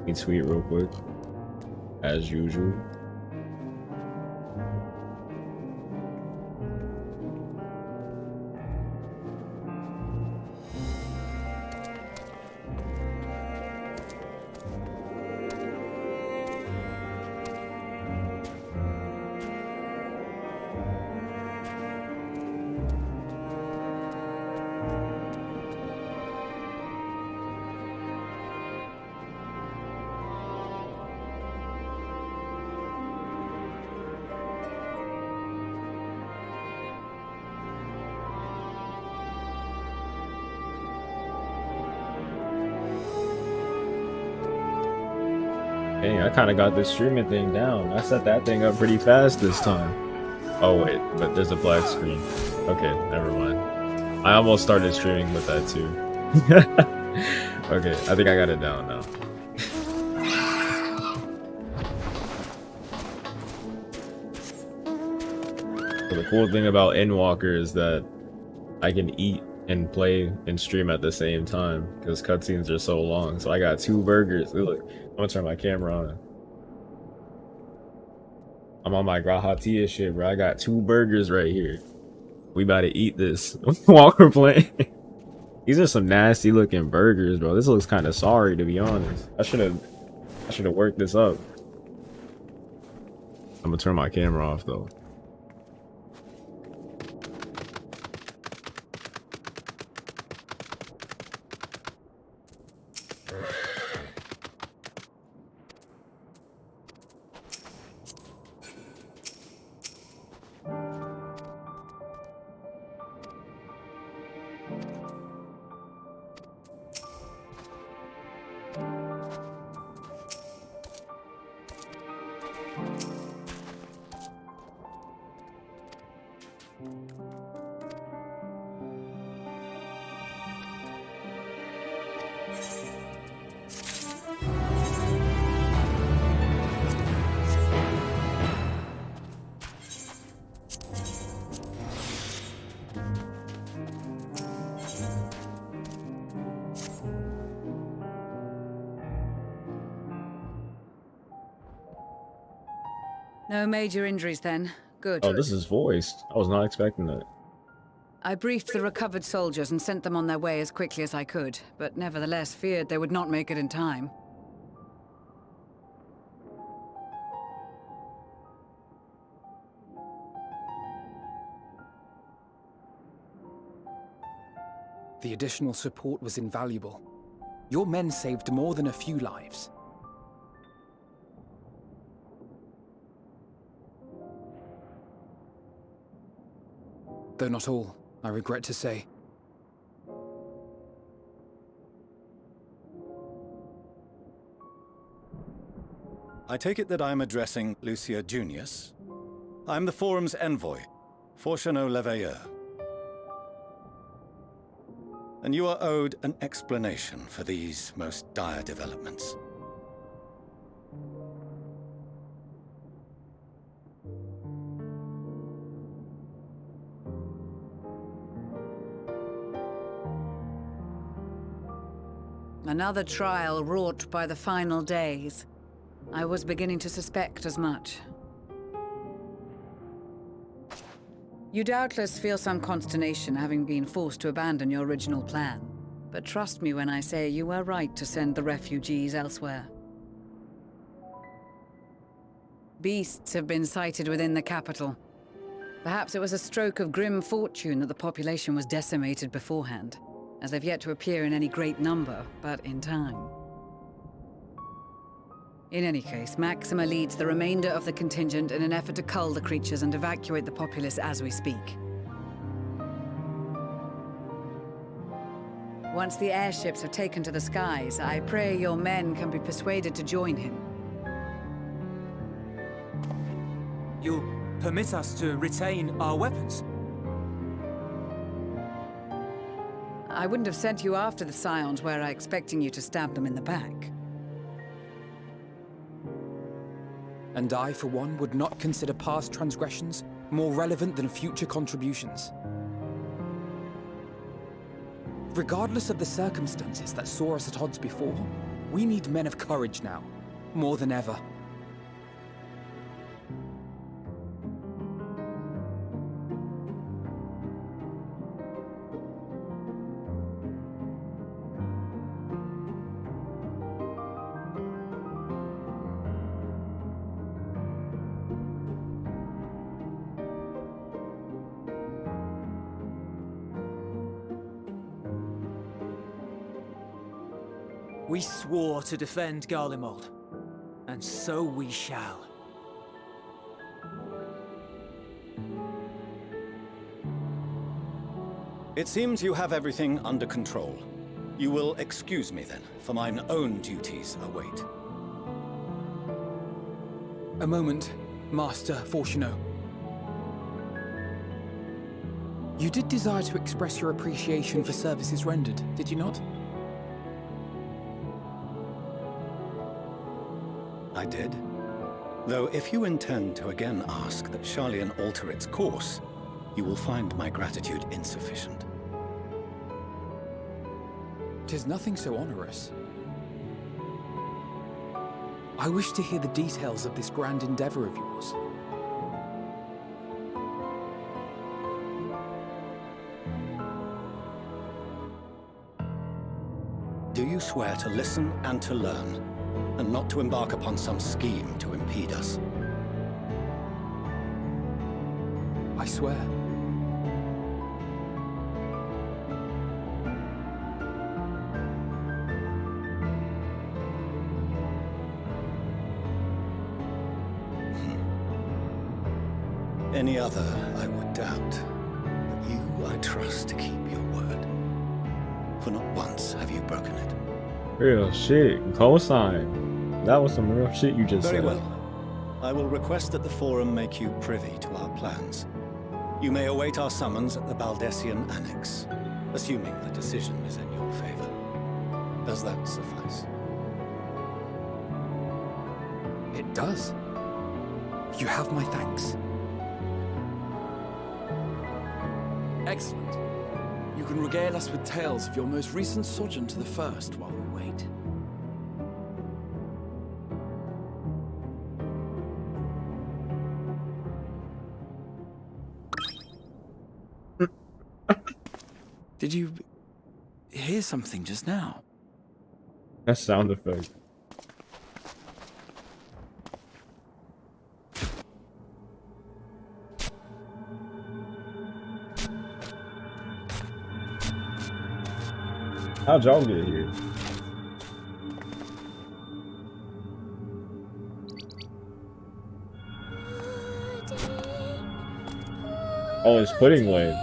me tweet real quick, as usual. Dang, I kind of got this streaming thing down. I set that thing up pretty fast this time. Oh wait, but there's a black screen. Okay, never mind. I almost started streaming with that too. Okay, I think I got it down now. So the cool thing about Endwalker is that I can eat and play and stream at the same time because cutscenes are so long. So I got 2 burgers. Look, I'm gonna turn my camera on. I'm on my Grahatia shit, bro. I got 2 burgers right here. We about to eat this while we're playing. These are some nasty looking burgers, bro. This looks kind of sorry, to be honest. I should have worked this up. I'm gonna turn my camera off though. No major injuries then. Good. Oh, this is voiced. I was not expecting that. I briefed the recovered soldiers and sent them on their way as quickly as I could, but nevertheless feared they would not make it in time. The additional support was invaluable. Your men saved more than a few lives. Though not all, I regret to say. I take it that I'm addressing Lucia Junius. I'm the Forum's envoy, Forchano Leveilleur. And you are owed an explanation for these most dire developments. Another trial wrought by the final days. I was beginning to suspect as much. You doubtless feel some consternation having been forced to abandon your original plan. But trust me when I say you were right to send the refugees elsewhere. Beasts have been sighted within the capital. Perhaps it was a stroke of grim fortune that the population was decimated beforehand, as they've yet to appear in any great number, but in time. In any case, Maxima leads the remainder of the contingent in an effort to cull the creatures and evacuate the populace as we speak. Once the airships are taken to the skies, I pray your men can be persuaded to join him. You'll permit us to retain our weapons? I wouldn't have sent you after the Scions were I expecting you to stab them in the back. And I, for one, would not consider past transgressions more relevant than future contributions. Regardless of the circumstances that saw us at odds before, We need men of courage now, more than ever. We swore to defend Garlemald, and so we shall. It seems you have everything under control. You will excuse me then, for mine own duties await. A moment, Master Fortuno. You did desire to express your appreciation for services rendered, did you not? I did. Though if you intend to again ask that Sharlayan alter its course, you will find my gratitude insufficient. 'Tis nothing so onerous. I wish to hear the details of this grand endeavor of yours. Do you swear to listen and to learn, and not to embark upon some scheme to impede us? I swear. Any other, I would doubt. But you, I trust to keep your word. For not once have you broken it. Real shit. Cosign. That was some real shit you just Very said. well. I will request that the Forum make you privy to our plans. You may await our summons at the Baldessian Annex, assuming the decision is in your favor. Does that suffice? It does. You have my thanks. Excellent. You can regale us with tales of your most recent sojourn to the First while we wait. Did you hear something just now? That sound effect. How'd y'all get here? Oh, it's pudding wave.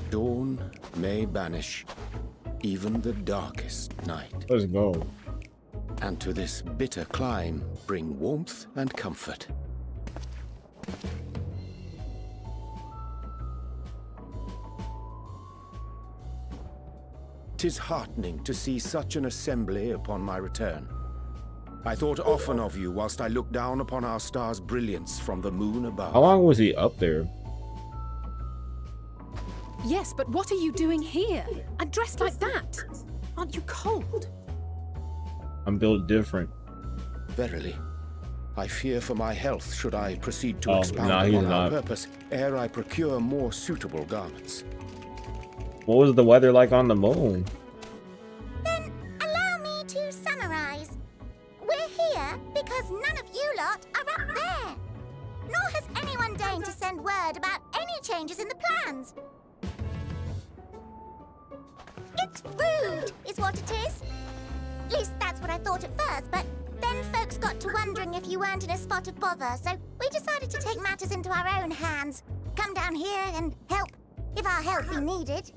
Dawn may banish even the darkest night, Let's go. and to this bitter clime bring warmth and comfort. "'Tis heartening to see such an assembly upon my return. I thought often of you whilst I looked down upon our star's brilliance from the moon above. How long was he up there? Yes, but what are you doing here? And dressed like that? Aren't you cold? I'm built different. Verily, I fear for my health should I proceed to Oh, expound nah, he's upon our not. purpose ere I procure more suitable garments. What was the weather like on the moon? Then allow me to summarize. We're here because none of you lot are up there. Nor has anyone deigned to send word about any changes in the plans. It's rude, is what it is. At least that's what I thought at first, but then folks got to wondering if you weren't in a spot of bother, so we decided to take matters into our own hands. Come down here and help if our help be needed.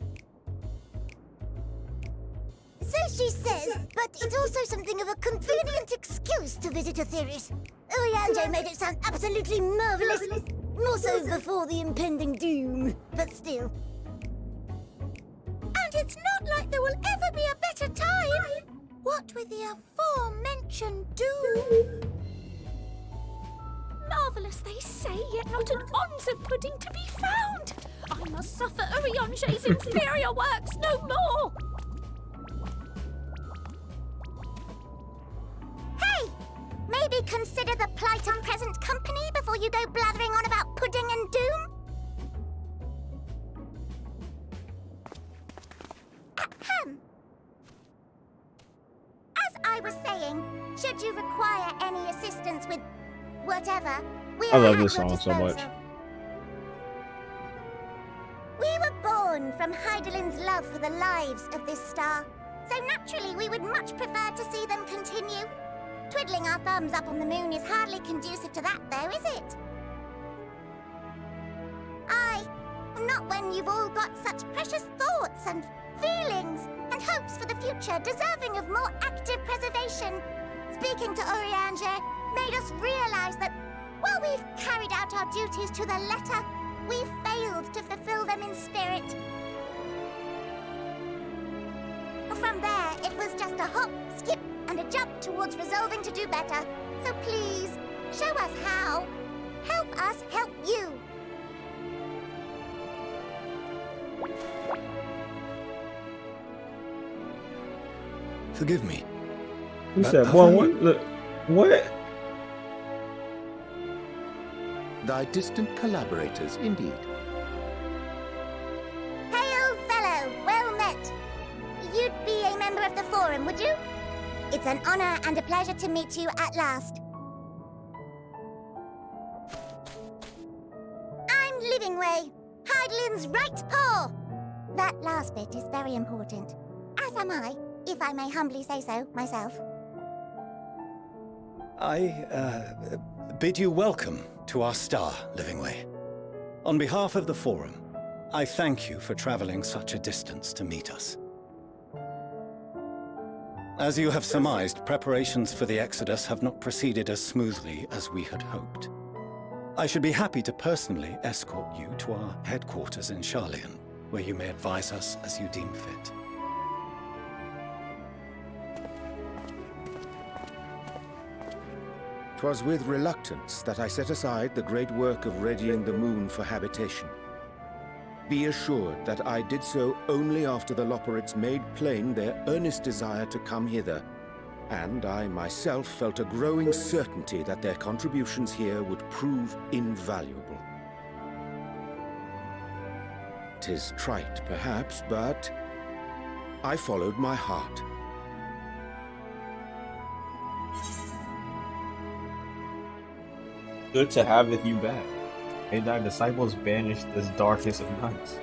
So she says, but it's also something of a convenient excuse to visit Aetheris. Urianger made it sound absolutely marvelous. More so before the impending doom, but still. And it's not like there will ever be a better time. What with the aforementioned doom? Marvellous, they say, yet not an ounce of pudding to be found. I must suffer Urianger's inferior works no more. Hey! Maybe consider the plight of present company before you go blathering on about pudding and doom? Ahem. As I was saying, should you require any assistance with whatever, we I are love at this your song so much. disposal. We were born from Heidelin's love for the lives of this star, so naturally we would much prefer to see them continue. Twiddling our thumbs up on the moon is hardly conducive to that, though, is it? Not when you've all got such precious thoughts and feelings and hopes for the future deserving of more active preservation. Speaking to Urianger made us realize that while we've carried out our duties to the letter, we've failed to fulfill them in spirit. From there, it was just a hop, skip, and a jump towards resolving to do better. So please, show us how. Help us help you. Forgive me. He said, boy, what? Look, what? Thy distant collaborators, indeed. Hail, fellow, well met. You'd be a member of the Forum, would you? It's an honor and a pleasure to meet you at last. I'm Livingway, Heidelin's right paw. That last bit is very important, as am I, if I may humbly say so myself. I bid you welcome to our star, Livingway. On behalf of the Forum, I thank you for traveling such a distance to meet us. As you have surmised, preparations for the Exodus have not proceeded as smoothly as we had hoped. I should be happy to personally escort you to our headquarters in Charlian, where you may advise us as you deem fit. 'Twas with reluctance that I set aside the great work of readying the moon for habitation. Be assured that I did so only after the Loperites made plain their earnest desire to come hither, and I myself felt a growing certainty that their contributions here would prove invaluable. 'Tis trite, perhaps, but I followed my heart. Good to haveth you back. May thy disciples banish this darkest of nights.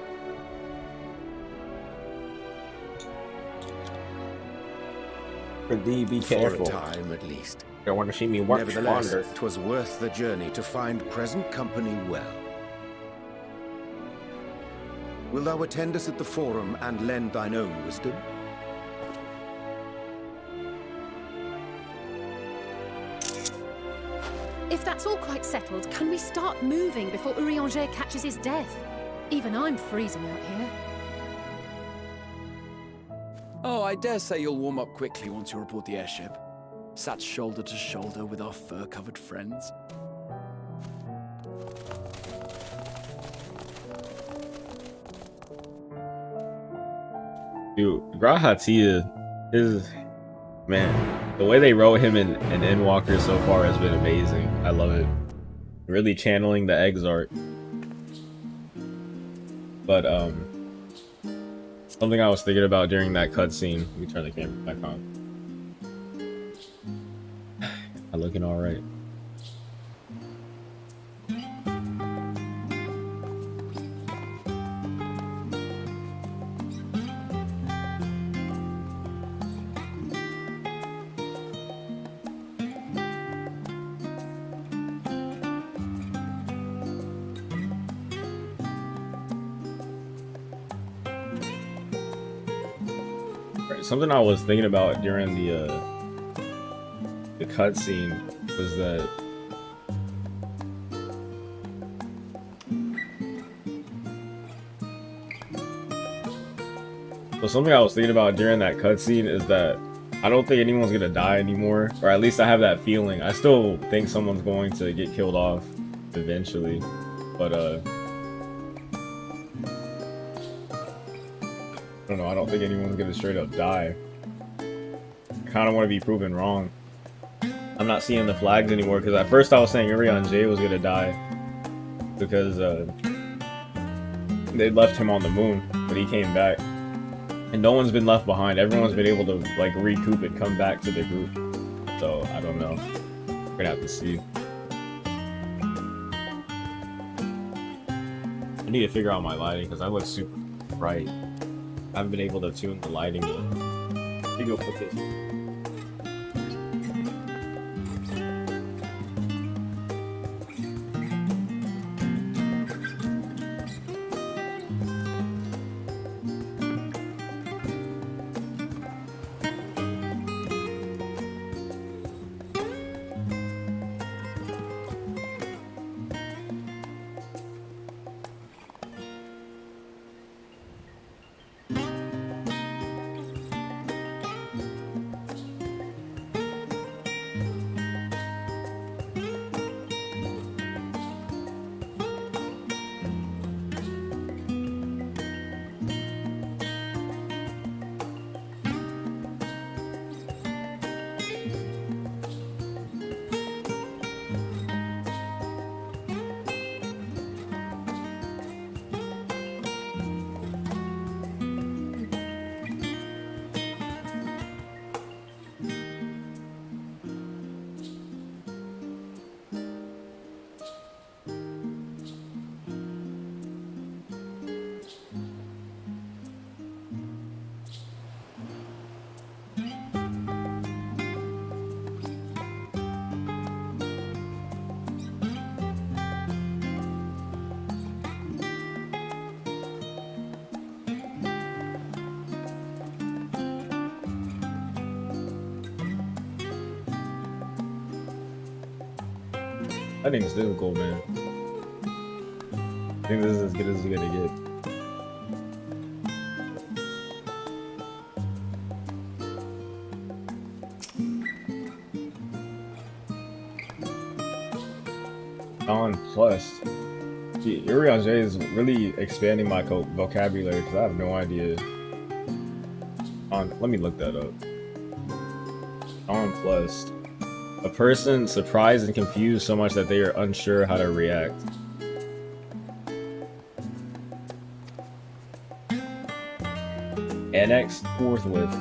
For thee, be careful. For a time, at least. You don't want to see me work Nevertheless, wander. 'twas worth the journey to find present company well. Wilt thou attend us at the Forum and lend thine own wisdom? If that's all quite settled, can we start moving before Urianger catches his death? Even I'm freezing out here. Oh, I dare say you'll warm up quickly once you're aboard the airship. Sat shoulder to shoulder with our fur-covered friends. Dude, Grahatia is, man, the way they wrote him in Endwalker so far has been amazing. I love it. Really channeling the eggs art. But something I was thinking about during that cutscene. Let me turn the camera back on. I'm looking all right. something I was thinking about during the cutscene was that something I was thinking about during that cutscene is that I don't think anyone's gonna die anymore, or at least I have that feeling. I still think someone's going to get killed off eventually, but I don't know. I don't think anyone's gonna straight up die. I kind of want to be proven wrong. I'm not seeing the flags anymore because at first I was saying Urion J was gonna die because they left him on the moon, but he came back. And no one's been left behind. Everyone's been able to like recoup and come back to the group. So I don't know. We're gonna have to see. I need to figure out my lighting because I look super bright. I haven't been able to tune the lighting yet. Let me go put this. I think it's difficult, man. I think this is as good as you're gonna get. Nonplussed. Gee, Urion J is really expanding my vocabulary because I have no idea. Let me look that up. Nonplussed. A person surprised and confused so much that they are unsure how to react. Annex forthwith.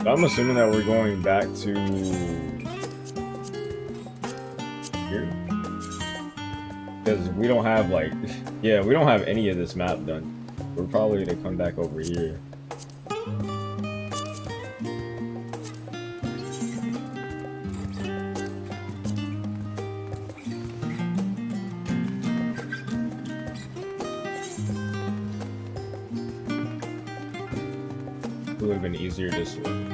So I'm assuming that we're going back to here. Because we don't have like, yeah, we don't have any of this map done. We're probably gonna come back over here. It would have been easier this way.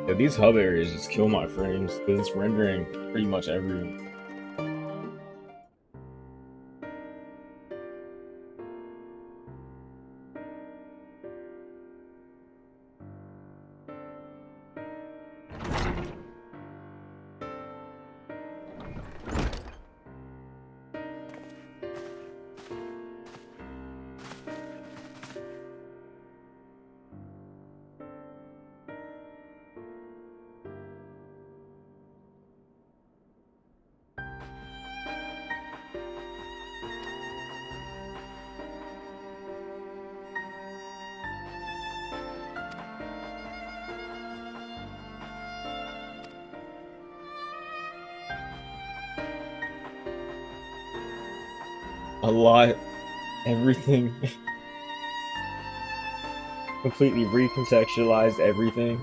Yeah, these hub areas just kill my frames because it's rendering pretty much every. A lot. Everything. Completely recontextualized everything.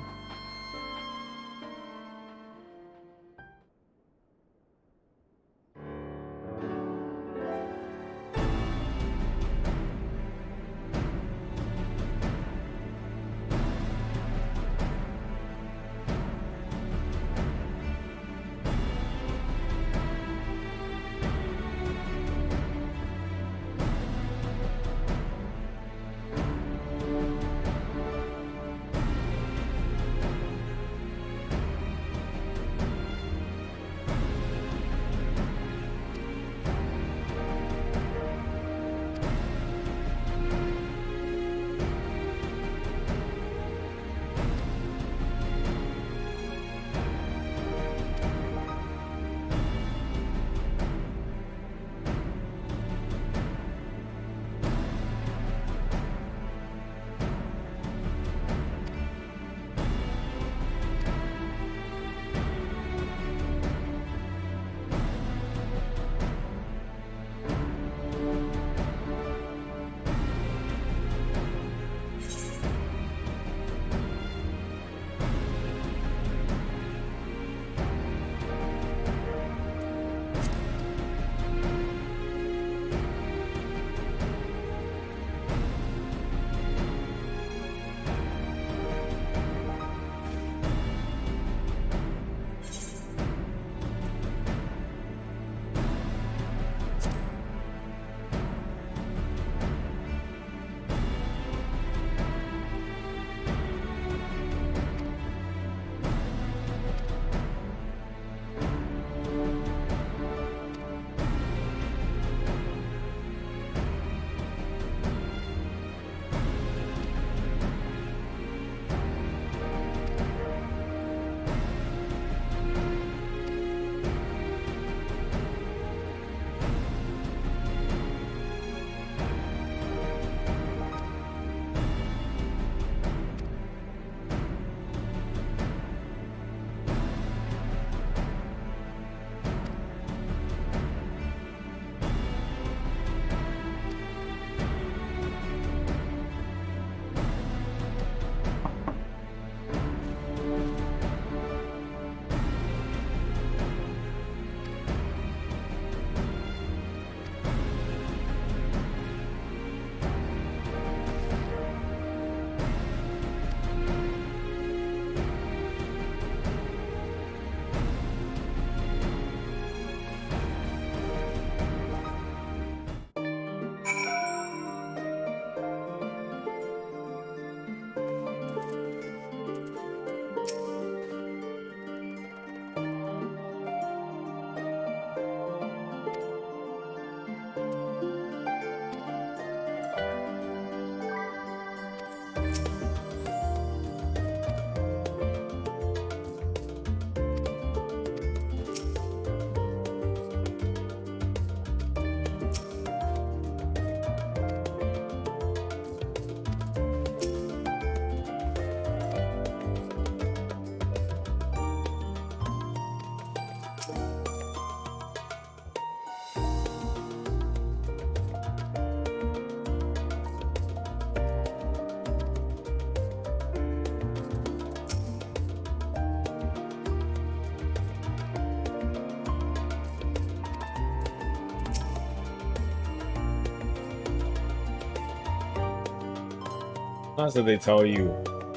Not that they tell you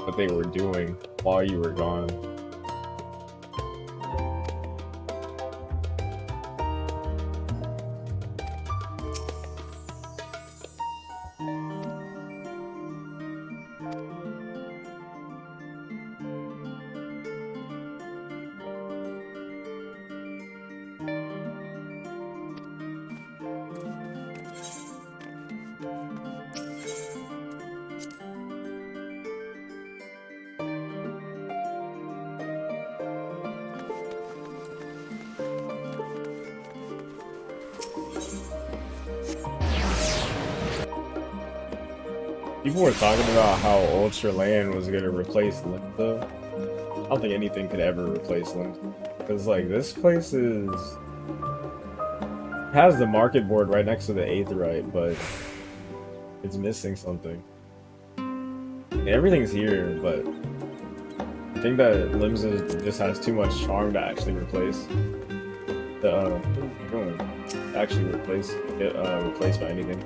what they were doing while you were gone. People were talking about how Ultra Land was gonna replace Lint, though. I don't think anything could ever replace Lint. Because, like, this place is... has the market board right next to the Aetheryte, but it's missing something. Everything's here, but I think that Limsa just has too much charm to actually replace the get replaced by anything.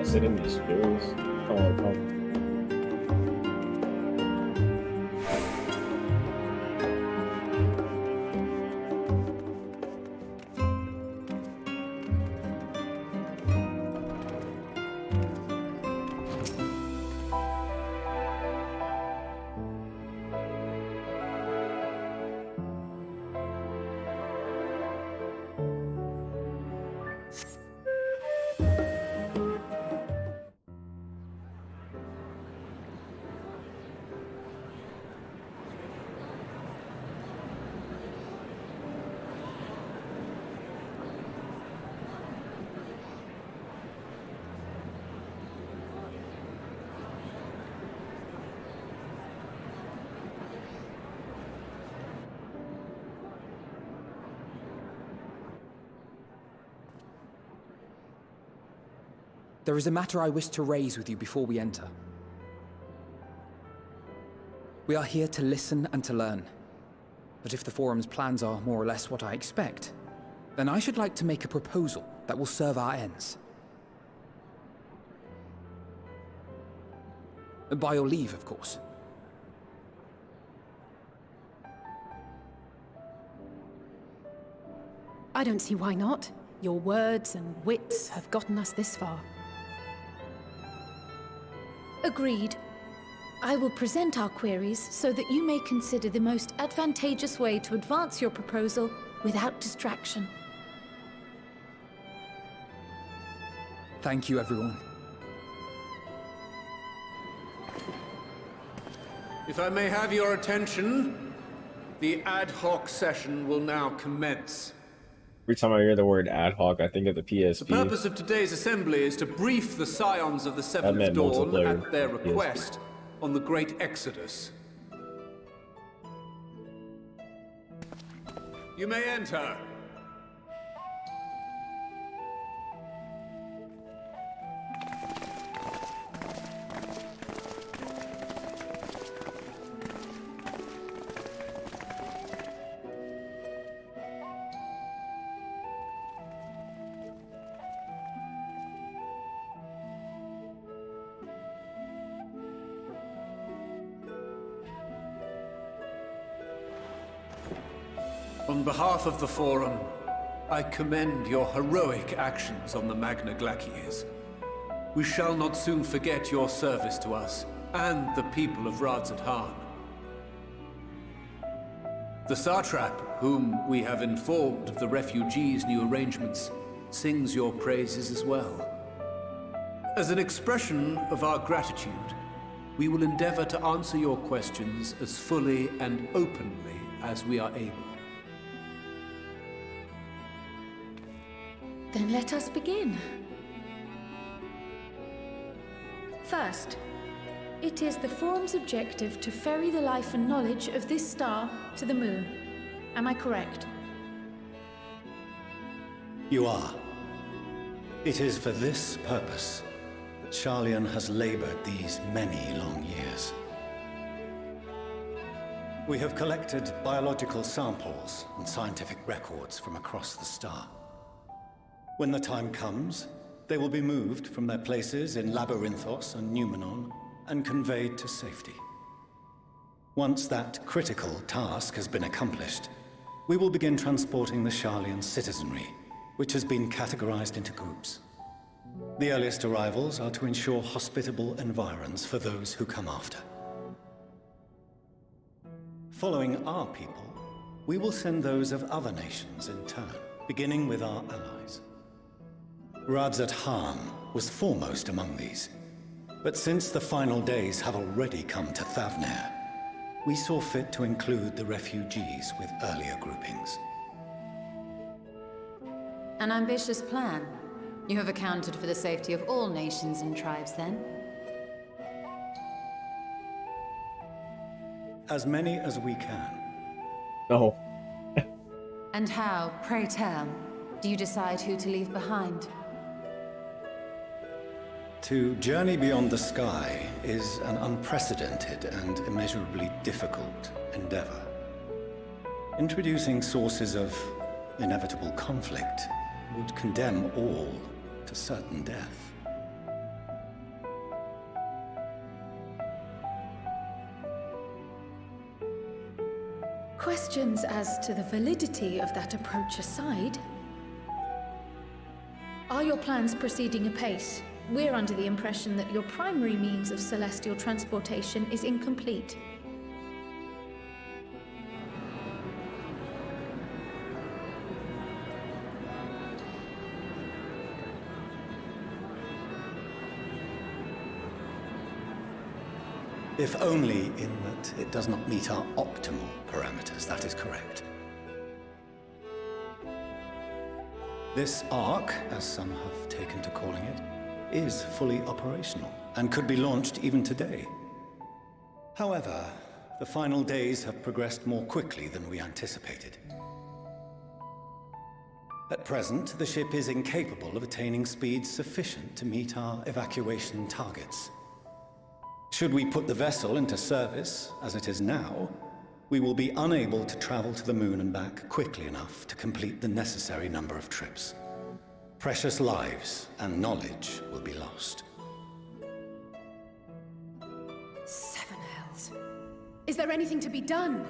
Sit in these spheres. Oh, come. There is a matter I wish to raise with you before we enter. We are here to listen and to learn. But if the Forum's plans are more or less what I expect, then I should like to make a proposal that will serve our ends. By your leave, of course. I don't see why not. Your words and wits have gotten us this far. Agreed. I will present our queries so that you may consider the most advantageous way to advance your proposal without distraction. Thank you, everyone. If I may have your attention, the ad hoc session will now commence. Every time I hear the word ad hoc, I think of the PSP. The purpose of today's assembly is to brief the Scions of the Seventh Dawn at their request on the Great Exodus. You may enter. On behalf of the Forum, I commend your heroic actions on the Magna Glacies. We shall not soon forget your service to us and the people of Radzat-Han. The Satrap, whom we have informed of the refugees' new arrangements, sings your praises as well. As an expression of our gratitude, we will endeavor to answer your questions as fully and openly as we are able. Then let us begin. First, it is the Forum's objective to ferry the life and knowledge of this star to the moon. Am I correct? You are. It is for this purpose that Sharlayan has labored these many long years. We have collected biological samples and scientific records from across the star. When the time comes, they will be moved from their places in Labyrinthos and Numenon and conveyed to safety. Once that critical task has been accomplished, we will begin transporting the Sharlayan citizenry, which has been categorized into groups. The earliest arrivals are to ensure hospitable environs for those who come after. Following our people, we will send those of other nations in turn, beginning with our allies. Radzat-Han was foremost among these. But since the final days have already come to Thavnair, we saw fit to include the refugees with earlier groupings. An ambitious plan. You have accounted for the safety of all nations and tribes, then? As many as we can. No. And how, pray tell, do you decide who to leave behind? To journey beyond the sky is an unprecedented and immeasurably difficult endeavor. Introducing sources of inevitable conflict would condemn all to certain death. Questions as to the validity of that approach aside, are your plans proceeding apace? We're under the impression that your primary means of celestial transportation is incomplete. If only in that it does not meet our optimal parameters, that is correct. This Ark, as some have taken to calling it, is fully operational and could be launched even today. However, the final days have progressed more quickly than we anticipated. At present, the ship is incapable of attaining speeds sufficient to meet our evacuation targets. Should we put the vessel into service, as it is now, we will be unable to travel to the moon and back quickly enough to complete the necessary number of trips. Precious lives and knowledge will be lost. Seven hells. Is there anything to be done?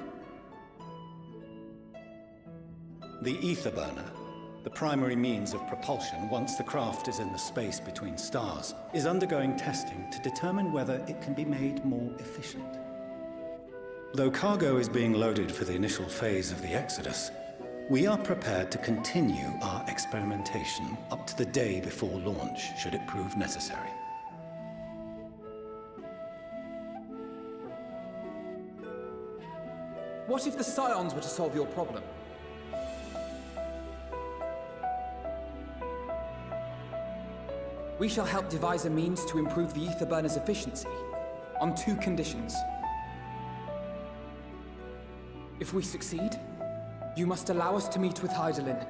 The ether burner, the primary means of propulsion once the craft is in the space between stars, is undergoing testing to determine whether it can be made more efficient. Though cargo is being loaded for the initial phase of the Exodus, we are prepared to continue our experimentation up to the day before launch, should it prove necessary. What if the Scions were to solve your problem? We shall help devise a means to improve the ether burner's efficiency, on 2 conditions. If we succeed, you must allow us to meet with Hydaelyn.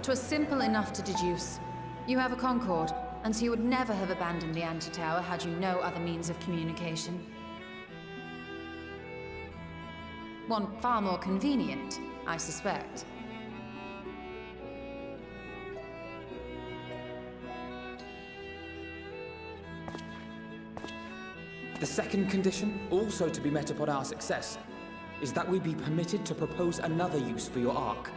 'Twas simple enough to deduce. You have a Concord, and so you would never have abandoned the Antitower had you no other means of communication. One far more convenient, I suspect. The second condition, also to be met upon our success, is that we be permitted to propose another use for your Ark.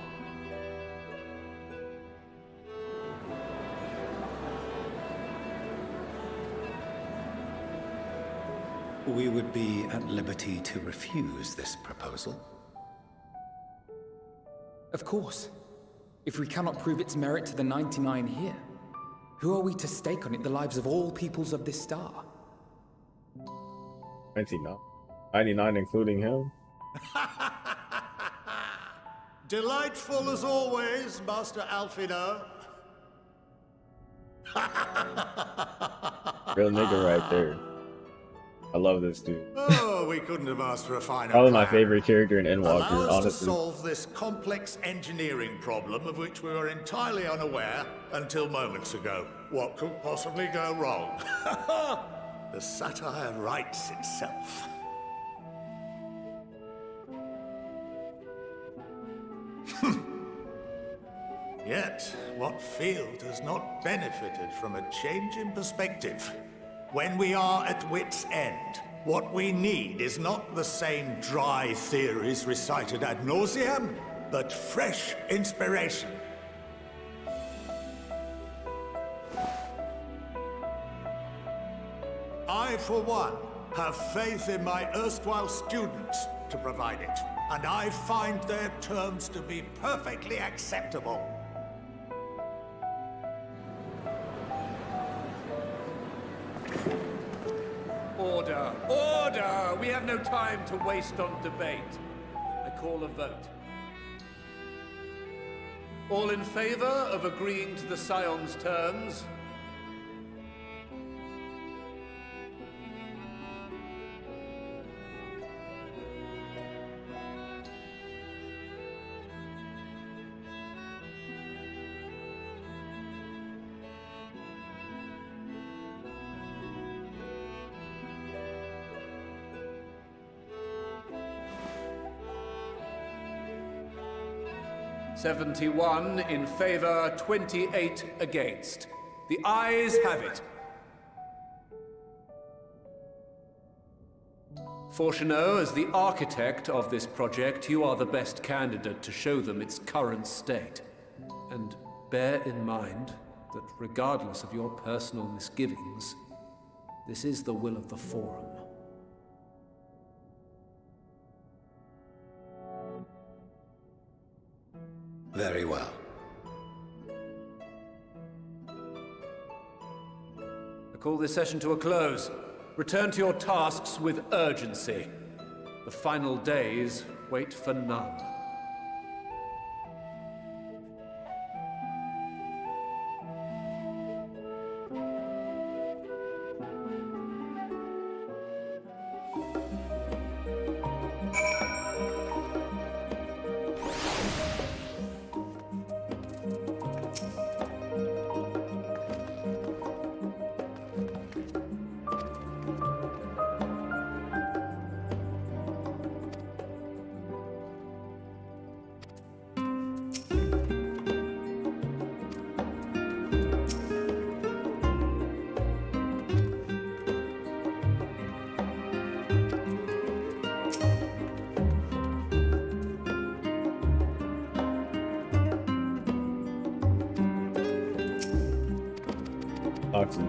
We would be at liberty to refuse this proposal. Of course. If we cannot prove its merit to the 99 here, who are we to stake on it the lives of all peoples of this star? 99. 99 including him? Delightful as always, Master Alfino. Real nigga right there. I love this dude. Oh, we couldn't have asked for a finer Probably my plan. favorite character in Endwalker, Allow us honestly. to solve this complex engineering problem of which we were entirely unaware until moments ago. What could possibly go wrong? The satire writes itself. Yet, what field has not benefited from a change in perspective? When we are at wit's end, what we need is not the same dry theories recited ad nauseam, but fresh inspiration. I, for one, have faith in my erstwhile students to provide it, and I find their terms to be perfectly acceptable. Order! Order! We have no time to waste on debate. I call a vote. All in favor of agreeing to the Scion's terms? "71 in favor, 28 against. The ayes have it. Fortuneau, as the architect of this project, you are the best candidate to show them its current state. And bear in mind that regardless of your personal misgivings, this is the will of the Forum. Very well. I call this session to a close. Return to your tasks with urgency. The final days wait for none. Oxen.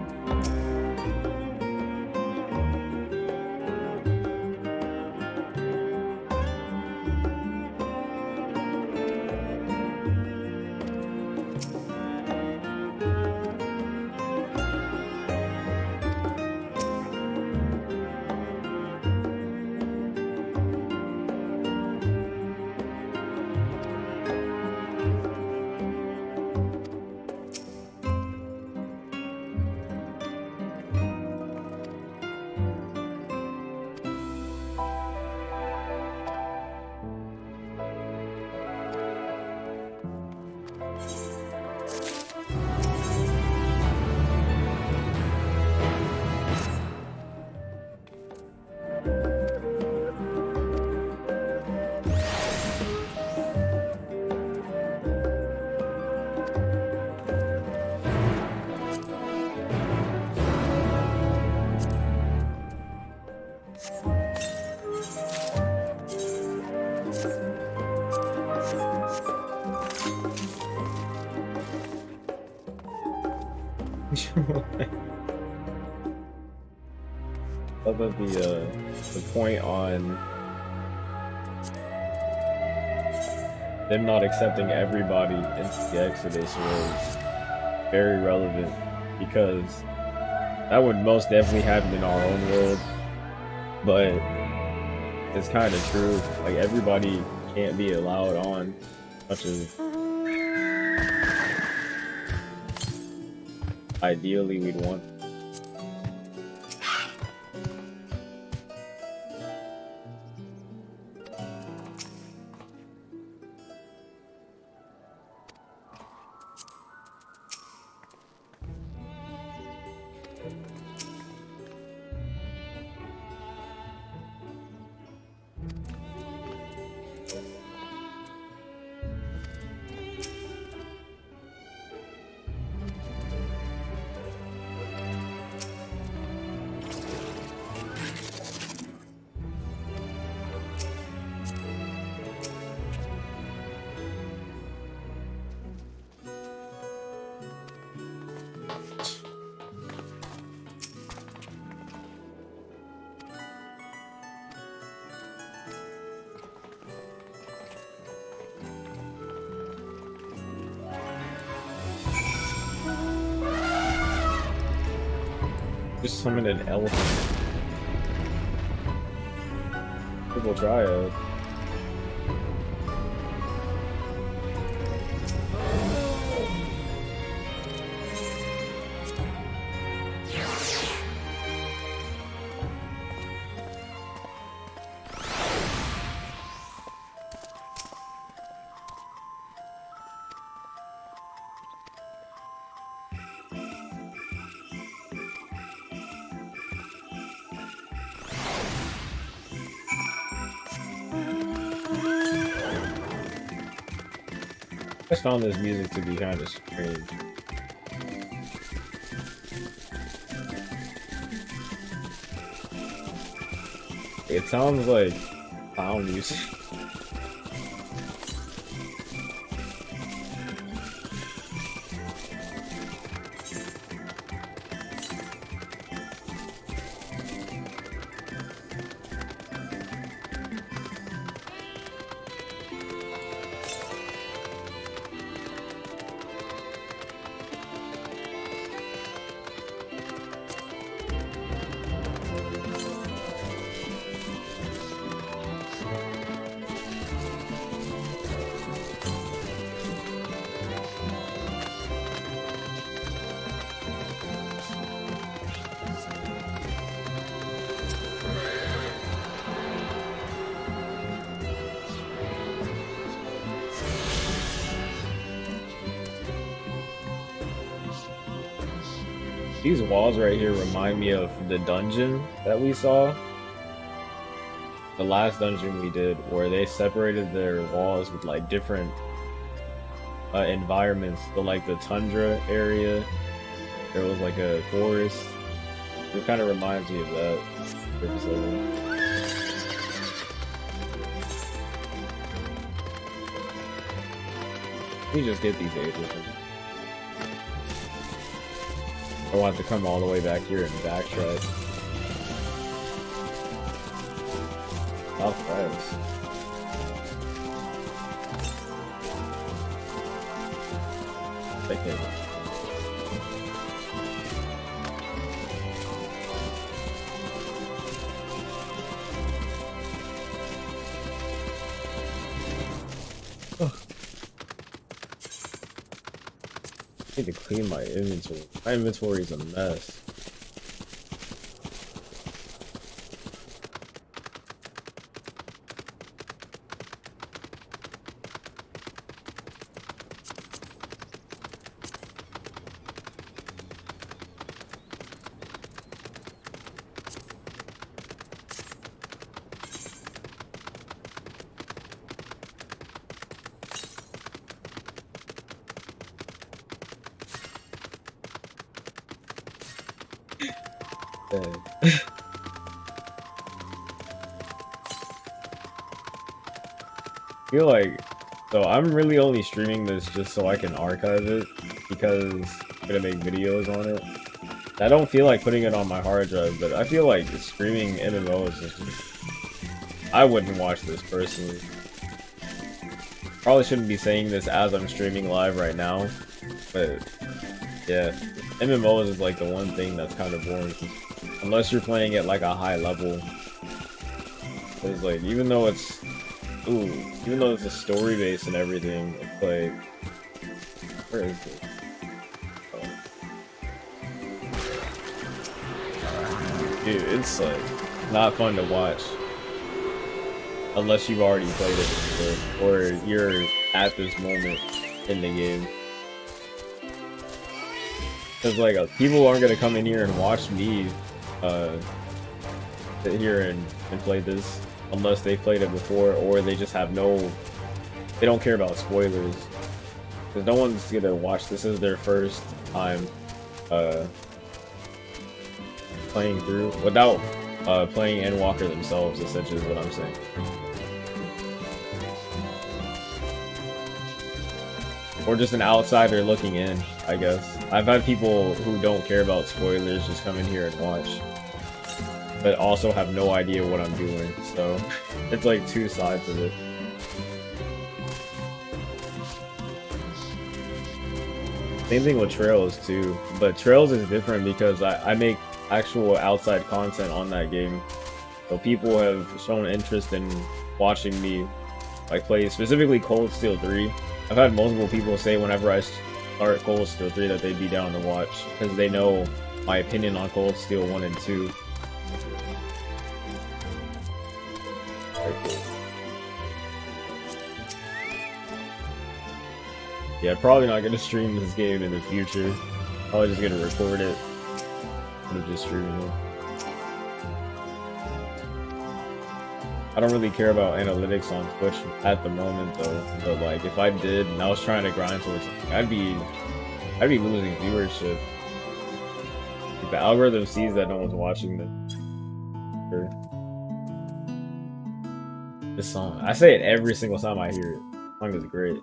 Other the point on them not accepting everybody into the Exodus was very relevant, because that would most definitely happen in our own world, but it's kind of true. Like, everybody can't be allowed on, much as ideally we'd want. Just summon an elephant. triple triad. I just found this music to be kind of strange. It sounds like clown music. These walls right here remind me of the dungeon that we saw. The last dungeon we did, where they separated their walls with like different environments. Like the tundra area, there was like a forest. It kind of reminds me of that. Let me just get these ages. I want to come all the way back here and backtrack. South France. Okay. I need to clean my inventory. My inventory is a mess. I feel like, so I'm really only streaming this just so I can archive it because I'm gonna make videos on it. I don't feel like putting it on my hard drive, but I feel like streaming MMOs is just, I wouldn't watch this personally. Probably shouldn't be saying this as I'm streaming live right now, but yeah, MMOs is like the one thing that's kind of boring. Unless you're playing at like a high level. It's like, even though it's a story base and everything, it's like, where is it? Dude, it's like not fun to watch unless you've already played it before, or you're at this moment in the game. Because like people aren't gonna come in here and watch me sit here and play this unless they played it before, or they just have they don't care about spoilers, because no one's gonna watch this as their first time playing through without playing Endwalker themselves, essentially is what I'm saying. Or just an outsider looking in, I guess. I've had people who don't care about spoilers just come in here and watch, but also have no idea what I'm doing, so it's like two sides of it. Same thing with Trails too, but Trails is different because I make actual outside content on that game, So people have shown interest in watching me like play specifically Cold Steel 3. I've had multiple people say whenever I start Cold Steel 3 that they'd be down to watch because they know my opinion on Cold Steel 1 and 2. Very cool. Yeah, probably not gonna stream this game in the future. Probably just gonna record it instead of just streaming it. I don't really care about analytics on Twitch at the moment though, but like if I did and I was trying to grind towards something, I'd be losing viewership. If the algorithm sees that no one's watching this song. I say it every single time I hear it. The song is great.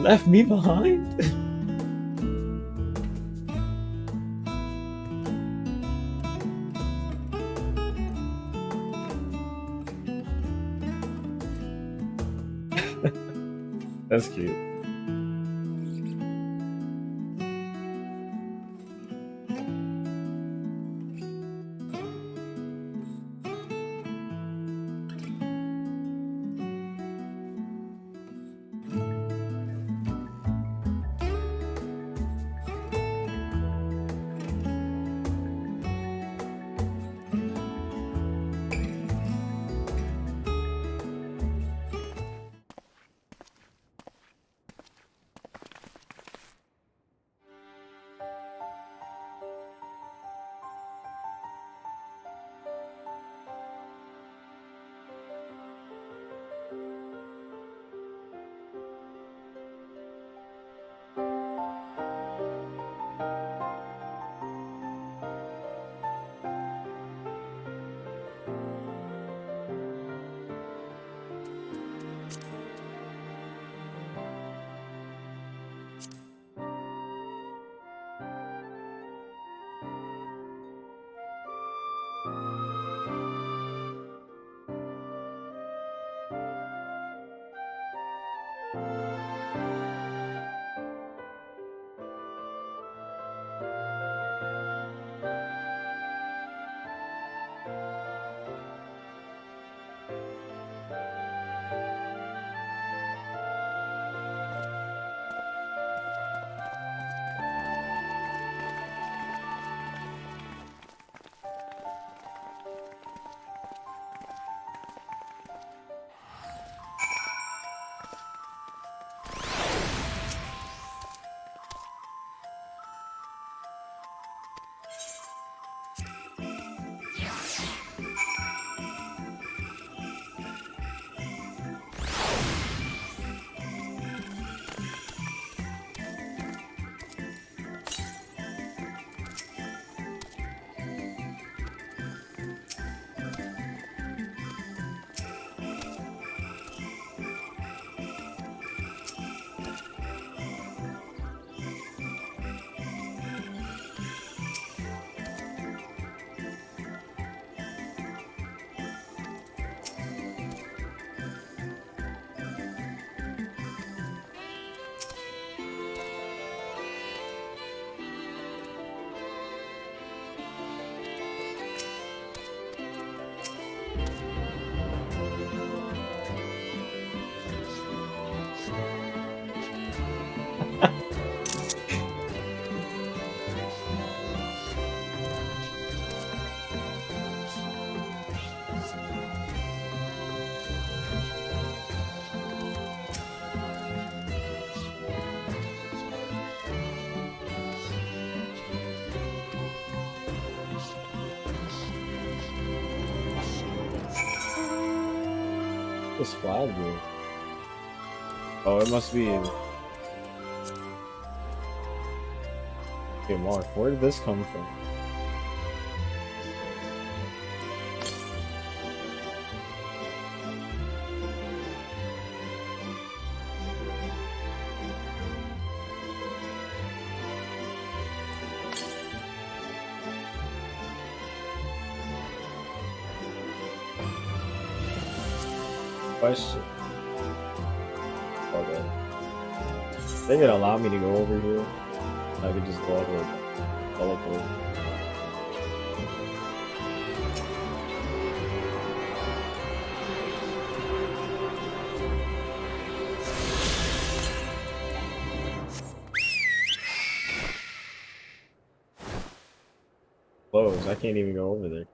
Left me behind? That's cute. This flag here. Oh, it must be. Okay, Mark, where did this come from? Question. Okay. They could allow me to go over here. I could just go all the way teleport. Close. I can't even go over there.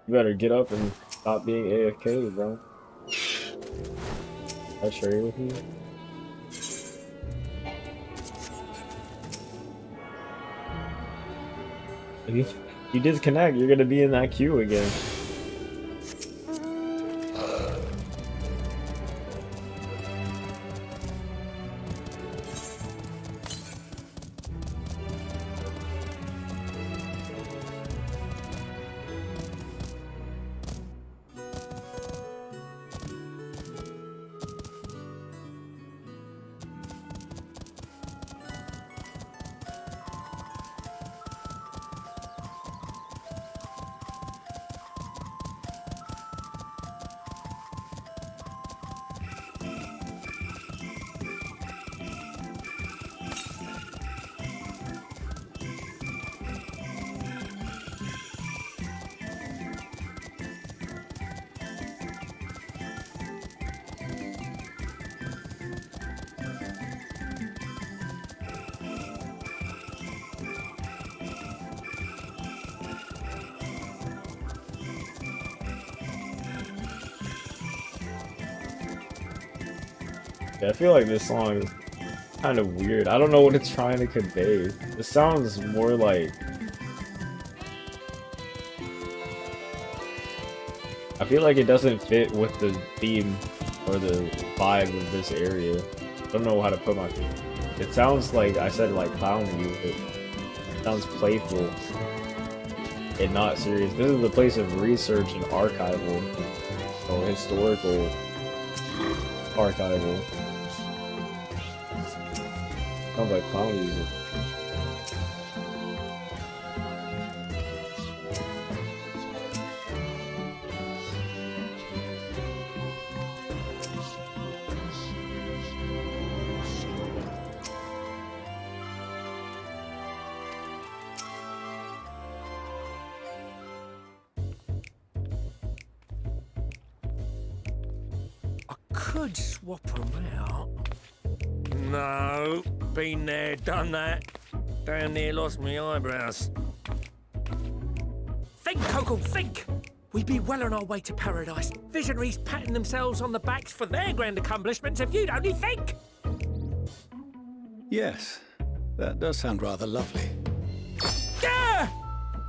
You better get up and stop being AFK, bro. I trade with you. You disconnect, you're gonna be in that queue again. Yeah, I feel like this song is kind of weird. I don't know what it's trying to convey. It sounds more like... I feel like it doesn't fit with the theme or the vibe of this area. I don't know how to put my feet. It sounds like, I said like clown music. It sounds playful and not serious. This is the place of research and archival. Or historical archival. Sounds like clown music. Could swap them out. No, been there, done that. Damn near lost my eyebrows. Think, Coco, think! We'd be well on our way to paradise. Visionaries patting themselves on the backs for their grand accomplishments if you'd only think! Yes, that does sound rather lovely. Yeah!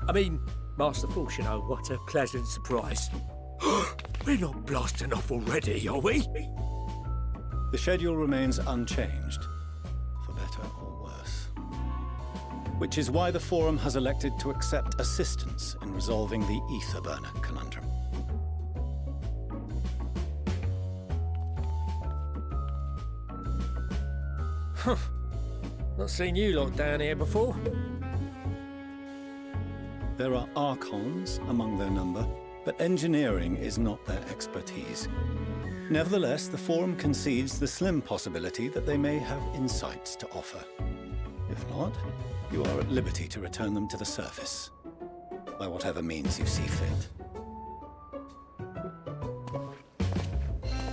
I mean, masterful, you know, what a pleasant surprise. We're not blasting off already, are we? The schedule remains unchanged, for better or worse. Which is why the Forum has elected to accept assistance in resolving the ether burner conundrum. Huh. Not seen you lot down here before. There are Archons among their number, but engineering is not their expertise. Nevertheless, the Forum concedes the slim possibility that they may have insights to offer. If not, you are at liberty to return them to the surface, by whatever means you see fit.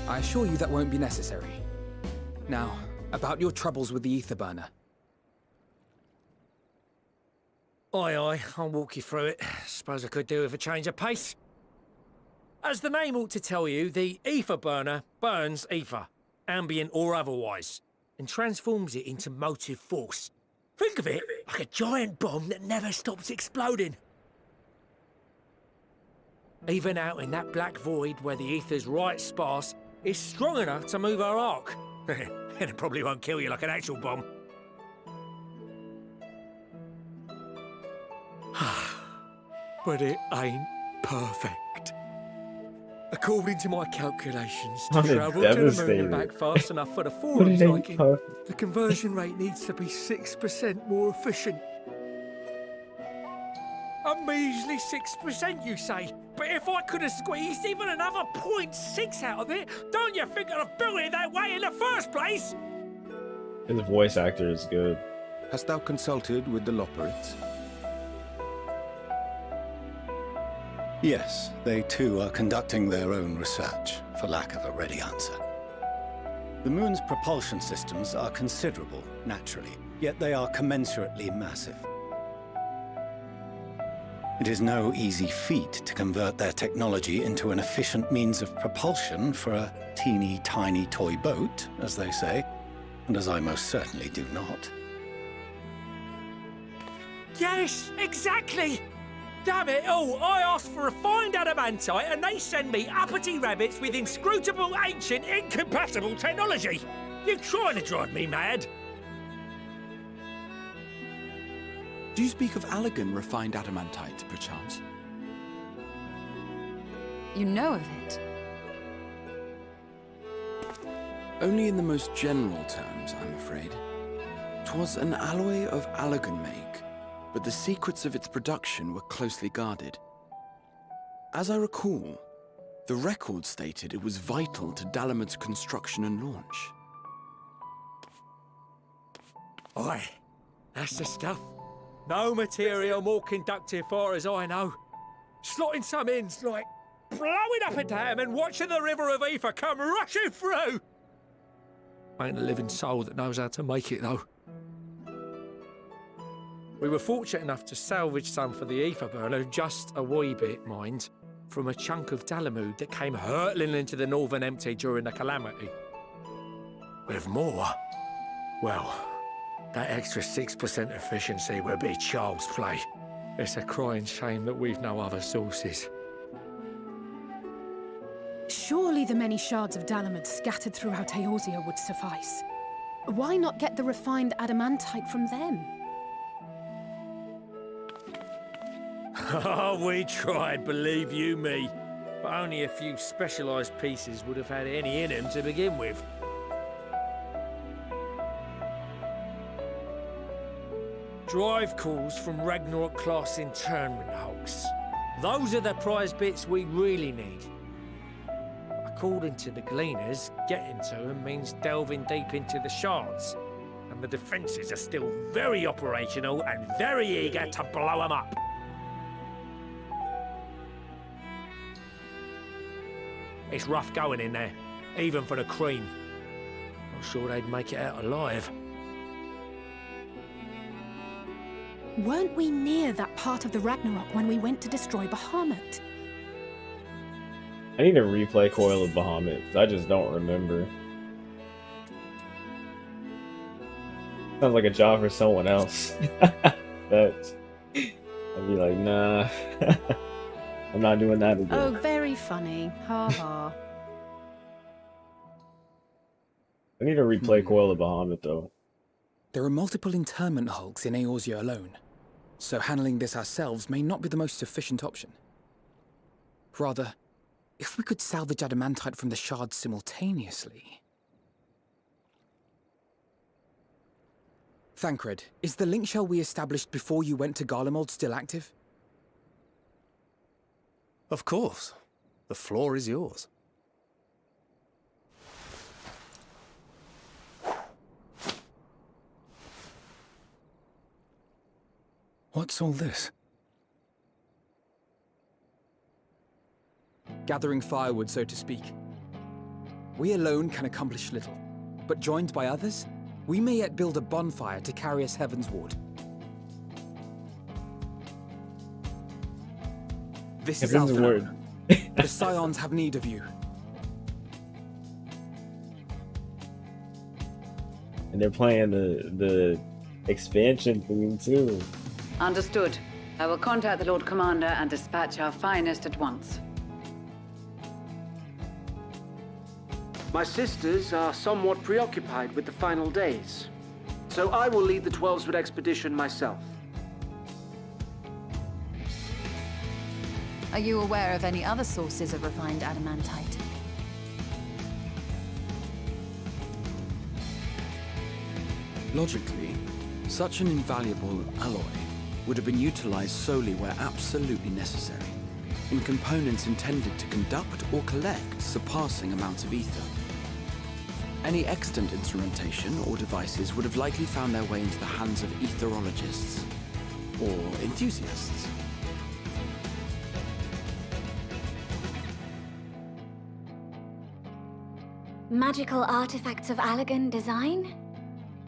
I assure you that won't be necessary. Now, about your troubles with the ether burner. Aye, aye, I'll walk you through it. Suppose I could do with a change of pace. As the name ought to tell you, the ether burner burns ether, ambient or otherwise, and transforms it into motive force. Think of it like a giant bomb that never stops exploding. Even out in that black void where the ether's right sparse, it's strong enough to move our arc. And it probably won't kill you like an actual bomb. but it ain't perfect. According to my calculations, to I'm travel to the moon devastated. and back fast enough for the What forum's did they liking, perfect? the conversion rate needs to be 6% more efficient. A measly 6%, you say? But if I could have squeezed even another 0.6 out of it, don't you think I'd have built it that way in the first place? His voice actor is good. Hast thou consulted with the Loporrits? Yes, they too are conducting their own research, for lack of a ready answer. The moon's propulsion systems are considerable, naturally, yet they are commensurately massive. It is no easy feat to convert their technology into an efficient means of propulsion for a teeny tiny toy boat, as they say, and as I most certainly do not. Yes, exactly! Damn it all, I asked for refined adamantite and they send me uppity rabbits with inscrutable, ancient, incompatible technology! You're trying to drive me mad! Do you speak of Allagan refined adamantite, perchance? You know of it? Only in the most general terms, I'm afraid. 'Twas an alloy of Allagan make, but the secrets of its production were closely guarded. As I recall, the record stated it was vital to Dalamud's construction and launch. Aye, that's the stuff. No material more conductive far as I know. Slotting some ends like blowing up a dam and watching the river of ether come rushing through. Ain't a living soul that knows how to make it though. We were fortunate enough to salvage some for the ether burner, just a wee bit, mind, from a chunk of Dalamud that came hurtling into the Northern Empty during the calamity. With more, well, that extra 6% efficiency would be child's play. It's a crying shame that we've no other sources. Surely the many shards of Dalamud scattered throughout Eorzea would suffice. Why not get the refined adamantite from them? Oh, we tried, believe you me. But only a few specialised pieces would have had any in them to begin with. Drive calls from Ragnarok-class internment hulks. Those are the prize bits we really need. According to the Gleaners, getting to them means delving deep into the shards. And the defences are still very operational and very eager to blow them up. It's rough going in there, even for the cream. Not sure they'd make it out alive. Weren't we near that part of the Ragnarok when we went to destroy Bahamut? I need to replay Coil of Bahamut, 'cause I just don't remember. Sounds like a job for someone else. But I'd be like, nah. I'm not doing that again. Oh, very funny. Ha ha. I need to replay Coil of Bahamut, though. There are multiple internment hulks in Eorzea alone, so handling this ourselves may not be the most efficient option. Rather, if we could salvage adamantite from the shards simultaneously... Thancred, is the link shell we established before you went to Garlemald still active? Of course. The floor is yours. What's all this? Gathering firewood, so to speak. We alone can accomplish little, but joined by others, we may yet build a bonfire to carry us heavensward. This is Heavensward. The Scions have need of you. And they're playing the expansion theme too. Understood. I will contact the Lord Commander and dispatch our finest at once. My sisters are somewhat preoccupied with the final days, so I will lead the 12-Sword expedition myself. Are you aware of any other sources of refined adamantite? Logically, such an invaluable alloy would have been utilized solely where absolutely necessary, in components intended to conduct or collect surpassing amounts of ether. Any extant instrumentation or devices would have likely found their way into the hands of etherologists or enthusiasts. Magical artifacts of Allagan design?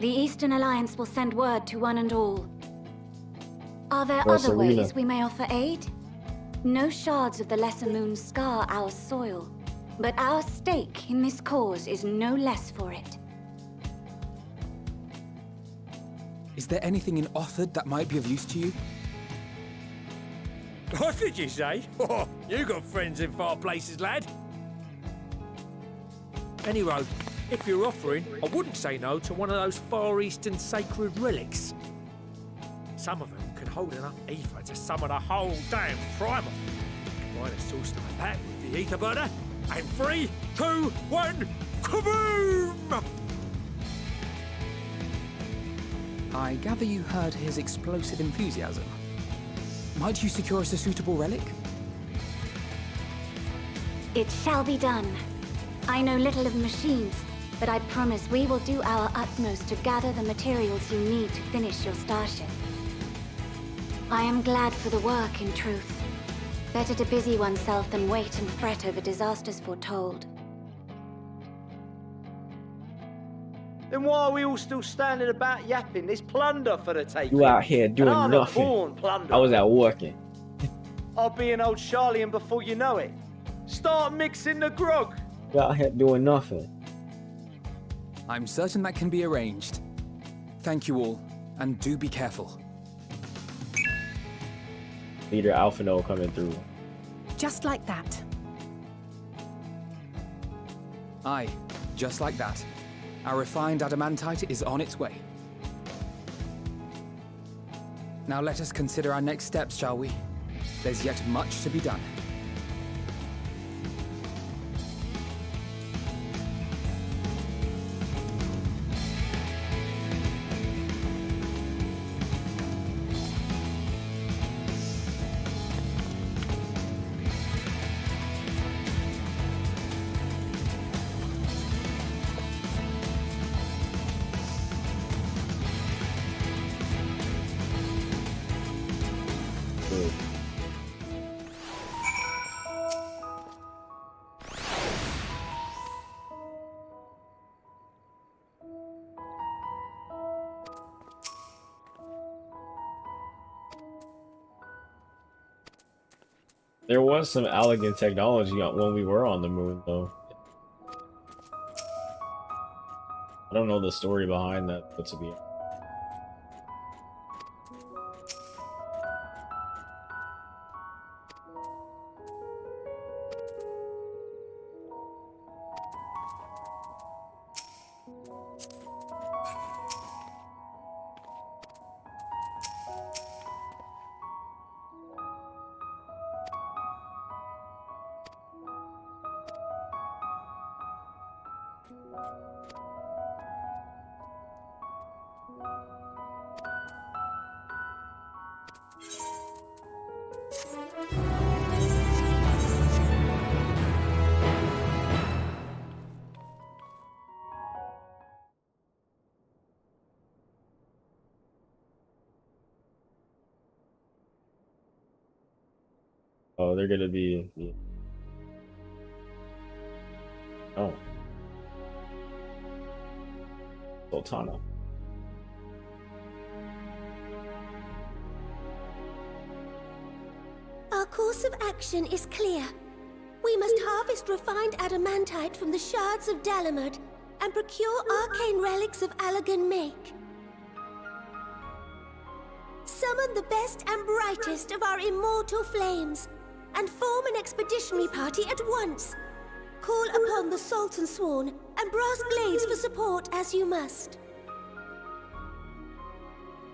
The Eastern Alliance will send word to one and all. Are there other ways we may offer aid? No shards of the Lesser Moon scar our soil, but our stake in this cause is no less for it. Is there anything in Othard that might be of use to you? What did you say? Oh, you got friends in far places, lad. Anyway, if you're offering, I wouldn't say no to one of those Far Eastern sacred relics. Some of them can hold enough ether to summon a whole damn primal. Combine a source like that with the ether burner, and 3, 2, 1, kaboom! I gather you heard his explosive enthusiasm. Might you secure us a suitable relic? It shall be done. I know little of machines, but I promise we will do our utmost to gather the materials you need to finish your starship. I am glad for the work, in truth. Better to busy oneself than wait and fret over disasters foretold. Then why are we all still standing about yapping? There's plunder for the taking. You out here doing and I'm nothing. A born plunderer. I was out working. I'll be an old Charlie, and before you know it, start mixing the grog. You out here doing nothing. I'm certain that can be arranged. Thank you all, and do be careful. Leader Alphino coming through. Just like that. Aye, just like that. Our refined adamantite is on its way. Now let us consider our next steps, shall we? There's yet much to be done. There was some elegant technology when we were on the moon, though. I don't know the story behind that, but to be oh, they're gonna be. Oh. Sultana. Our course of action is clear. We must harvest refined adamantite from the shards of Dalamud and procure arcane relics of Allagan make. Summon the best and brightest of our immortal flames and form an expeditionary party at once. Call upon the Sultan Sworn and Brass Blades for support as you must.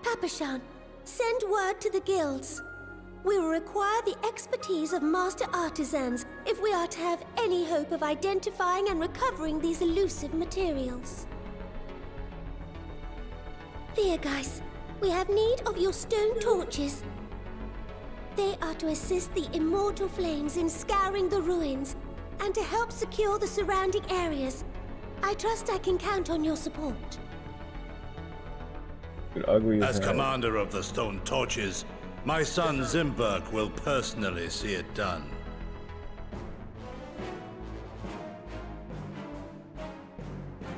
Papashan, send word to the guilds. we will require the expertise of master artisans if we are to have any hope of identifying and recovering these elusive materials. Viergeist, we have need of your stone torches. They are to assist the immortal flames in scouring the ruins and to help secure the surrounding areas. I trust I can count on your support. As commander of the Stone Torches, my son Zimberg will personally see it done.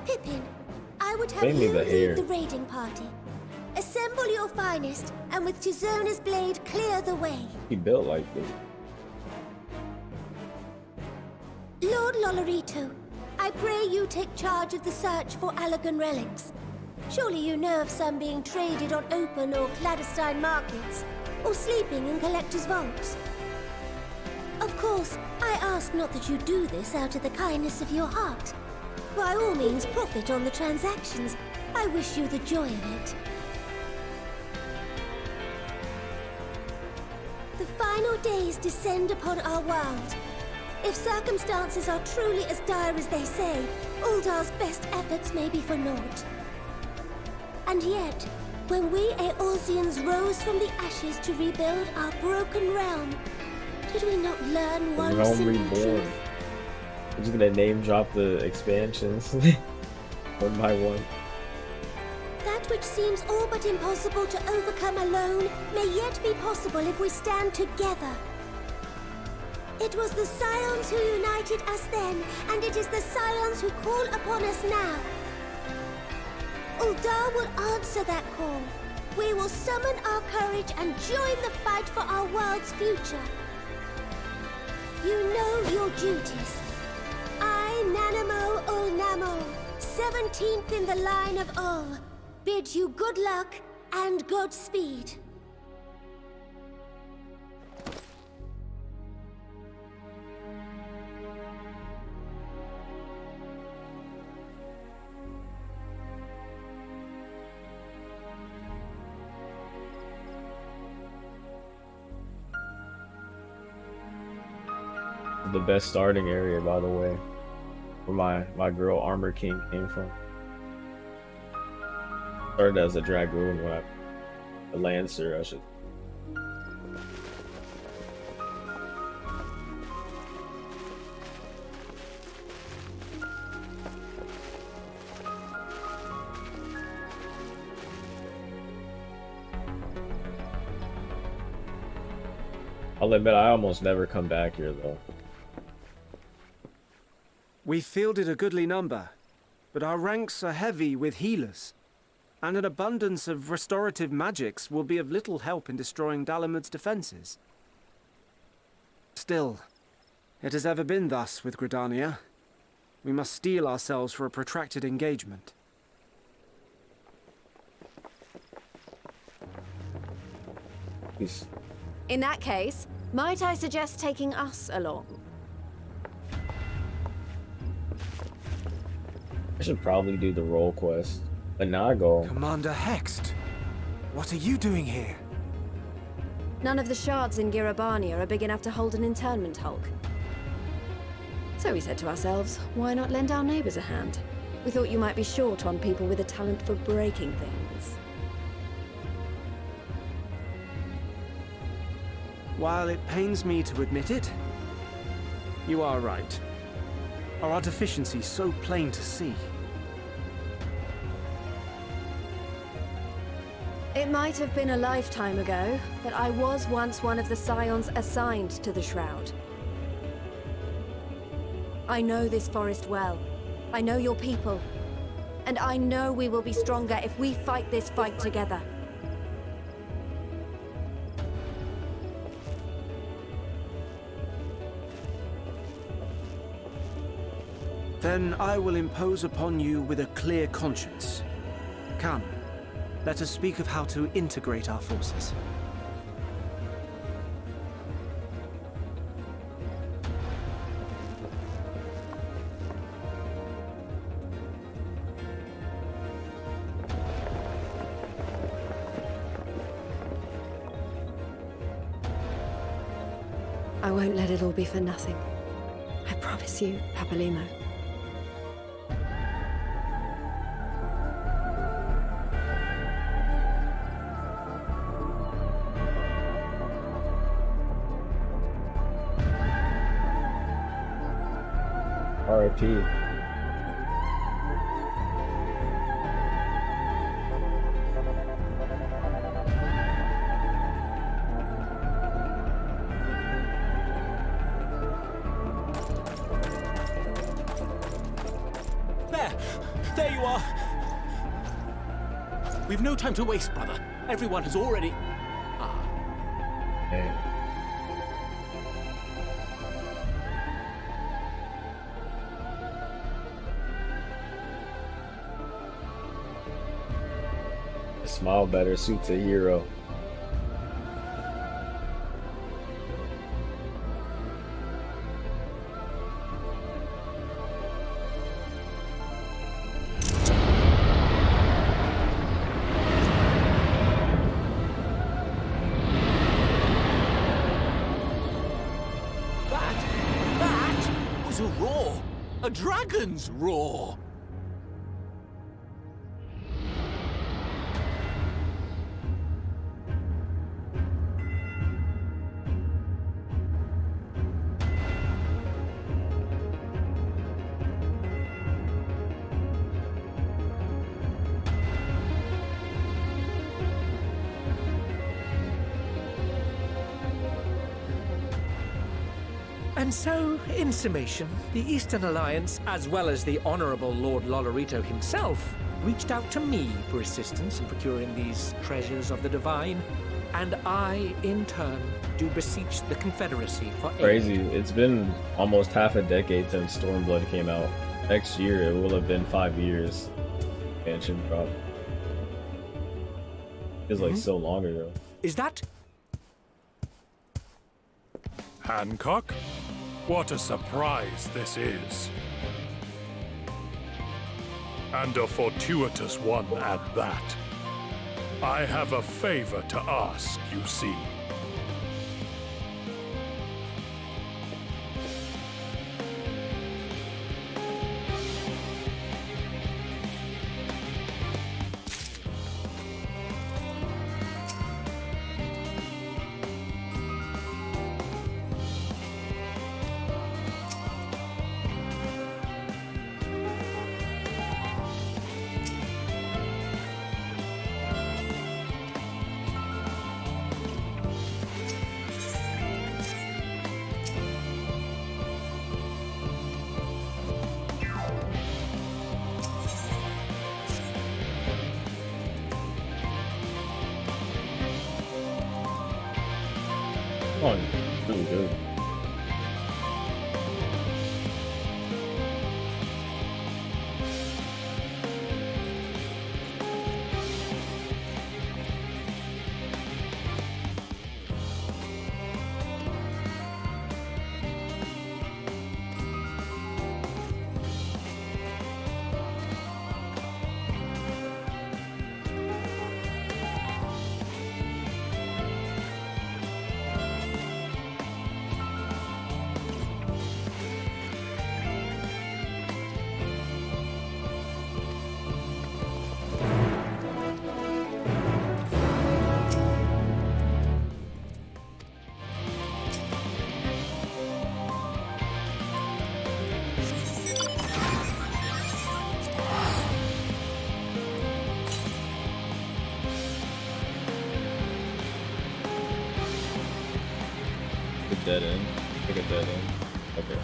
Pippin, I would have Mainly you the hair. lead the raiding party. Assemble your finest, and with Tizona's blade, clear the way. He built like this. Lord Lolorito, I pray you take charge of the search for Allagan relics. Surely you know of some being traded on open or clandestine markets, or sleeping in collectors' vaults. Of course, I ask not that you do this out of the kindness of your heart. By all means, profit on the transactions. I wish you the joy of it. The final days descend upon our world. If circumstances are truly as dire as they say, Uldar's best efforts may be for naught. And yet, when we Eorzeans rose from the ashes to rebuild our broken realm, did we not learn one Realm simple Reborn. truth? I'm just gonna name drop the expansions one by one. That which seems all but impossible to overcome alone may yet be possible if we stand together. It was the Scions who united us then, and it is the Scions who call upon us now. Uldar will answer that call. We will summon our courage and join the fight for our world's future. You know your duties. I, Nanamo Ulnamo, 17th in the line of Ul, bid you good luck and Godspeed. The best starting area, by the way, where my girl Armor King came from. Started as a dragoon when a lancer, I should. I'll admit I almost never come back here though. We fielded a goodly number, but our ranks are heavy with healers, and an abundance of restorative magics will be of little help in destroying Dalamud's defenses. Still, it has ever been thus with Gridania. We must steel ourselves for a protracted engagement. Peace. In that case, might I suggest taking us along? I should probably do the role quest. Inago. Commander Hext, what are you doing here? None of the shards in Girabania are big enough to hold an internment hulk. So we said to ourselves, why not lend our neighbors a hand? We thought you might be short on people with a talent for breaking things. While it pains me to admit it, you are right. Our deficiency so plain to see. It might have been a lifetime ago, but I was once one of the Scions assigned to the Shroud. I know this forest well. I know your people. And I know we will be stronger if we fight this fight together. Then I will impose upon you with a clear conscience. Come, let us speak of how to integrate our forces. I won't let it all be for nothing. I promise you, Papalimo. RIP. There you are! We've no time to waste, brother. Everyone has already... Hey. A smile better suits a hero. That was a roar! A dragon's roar! And so, in summation, the Eastern Alliance, as well as the Honourable Lord Lolorito himself, reached out to me for assistance in procuring these treasures of the divine, and I, in turn, do beseech the Confederacy for aid. Crazy. It's been almost half a decade since Stormblood came out. Next year, it will have been 5 years. Expansion drop. Feels like so long ago. Is that... Hancock? What a surprise this is. And a fortuitous one at that. I have a favor to ask, you see. Oh, really good. Dead end. Take a dead end. Okay.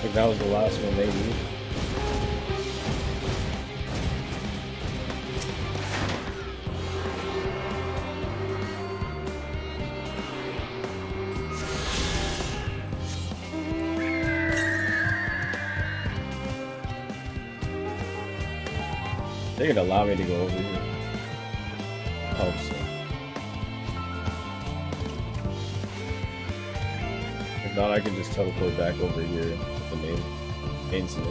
think that was the last one they used. They could allow me to go over here. Hope so. If not, I can just teleport back over here with the main suit.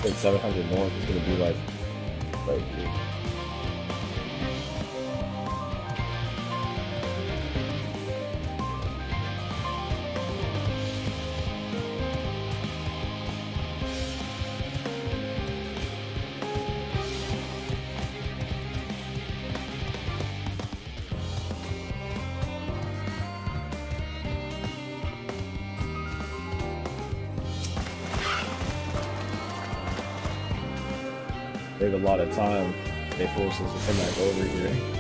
But 700 north is gonna be like right here. Take a lot of time. They force us to come back over here.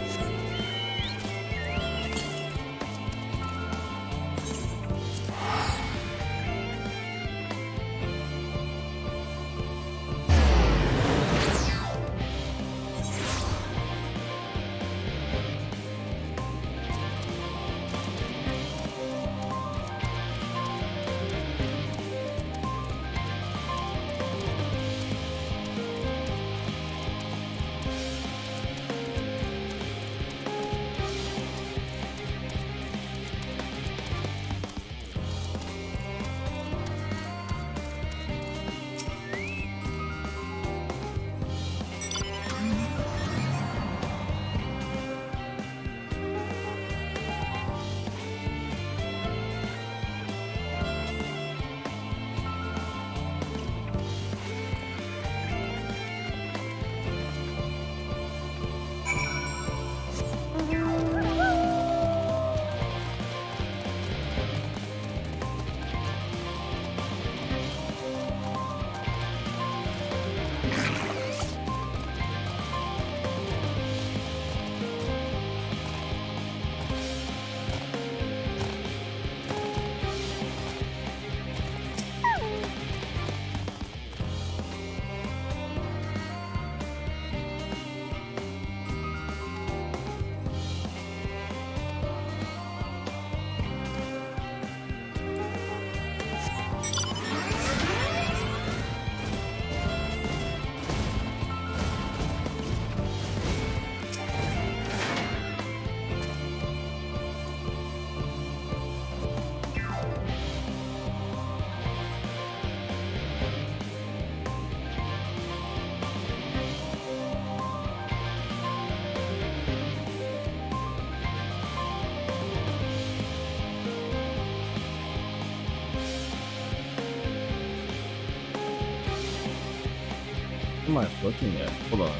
What am I looking at? Hold on.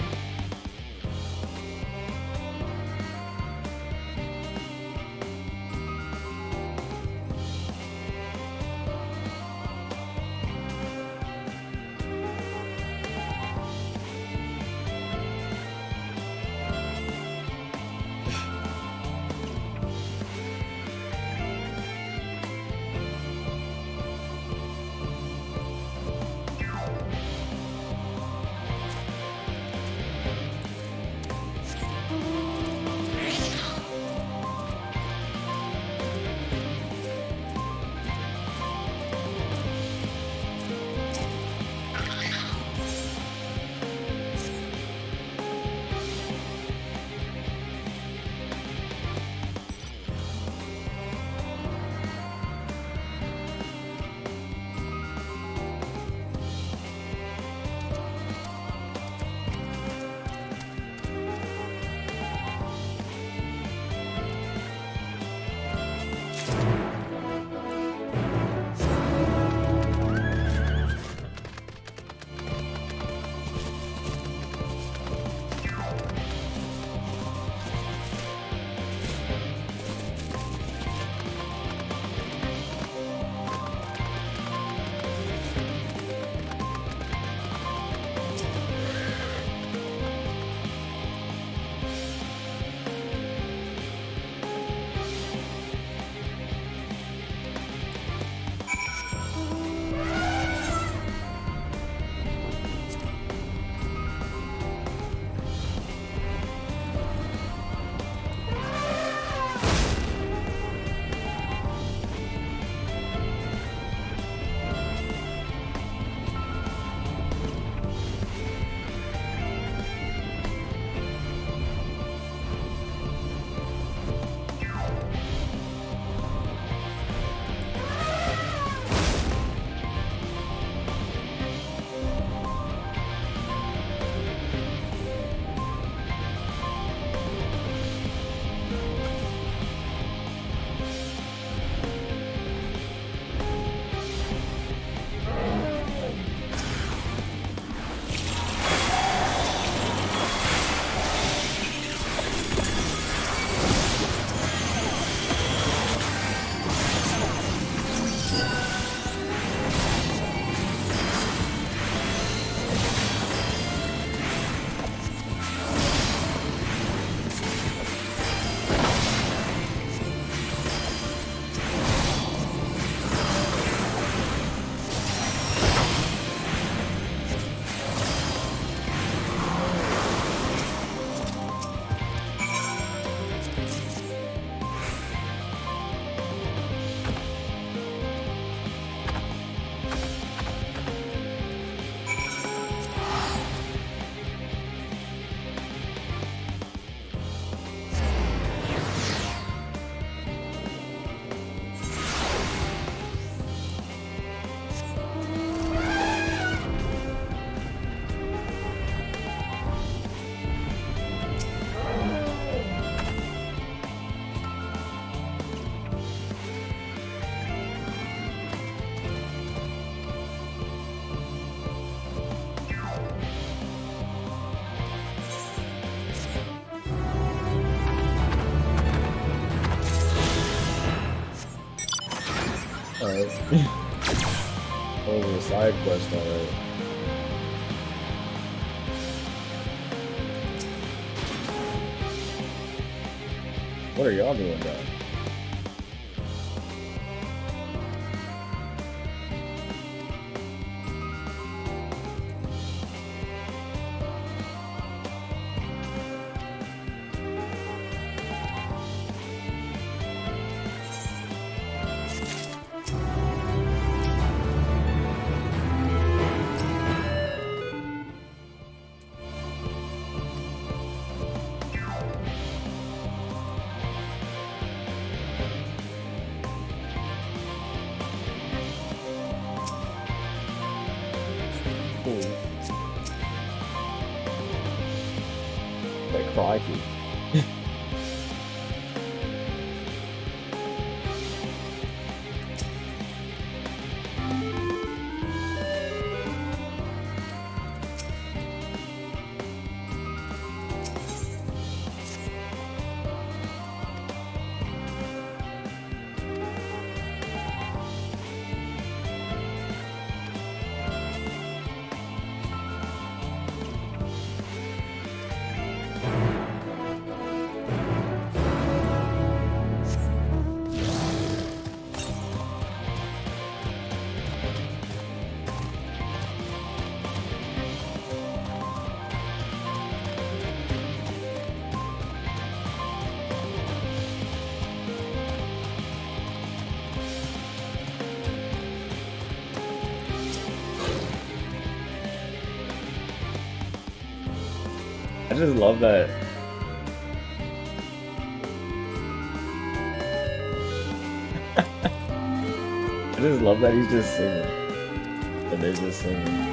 Alright. Oh, a side quest, alright. What are y'all doing, though? Like, crikey. I just love that. I just love that he's just singing. And they're just singing.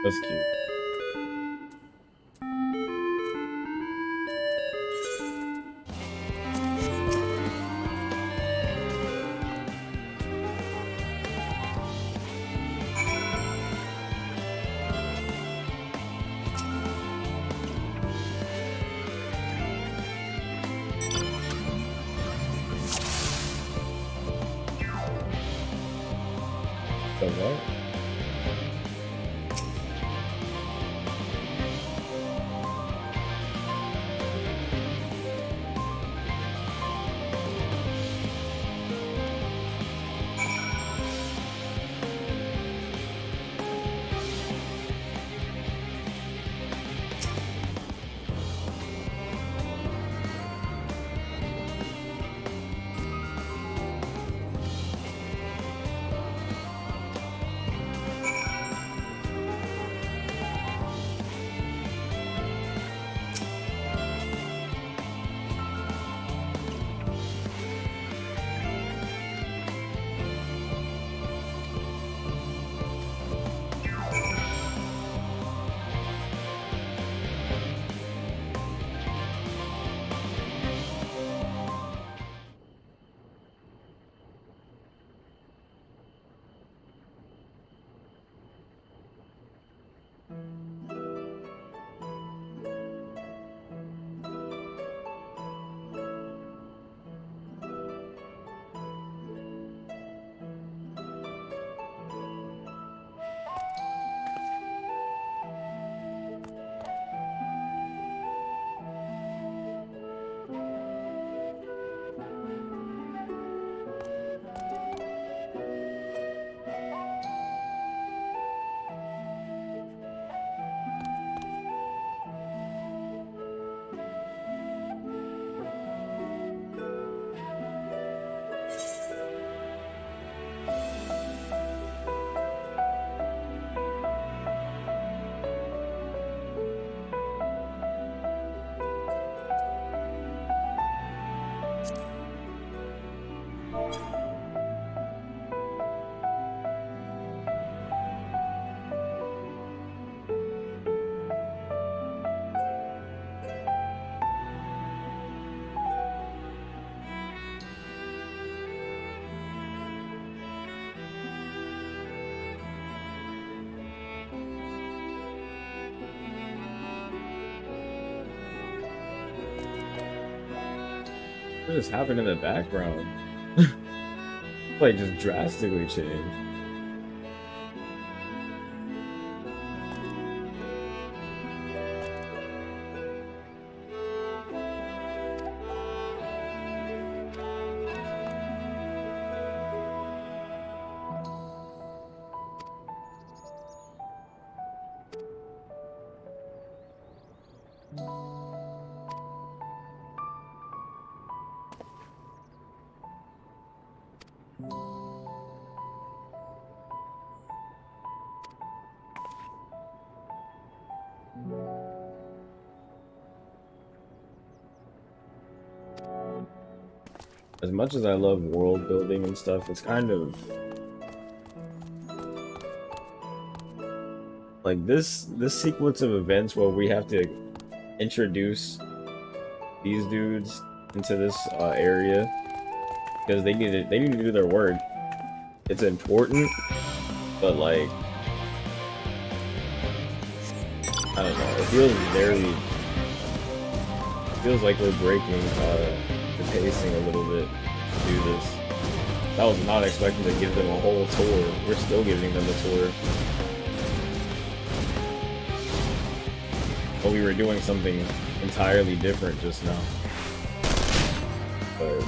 That's cute. So what? What just happened in the background? Like, just drastically changed. As much as I love world building and stuff, it's kind of like this sequence of events where we have to introduce these dudes into this area because they need to do their work. It's important, but like I don't know. It feels like we're breaking the pacing a little bit to do this. I was not expecting to give them a whole tour. We're still giving them a tour. But we were doing something entirely different just now. But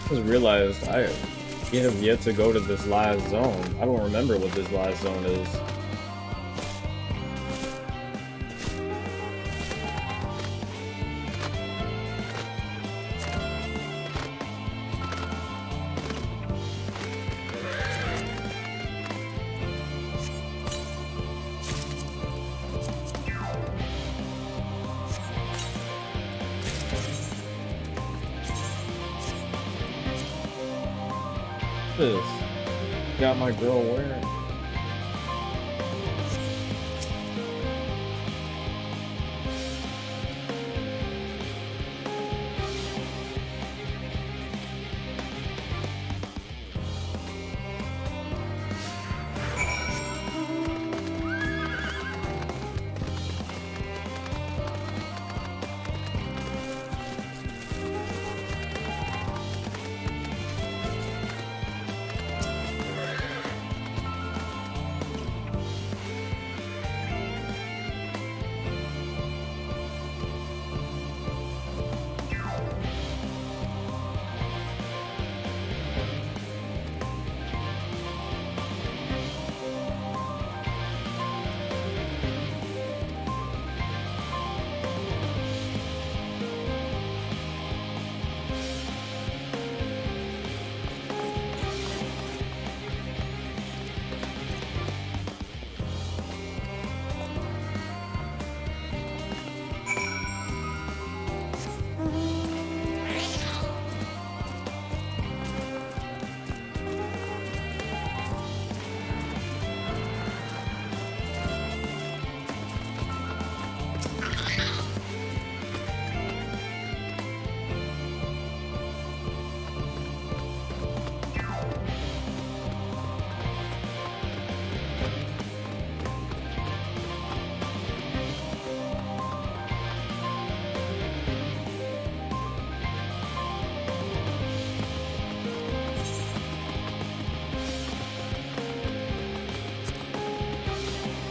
I just realized I have yet to go to this last zone. I don't remember what this last zone is. this? Got my girl wearing.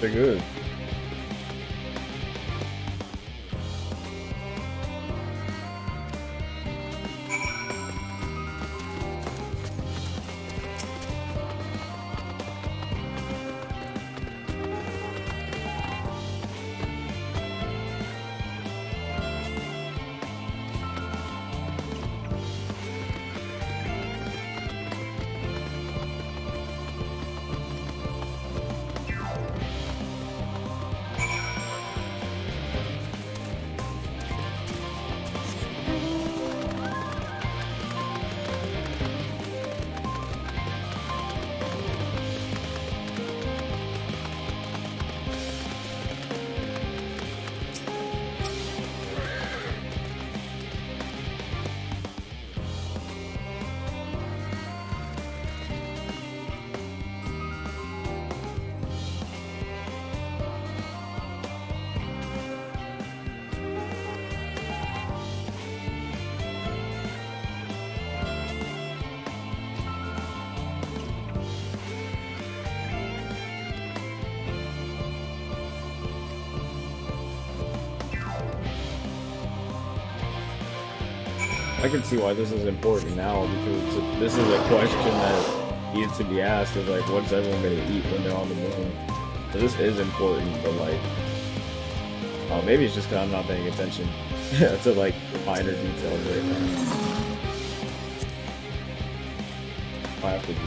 They're good. I can see why this is important now, because this is a question that needs to be asked, is like, what's everyone gonna eat when they're on the moon? So this is important, but like, maybe it's just because I'm not paying attention to like minor details right now. I have to be.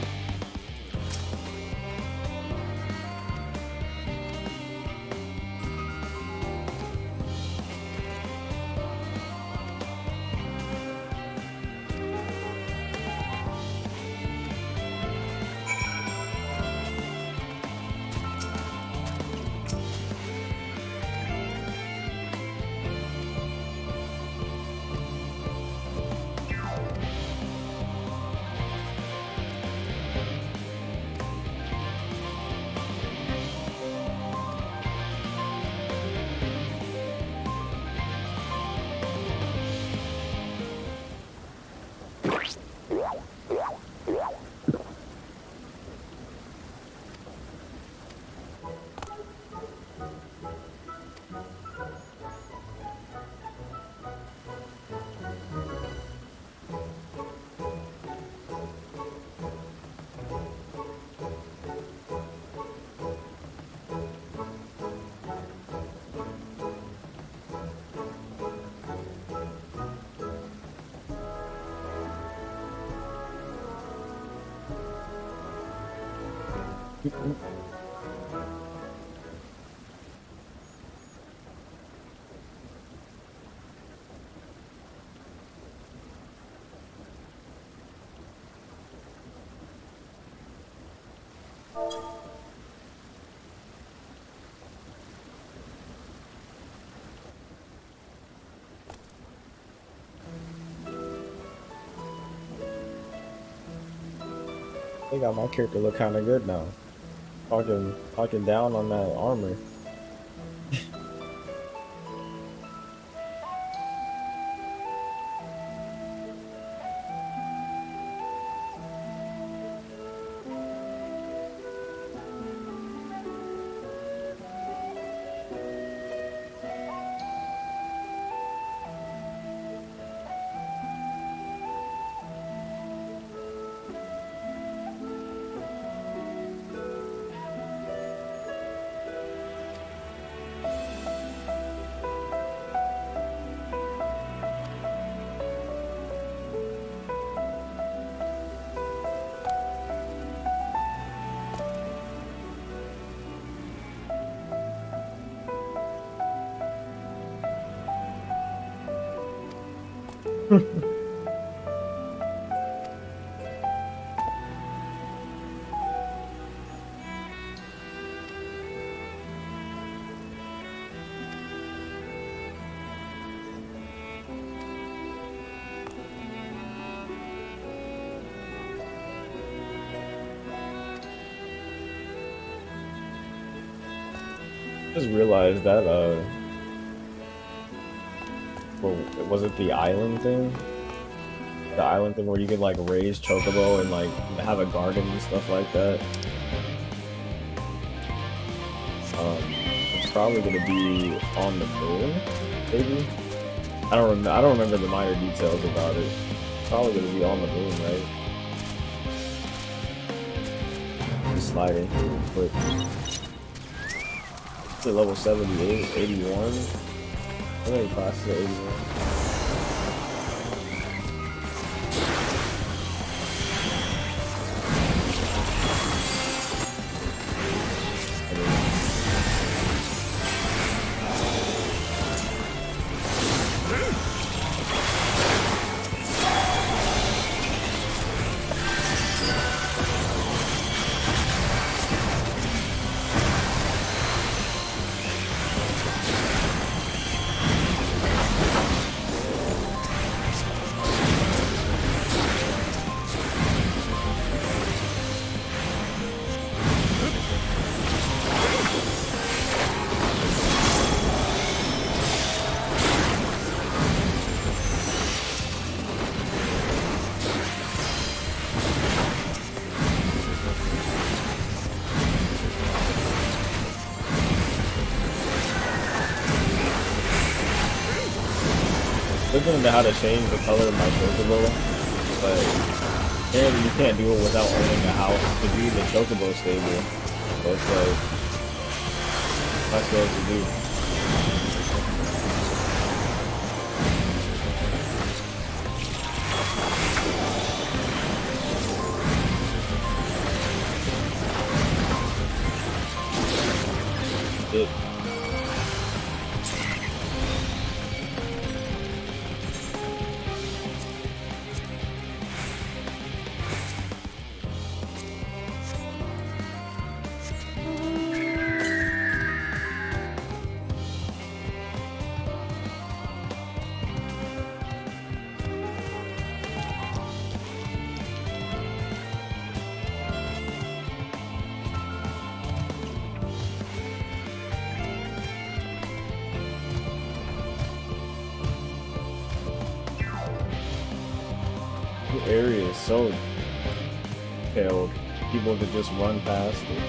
They got my character look kind of good now. Talking down on that armor. Just realized that well, was it the island thing? The island thing where you could like raise chocobo and like have a garden and stuff like that. It's probably gonna be on the moon, maybe. I don't remember the minor details about it. It's probably gonna be on the moon, right? Just sliding real quick. It's at level 78, 81. How many classes are 81? Looking into how to change the color of my chocobo, but apparently you can't do it without owning a house to be the chocobo stable. So it's like, what am I supposed to do? It. The area is so detailed. People could just run past it.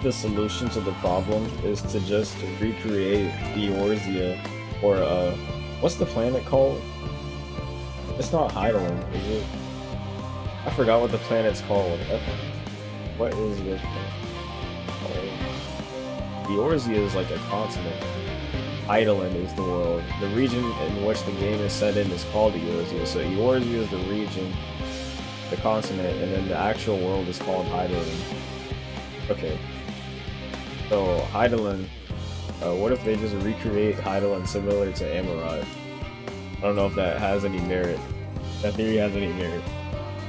The solution to the problem is to just recreate Eorzea, or what's the planet called? It's not Heidelin, is it? I forgot what the planet's called. What is this called? Eorzea is like a continent. Eidolon is the world. The region in which the game is set in is called Eorzea. So Eorzea is the region, the continent, and then the actual world is called Eidolon. Okay. So Eidolon, what if they just recreate Eidolon similar to Amaurot? I don't know if that has any merit. That theory has any merit.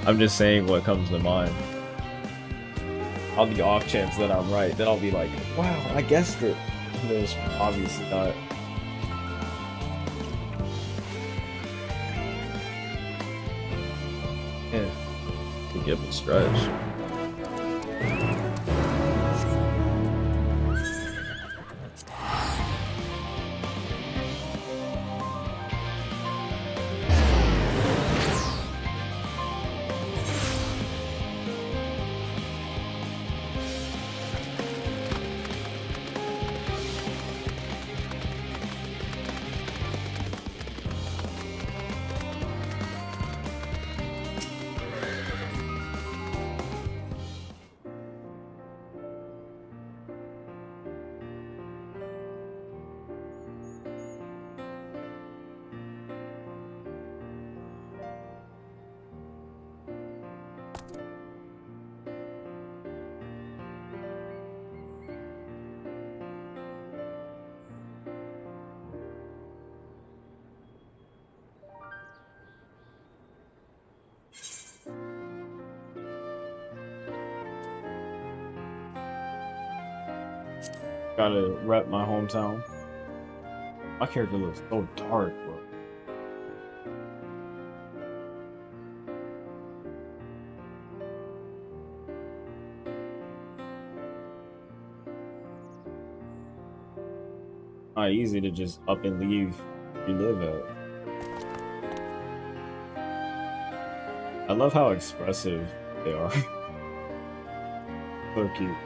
I'm just saying what comes to mind. On the off chance that I'm right, then I'll be like, wow, I guessed it. There's obviously not. Yeah, to give it a stretch. Gotta rep my hometown. My character looks so dark, bro. Not easy to just up and leave where you live at. I love how expressive they are. So cute.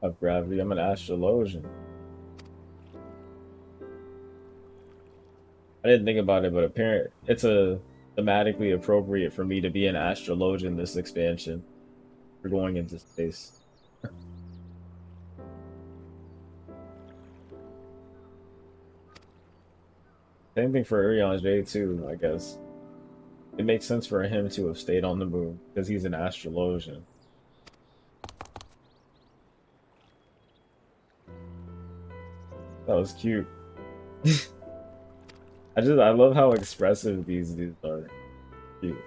of gravity. I'm an astrologian. I didn't think about it, but apparently it's a thematically appropriate for me to be an astrologian this expansion. We're going into space. Same thing for Urian J too, I guess. It makes sense for him to have stayed on the moon because he's an astrologian. That was cute. I love how expressive these dudes are. Cute.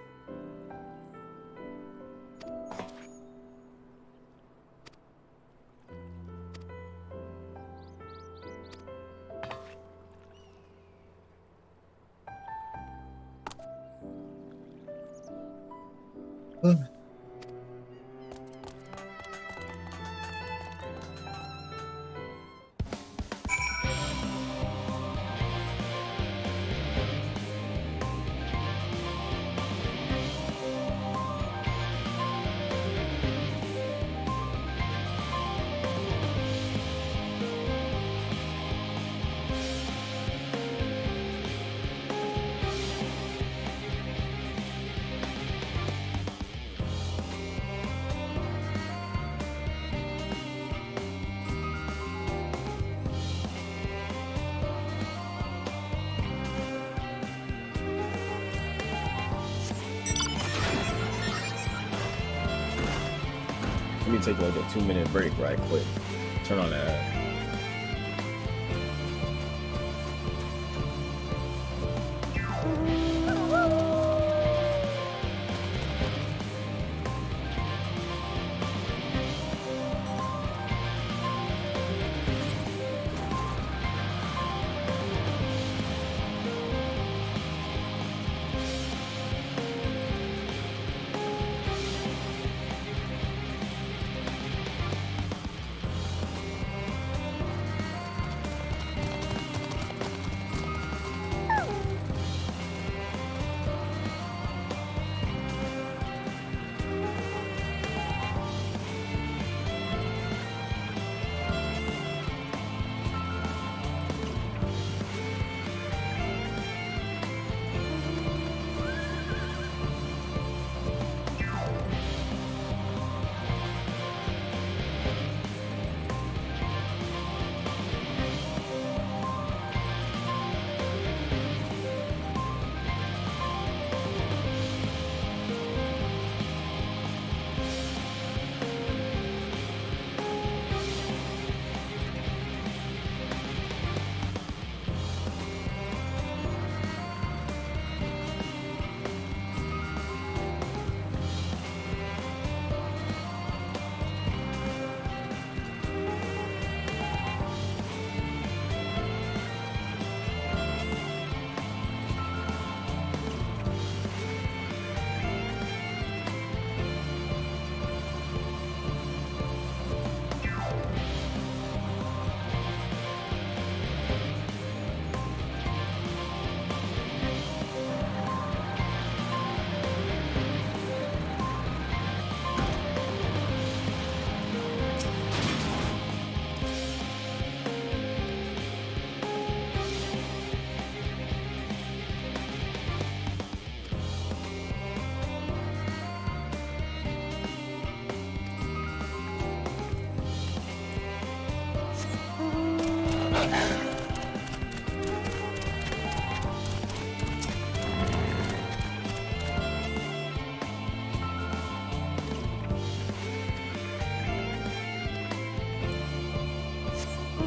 Let me take like a 2-minute break right quick. Turn on that.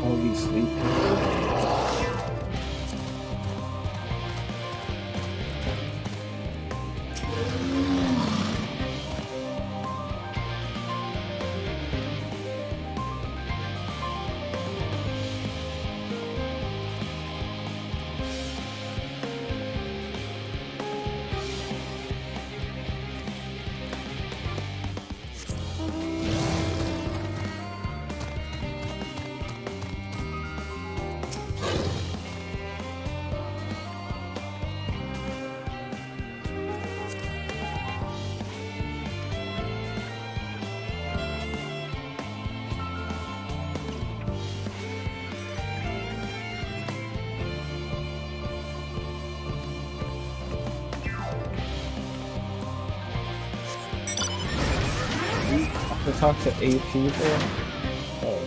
Holy sleep. To talk to 8 people? Oh.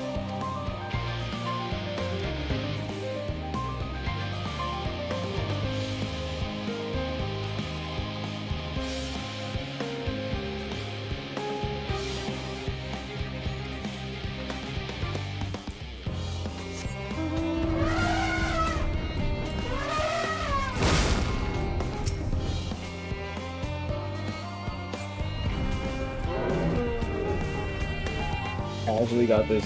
Casually got this,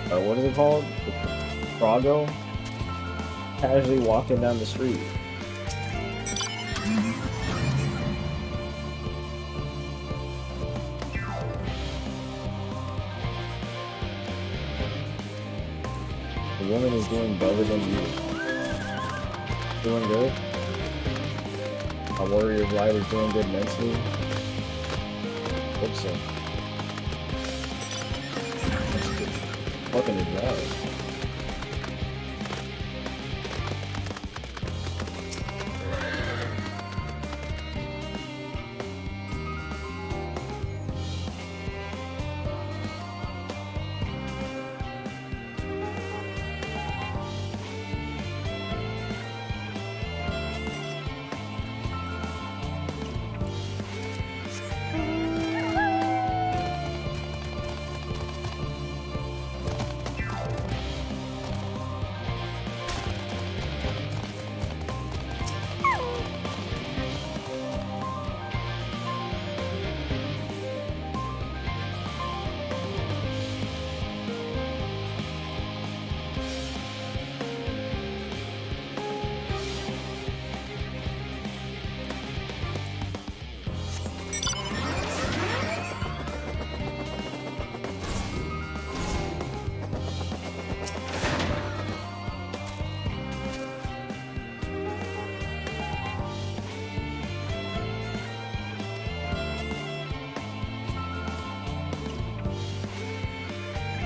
what is it called? The Prago? Casually walking down the street. The woman is doing better than you. Doing good. A warrior of light is doing good mentally. Hope so. Fucking is that?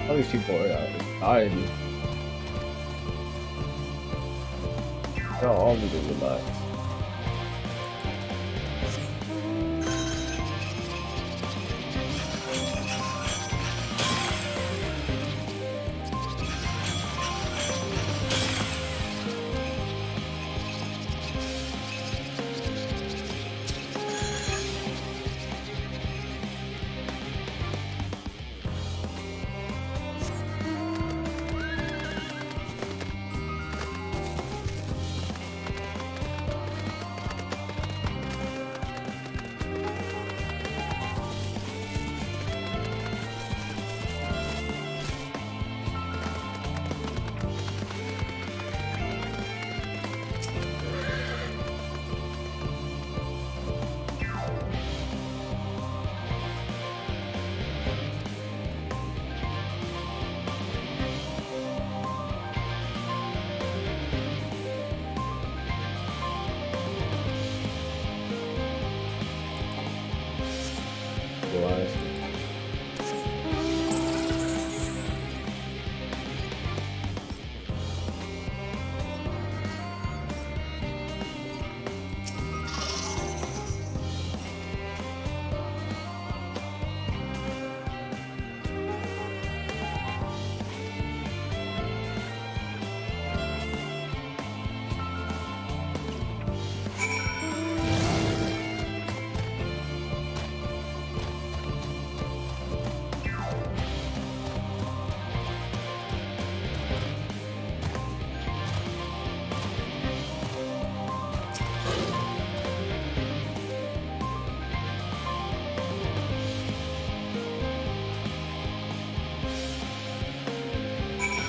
All these people are dying. Y'all all need to relax.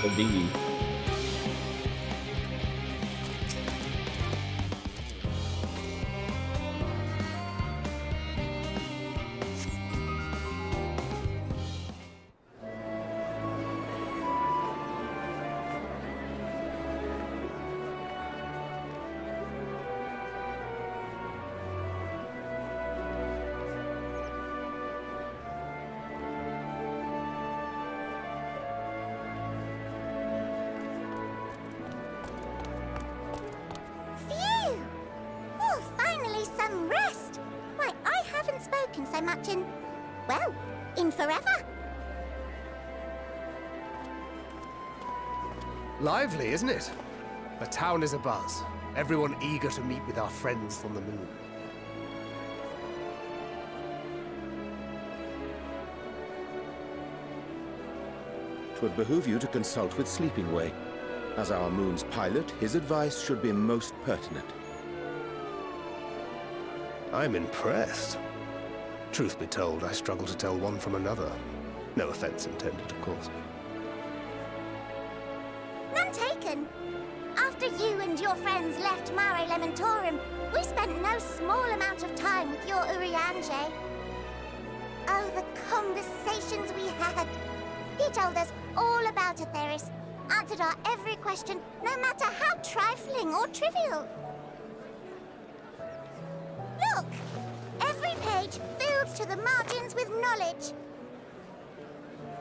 The dinghy. So much in, well, In forever. Lively, isn't it? The town is abuzz. Everyone eager to meet with our friends from the moon. Twould behoove you to consult with Sleeping Way. As our moon's pilot, his advice should be most pertinent. I'm impressed. Truth be told, I struggle to tell one from another. No offense intended, of course. None taken. After you and your friends left Mare Elementorum, we spent no small amount of time with your Urianger. Oh, the conversations we had. He told us all about Atheris, answered our every question, no matter how trifling or trivial. Look! Every page filled to the margins with knowledge.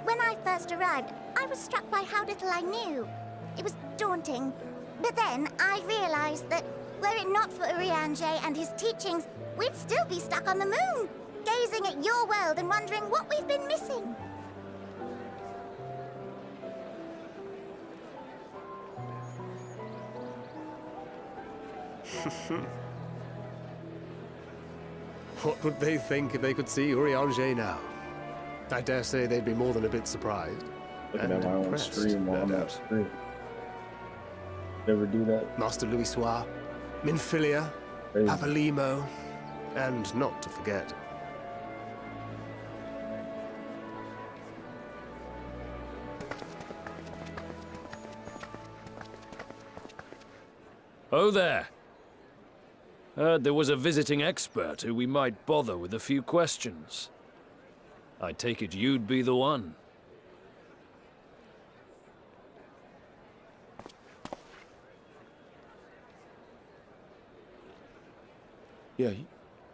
When I first arrived, I was struck by how little I knew. It was daunting. But then I realized that were it not for Urianger and his teachings, we'd still be stuck on the moon, gazing at your world and wondering what we've been missing. What would they think if they could see Urianger now? I dare say they'd be more than a bit surprised. Looking at my own stream while I'm on screen. Never do that. Master Louisoix, Minfilia, Papalimo, and not to forget. Oh there. Heard there was a visiting expert who we might bother with a few questions. I take it you'd be the one.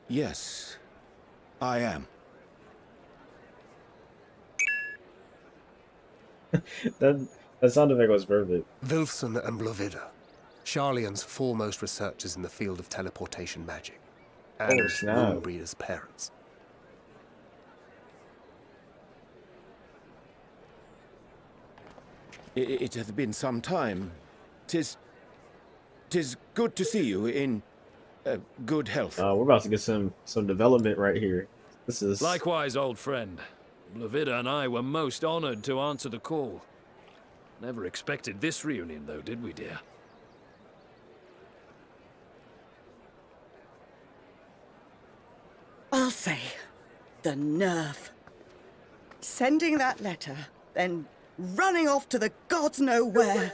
Yes, I am. that sound effect was perfect. Wilson and Blovida, Sharlayan's foremost researchers in the field of teleportation magic, and Moonbreeder's parents. It hath been some time. Tis good to see you in good health. We're about to get some development right here. This is Likewise, old friend. Blovida and I were most honored to answer the call. Never expected this reunion, though, did we, dear? Arthur, the nerve. Sending that letter, then running off to the gods know where.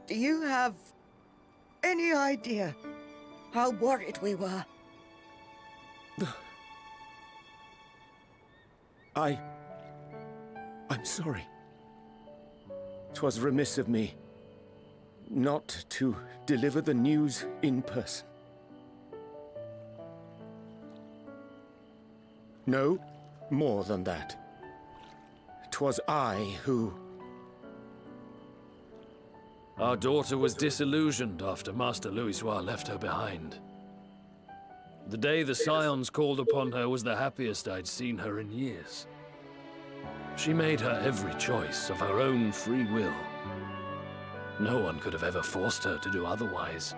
Do you have any idea how worried we were? I'm sorry. 'Twas remiss of me not to deliver the news in person. No, more than that. 'Twas I who... Our daughter was disillusioned after Master Louisoix left her behind. The day the Scions called upon her was the happiest I'd seen her in years. She made her every choice of her own free will. No one could have ever forced her to do otherwise.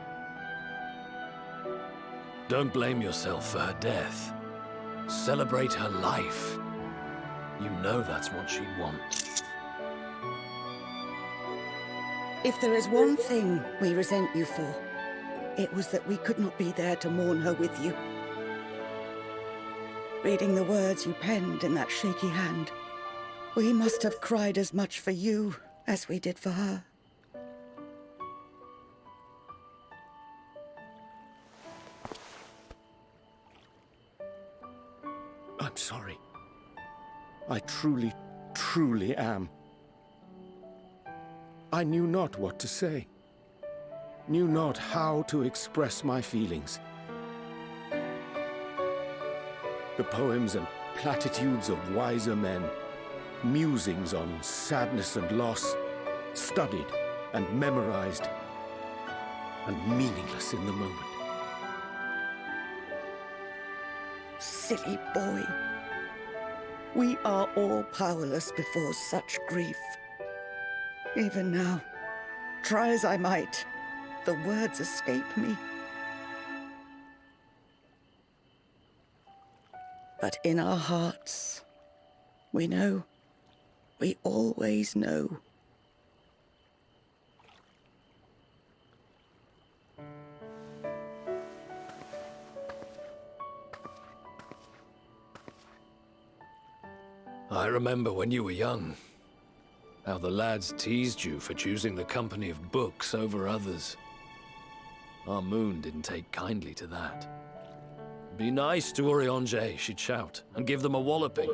Don't blame yourself for her death. Celebrate her life. You know that's what she'd want. If there is one thing we resent you for, it was that we could not be there to mourn her with you. Reading the words you penned in that shaky hand, we must have cried as much for you as we did for her. I'm sorry. I truly, truly am. I knew not what to say. Knew not how to express my feelings. The poems and platitudes of wiser men, musings on sadness and loss, studied and memorized, and meaningless in the moment. Silly boy. We are all powerless before such grief. Even now, try as I might, the words escape me. But in our hearts, we know, we always know. I remember when you were young, how the lads teased you for choosing the company of books over others. Our moon didn't take kindly to that. Be nice to Urianger, she'd shout, and give them a walloping.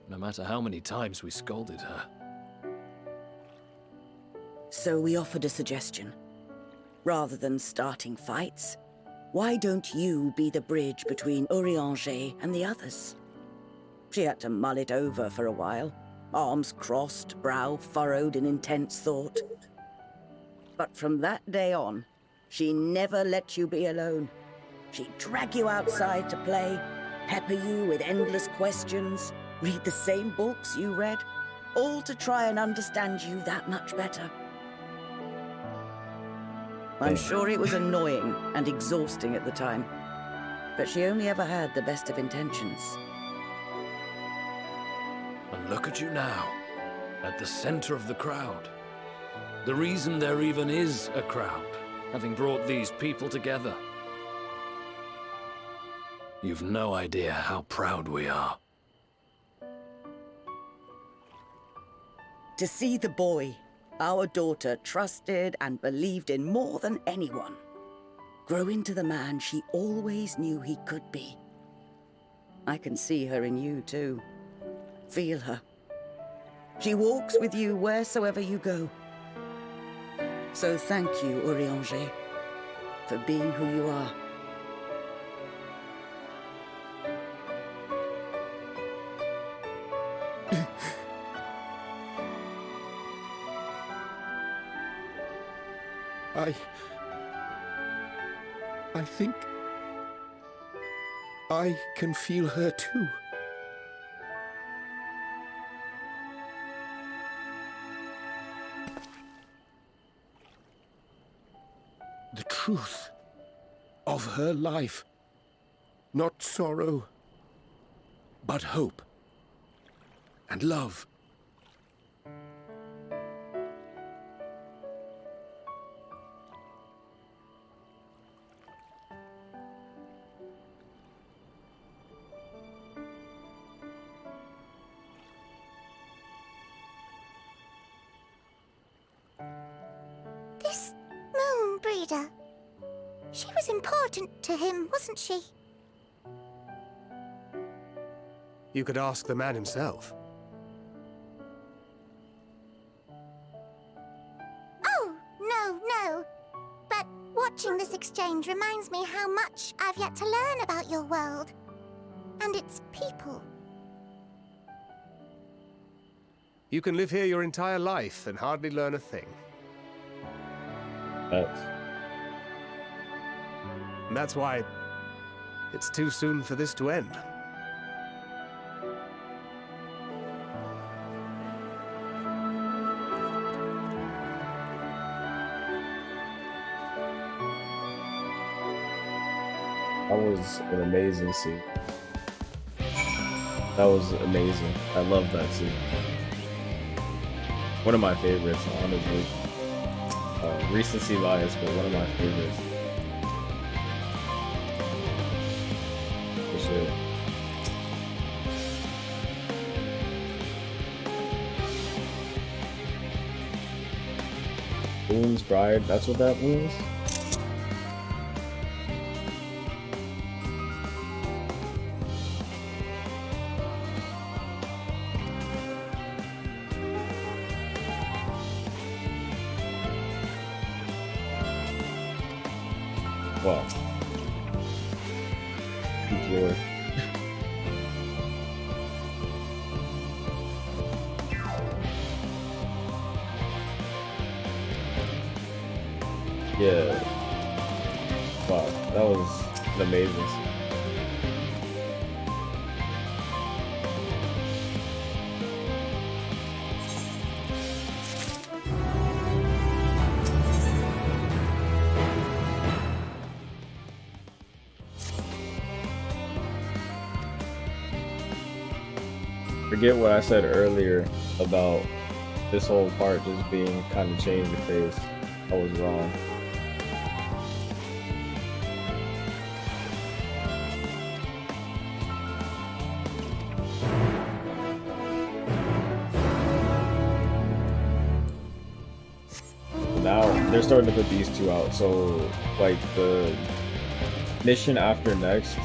No matter how many times we scolded her. So we offered a suggestion. Rather than starting fights, why don't you be the bridge between Urianger and the others? She had to mull it over for a while, arms crossed, brow furrowed in intense thought. But from that day on, she never let you be alone. She'd drag you outside to play, pepper you with endless questions, read the same books you read, all to try and understand you that much better. I'm sure it was annoying and exhausting at the time, but she only ever had the best of intentions. And look at you now, at the center of the crowd. The reason there even is a crowd, having brought these people together. You've no idea how proud we are. To see the boy, our daughter, trusted and believed in more than anyone, grow into the man she always knew he could be. I can see her in you too. Feel her. She walks with you wheresoever you go. So thank you, Urianger, for being who you are. I think I can feel her too. The truth of her life. Not sorrow, but hope and love. This moon breeder. She was important to him, wasn't she? You could ask the man himself. Oh, no. But watching this exchange reminds me how much I've yet to learn about your world. And its people. You can live here your entire life and hardly learn a thing. And that's why it's too soon for this to end. That was an amazing scene. That was amazing. I love that scene. One of my favorites, honestly. Recency bias, but one of my favorites. For sure. Boom's Bride, that's what that means? Wow. Good lord. Yeah. Wow, that was an amazing scene. Forget what I said earlier about this whole part just being kind of change of pace. I was wrong. Now they're starting to put these two out, so like the mission after next,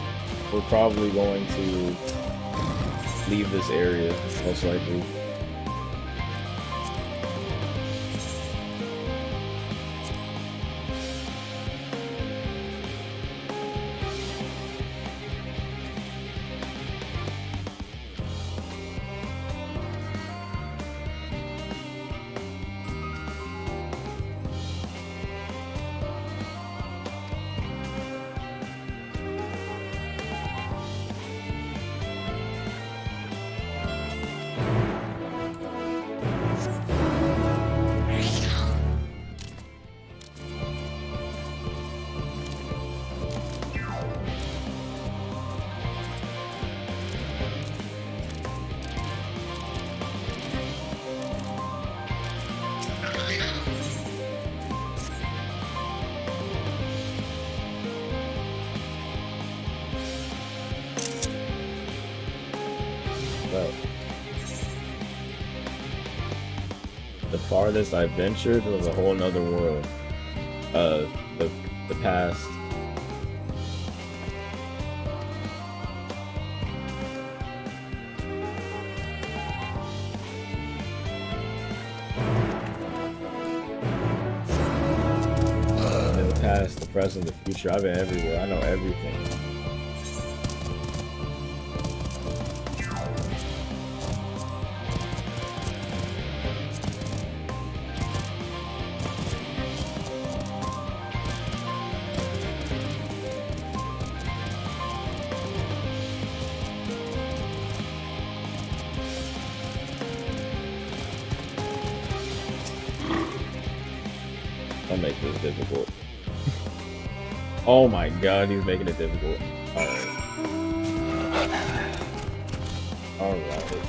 we're probably going to leave this area, most likely. The farthest I ventured was a whole nother world. The past. In the past, the present, the future. I've been everywhere. I know everything. I'll make this difficult. Oh my god, he's making it difficult. Alright. Alright.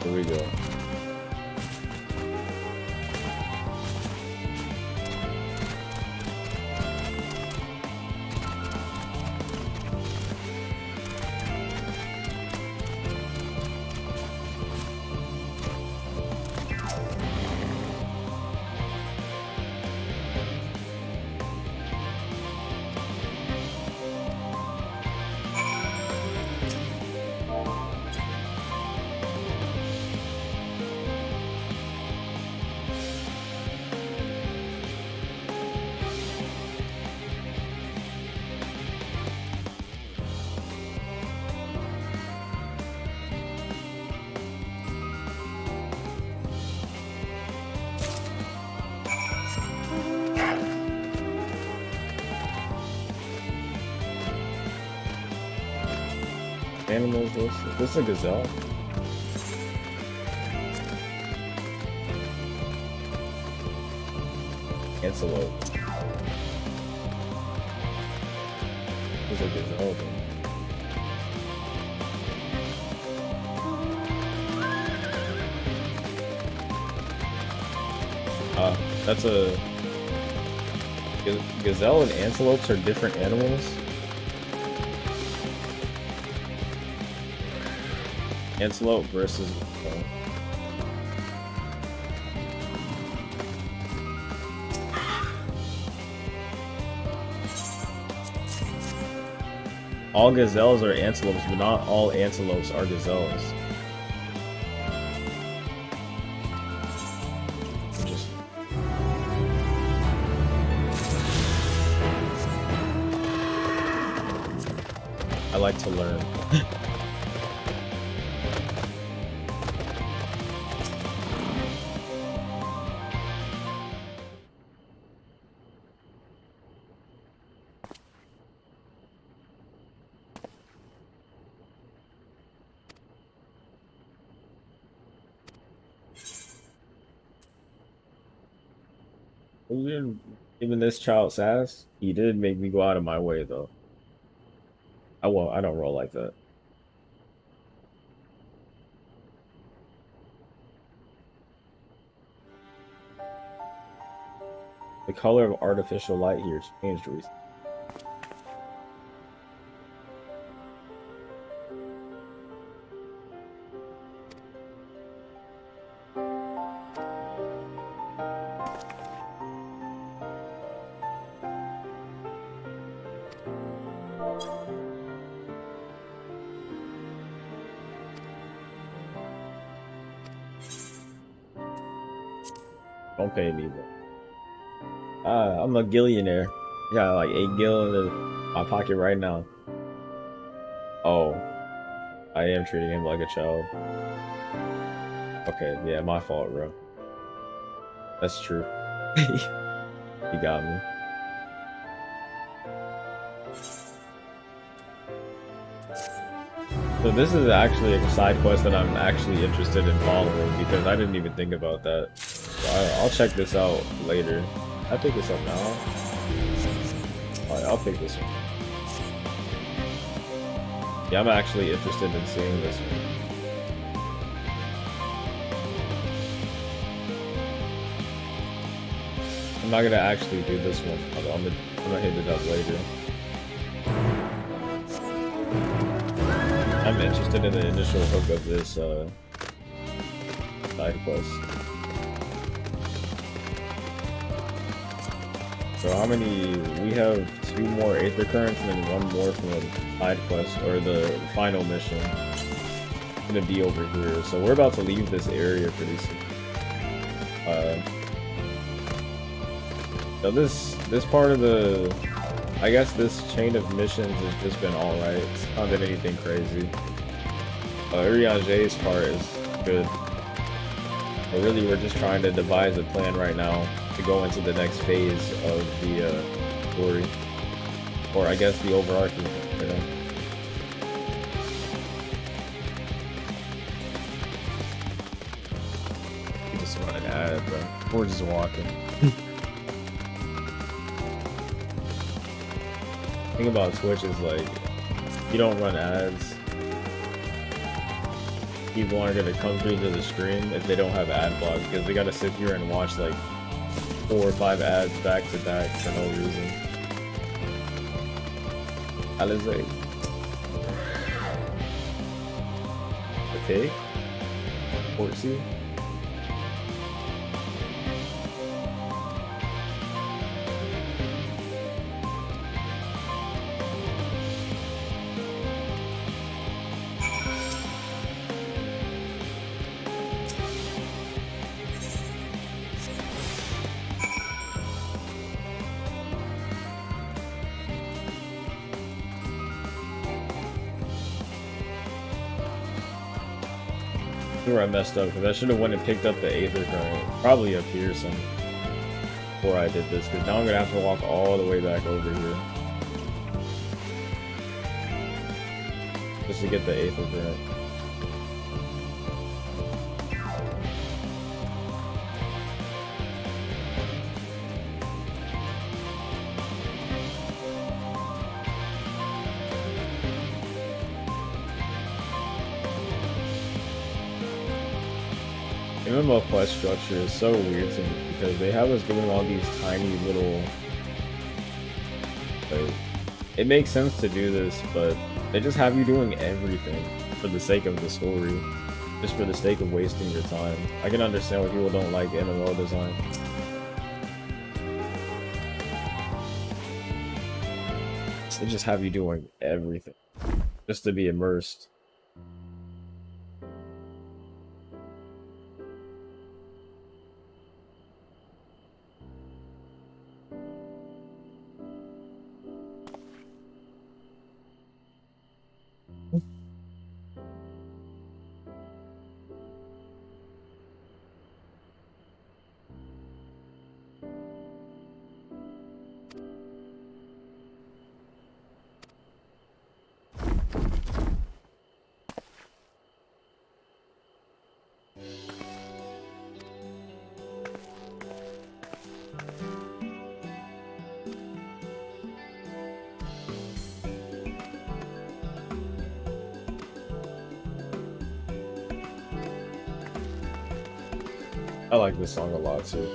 Here we go. Animals, is this a gazelle? Antelope. This is a gazelle then. That's a gazelle and antelopes are different animals. Antelope versus all gazelles are antelopes, but not all antelopes are gazelles. I like to learn. Even this child sass, he did make me go out of my way though. I don't roll like that. The color of artificial light here changed recently. Don't pay me, bro. I'm a gillionaire. I got like 8 gil in my pocket right now. Oh, I am treating him like a child. Okay, yeah, my fault, bro. That's true. You got me. So this is actually a side quest that I'm actually interested in following because I didn't even think about that. So I'll check this out later. I pick this up now. Alright, I'll pick this one. Yeah, I'm actually interested in seeing this one. I'm not gonna actually do this one. I'm gonna hit it up later. I'm interested in the initial hook of this side quest. So how many? We have 2 more Aether Currents and then 1 more from the side quest, or the final mission. It's gonna be over here. So we're about to leave this area pretty soon. So this part of the, I guess this chain of missions has just been alright. It's not been anything crazy. Urianger's part is good. But really we're just trying to devise a plan right now to go into the next phase of the story. Or I guess the overarching, you know. You just run an ad, bro. We're just walking. The thing about Twitch is like, you don't run ads. People aren't gonna come through to the stream if they don't have ad block because they gotta sit here and watch like 4 or 5 ads back to back for no reason. Alizé. Okay. Portsy. Where I messed up because I should have went and picked up the Aether Current, probably up here some before I did this, because now I'm gonna have to walk all the way back over here just to get the Aether Current. MMO quest structure is so weird to me because they have us doing all these tiny little, like, it makes sense to do this, but they just have you doing everything for the sake of the story, just for the sake of wasting your time. I can understand why people don't like MMO design. They just have you doing everything just to be immersed. I like this song a lot too.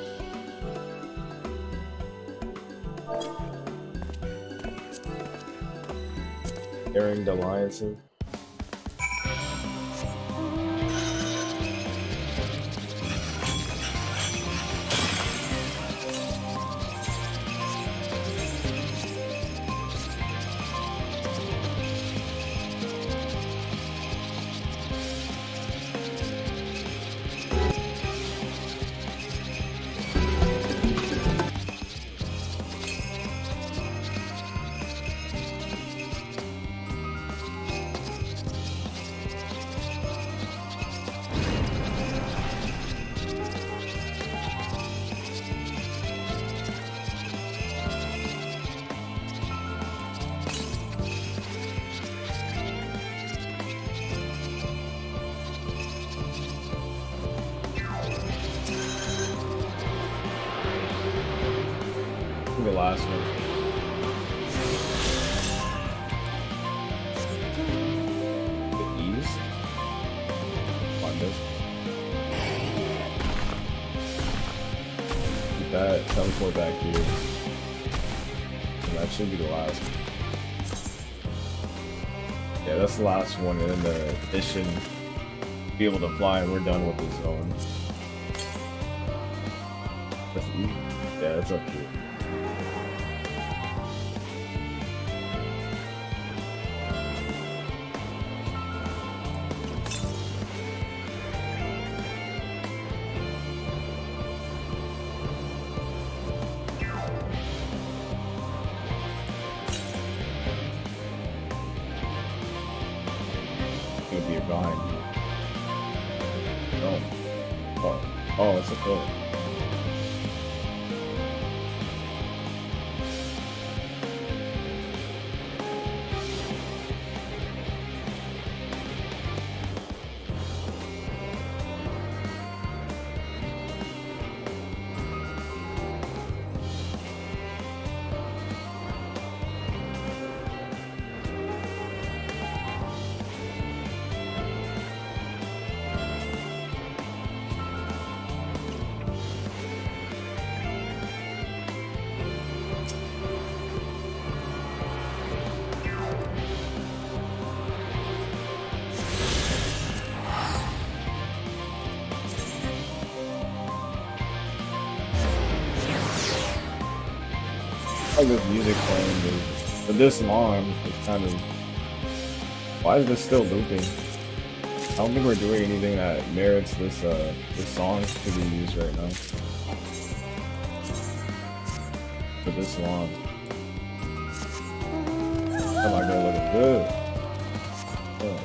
Airing the alliances. The last one. The east. Find this. Keep that. Teleport back here. And that should be the last one. Yeah, that's the last one, and then the mission be able to fly, and we're done with this zone. That's easy. Yeah, it's up here. It'll be behind you. Oh, it's up there. Like this music playing, dude. For this long, it's kind of. Why is this still looping? I don't think we're doing anything that merits this this song to be used right now. For this long. Oh my god, looking good. Yeah.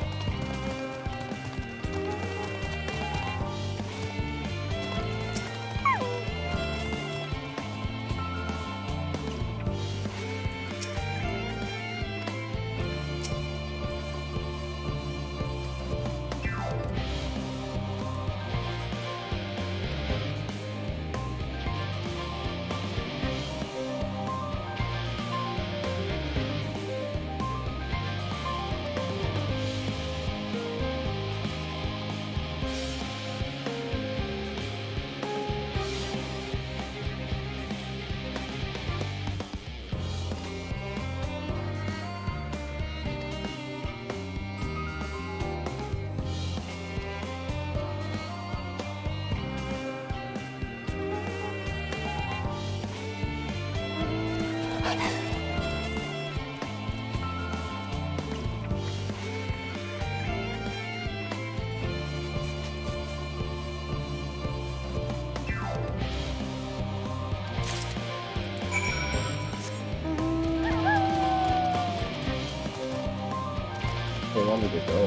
They wanted to go.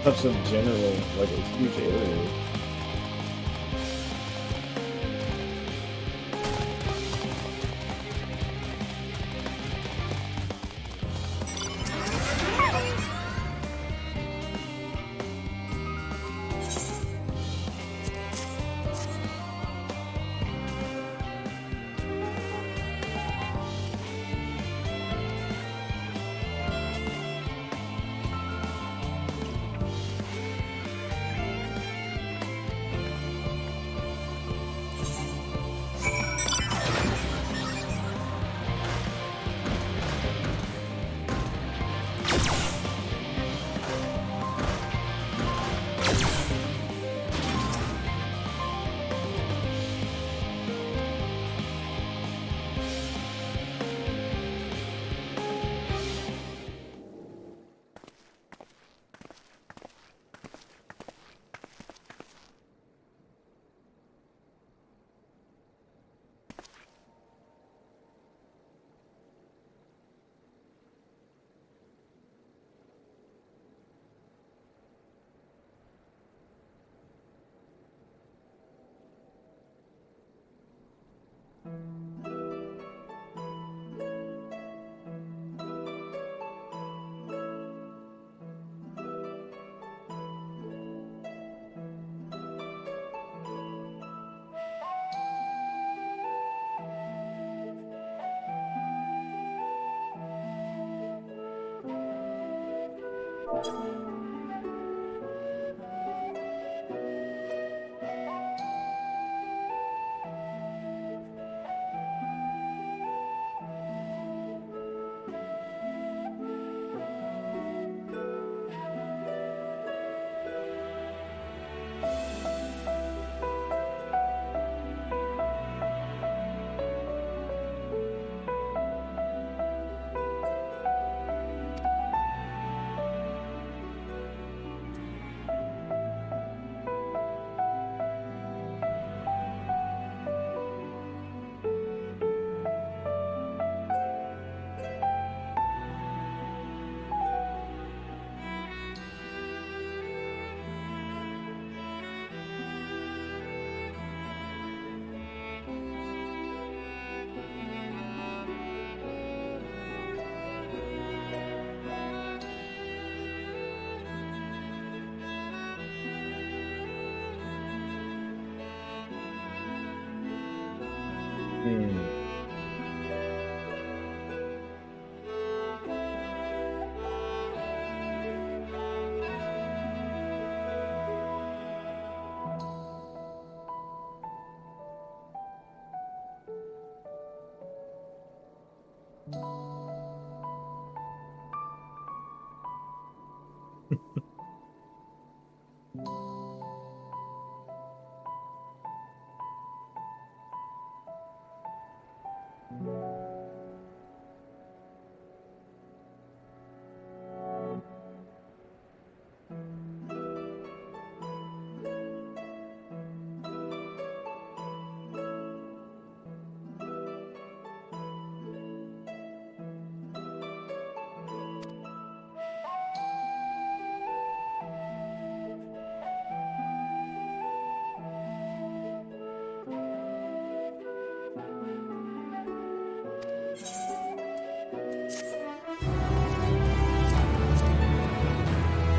Such a general, like a huge area.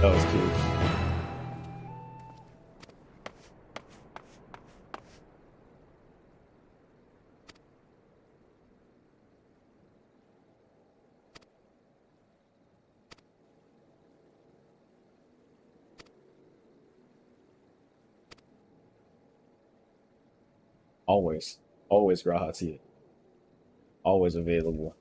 That was cute. Always Grahati. Always available.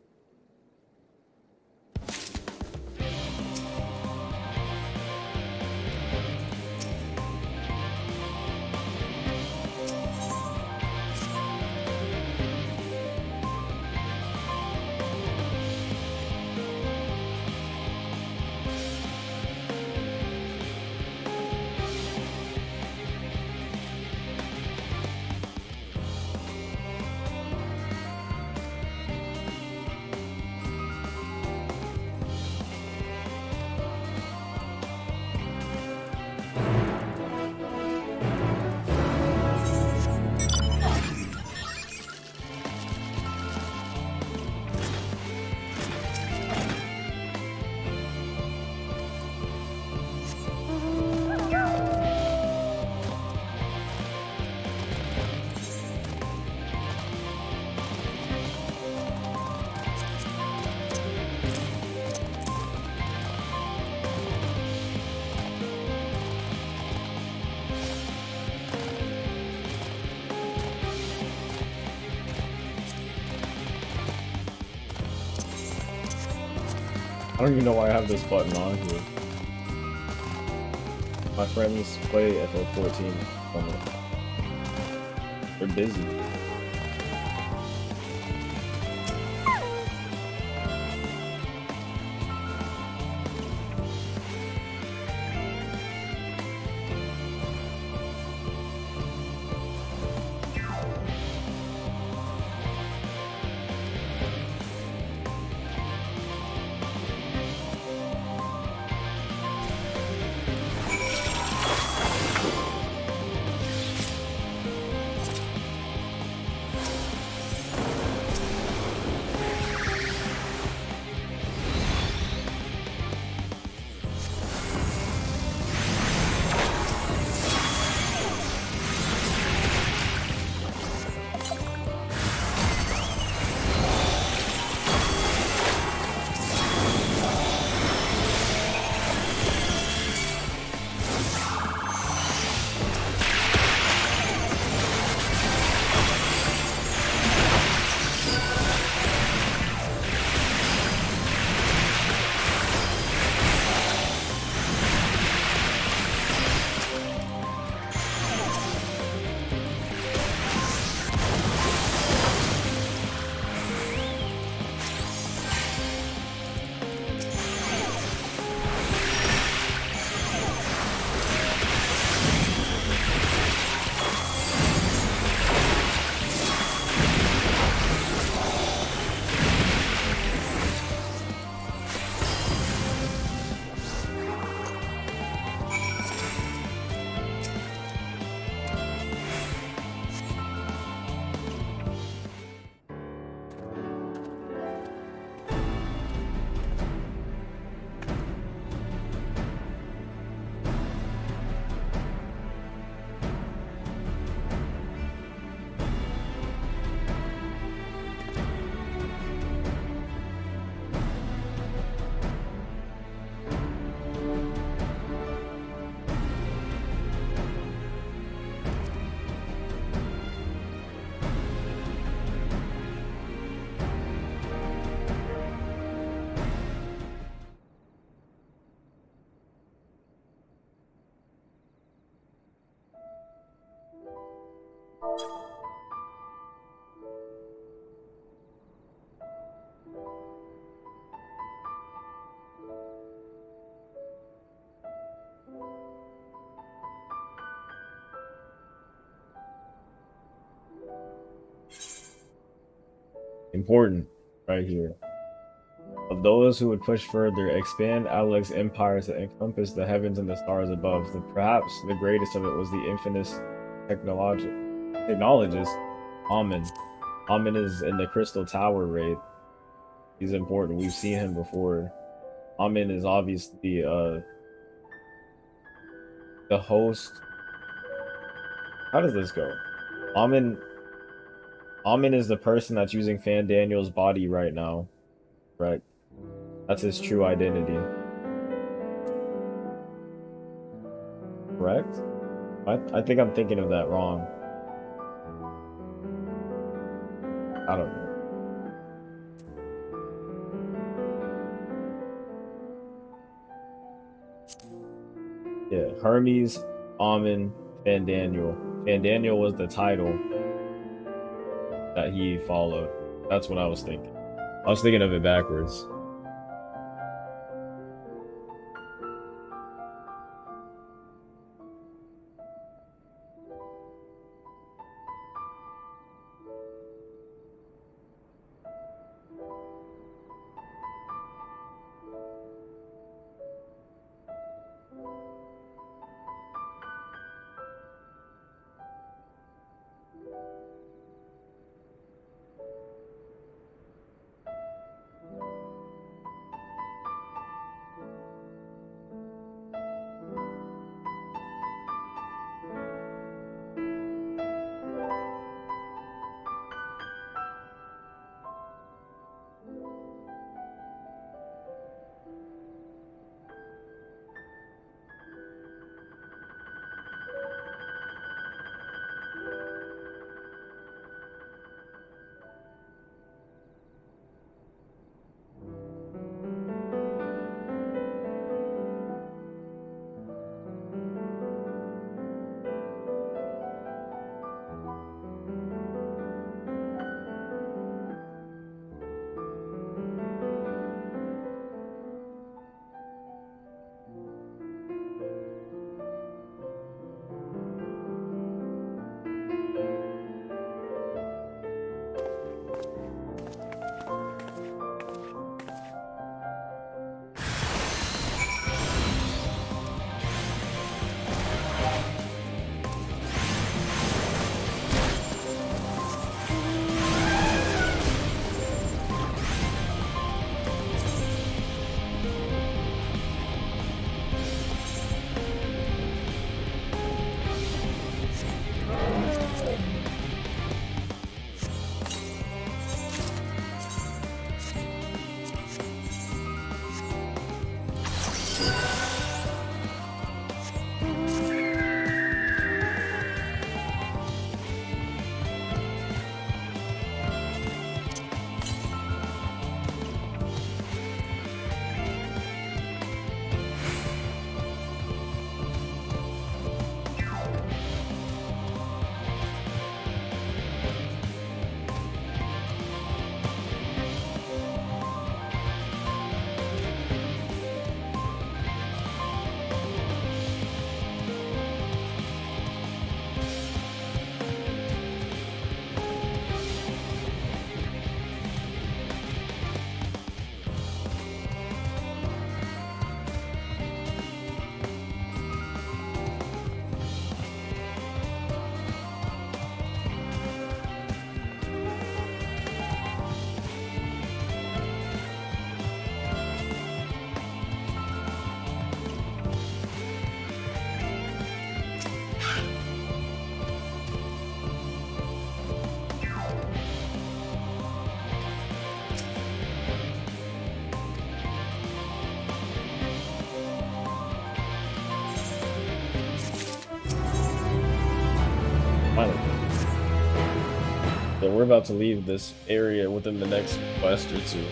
I don't even know why I have this button on here. My friends play FF14 on it. They're busy. Important, right here. Of those who would push further, expand Alec's empire to encompass the heavens and the stars above. Perhaps the greatest of it was the infamous technologist, Amen. Amen is in the Crystal Tower raid. He's important. We've seen him before. Amen is obviously the host. How does this go? Amen is the person that's using Fan Daniel's body right now. Right? That's his true identity. Correct? I think I'm thinking of that wrong. I don't know. Yeah, Hermes, Amen, Fandaniel. Fandaniel was the title that he followed. That's what I was thinking. I was thinking of it backwards. So we're about to leave this area within the next quest or two.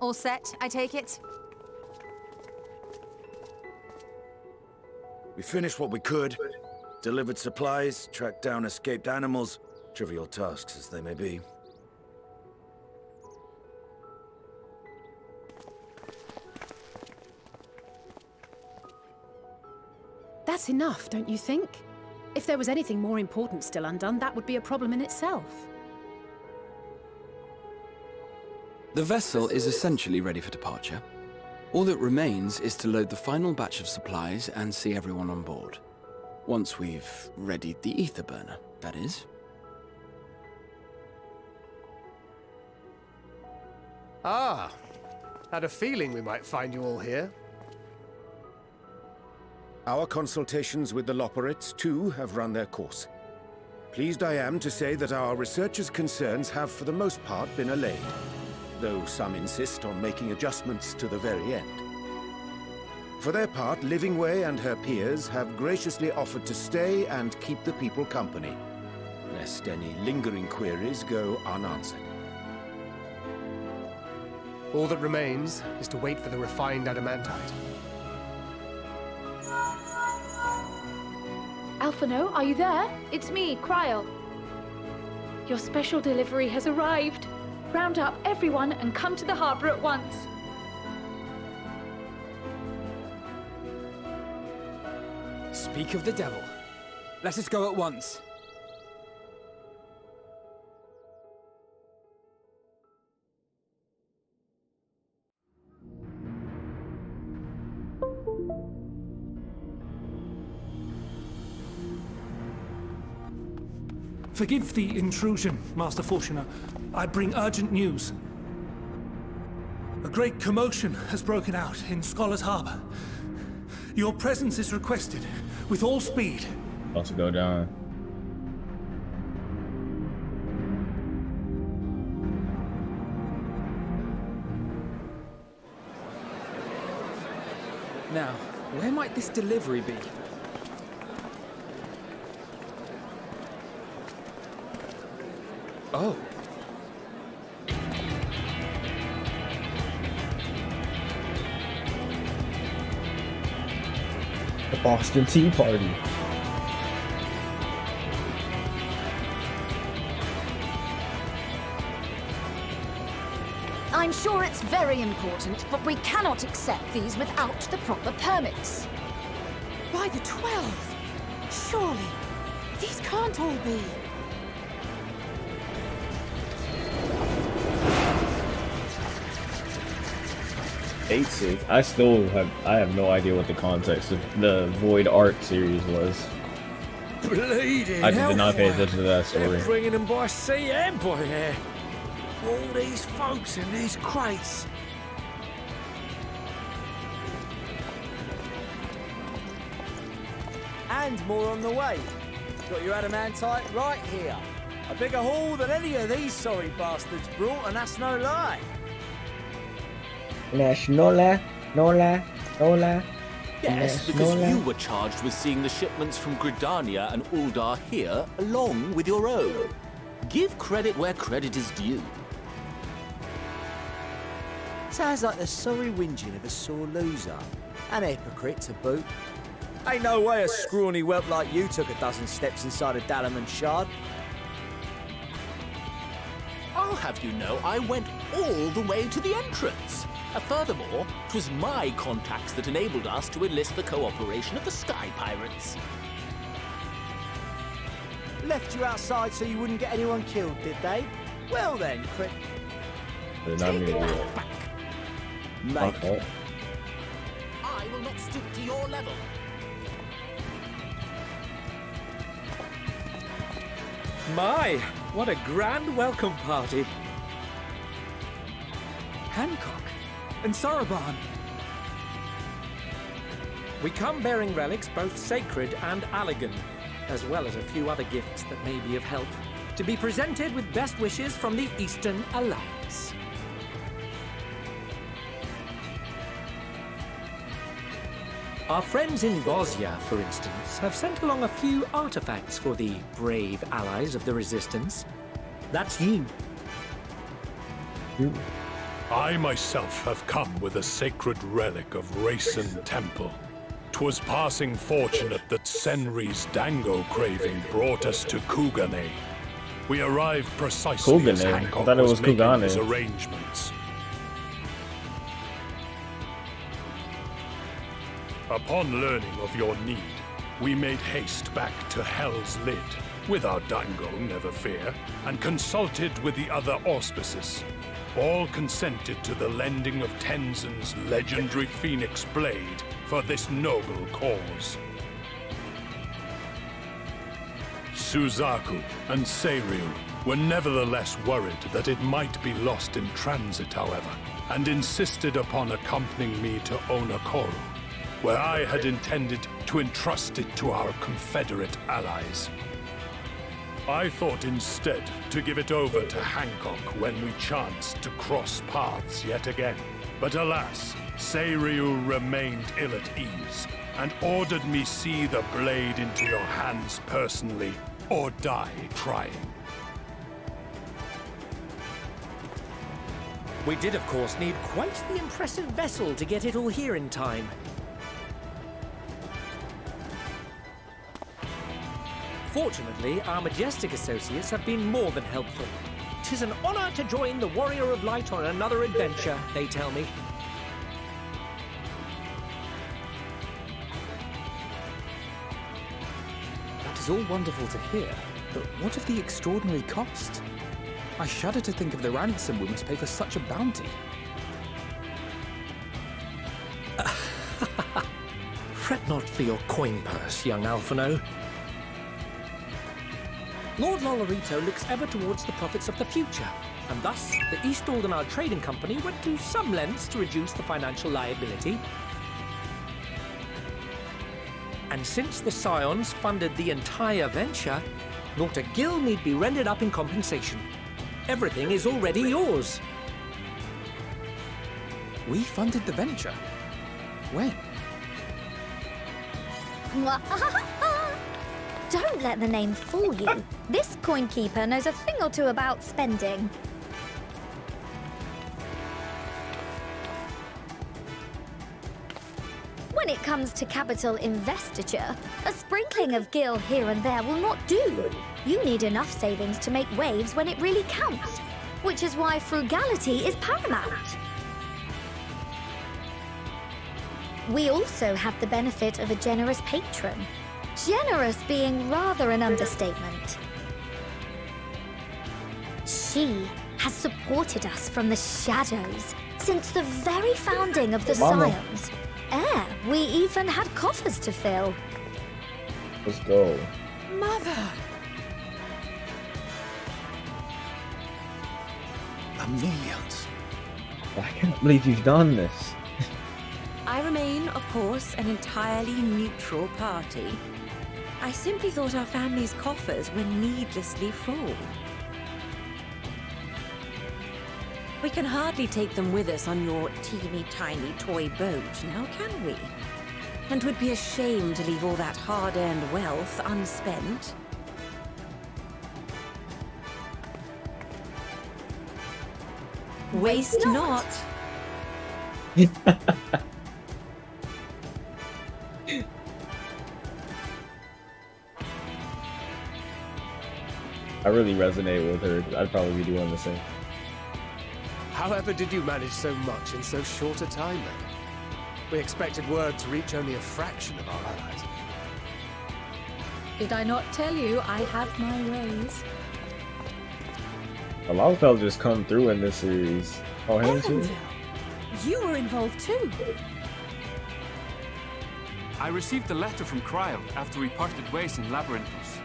All set, I take it? We finished what we could. Delivered supplies, tracked down escaped animals. Trivial tasks as they may be. That's enough, don't you think? If there was anything more important still undone, that would be a problem in itself. The vessel is essentially ready for departure. All that remains is to load the final batch of supplies and see everyone on board. Once we've readied the ether burner, that is. Ah, had a feeling we might find you all here. Our consultations with the Loporrits, too, have run their course. Pleased I am to say that our researchers' concerns have, for the most part, been allayed, though some insist on making adjustments to the very end. For their part, Livingway and her peers have graciously offered to stay and keep the people company, lest any lingering queries go unanswered. All that remains is to wait for the refined adamantite. Alphino, are you there? It's me, Cryle. Your special delivery has arrived. Round up everyone and come to the harbor at once. Speak of the devil. Let us go at once. Forgive the intrusion, Master Fortuner. I bring urgent news. A great commotion has broken out in Scholar's Harbor. Your presence is requested, with all speed. About to go down. Now, where might this delivery be? Oh. The Boston Tea Party. I'm sure it's very important, but we cannot accept these without the proper permits. By the 12! Surely, these can't all be. I have no idea what the context of the Void Arc series was. Bleeding I did not pay attention to that They're story. bringing them by sea and by air. All these folks in these crates. And more on the way. Got your adamantite right here. A bigger haul than any of these sorry bastards brought, and that's no lie. Nola. Yes, because you were charged with seeing the shipments from Gridania and Uldar here, along with your own. Give credit where credit is due. Sounds like the sorry whinging of a sore loser. An hypocrite to boot. Ain't no way a scrawny whelp like you took a dozen steps inside a Dalamon shard. I'll have you know I went all the way to the entrance. Furthermore, 'twas my contacts that enabled us to enlist the cooperation of the Sky Pirates. Left you outside so you wouldn't get anyone killed, did they? Well then, Crit. They're not even gonna do it. My fault. I will not stoop to your level. My, what a grand welcome party. Hancock and Saraban. We come bearing relics both sacred and elegant, as well as a few other gifts that may be of help, to be presented with best wishes from the Eastern Alliance. Our friends in Bosnia, for instance, have sent along a few artifacts for the brave allies of the Resistance. That's you. I myself have come with a sacred relic of Rayson Temple. 'Twas passing fortunate that Senri's dango craving brought us to Kugane. We arrived precisely as Kugane? I Hancock thought it was making Kugane. his arrangements. Upon learning of your need, we made haste back to Hell's Lid, with our dango, never fear, and consulted with the other auspices. All consented to the lending of Tenzin's legendary Phoenix Blade for this noble cause. Suzaku and Seiryu were nevertheless worried that it might be lost in transit, however, and insisted upon accompanying me to Onokoro, where I had intended to entrust it to our Confederate allies. I thought instead to give it over to Hancock when we chanced to cross paths yet again. But alas, Seiryu remained ill at ease and ordered me see the blade into your hands personally or die trying. We did, of course, need quite the impressive vessel to get it all here in time. Fortunately, our majestic associates have been more than helpful. 'Tis an honor to join the Warrior of Light on another adventure, they tell me. That is all wonderful to hear, but what of the extraordinary cost? I shudder to think of the ransom we must pay for such a bounty. Fret not for your coin purse, young Alphino. Lord Lolorito looks ever towards the profits of the future, and thus the East Aldenard Trading Company went to some lengths to reduce the financial liability. And since the Scions funded the entire venture, not a gill need be rendered up in compensation. Everything is already yours. We funded the venture? When? Don't let the name fool you. This coin keeper knows a thing or two about spending. When it comes to capital investiture, a sprinkling of gil here and there will not do. You need enough savings to make waves when it really counts, which is why frugality is paramount. We also have the benefit of a generous patron. Generous being rather an understatement. She has supported us from the shadows since the very founding of the Scions. We even had coffers to fill. Let's go. Mother! Millions. I can't believe you've done this. I remain, of course, an entirely neutral party. I simply thought our family's coffers were needlessly full. We can hardly take them with us on your teeny-tiny toy boat, now can we? And would be ashamed to leave all that hard-earned wealth unspent. Waste not. I really resonate with her. I'd probably be doing the same. However did you manage so much in so short a time then? We expected word to reach only a fraction of our allies. Did I not tell you I have my ways? A lot of fellas just come through in this series. Oh, haven't you? You were involved too. I received a letter from Cryo after we parted ways in Labyrinthos.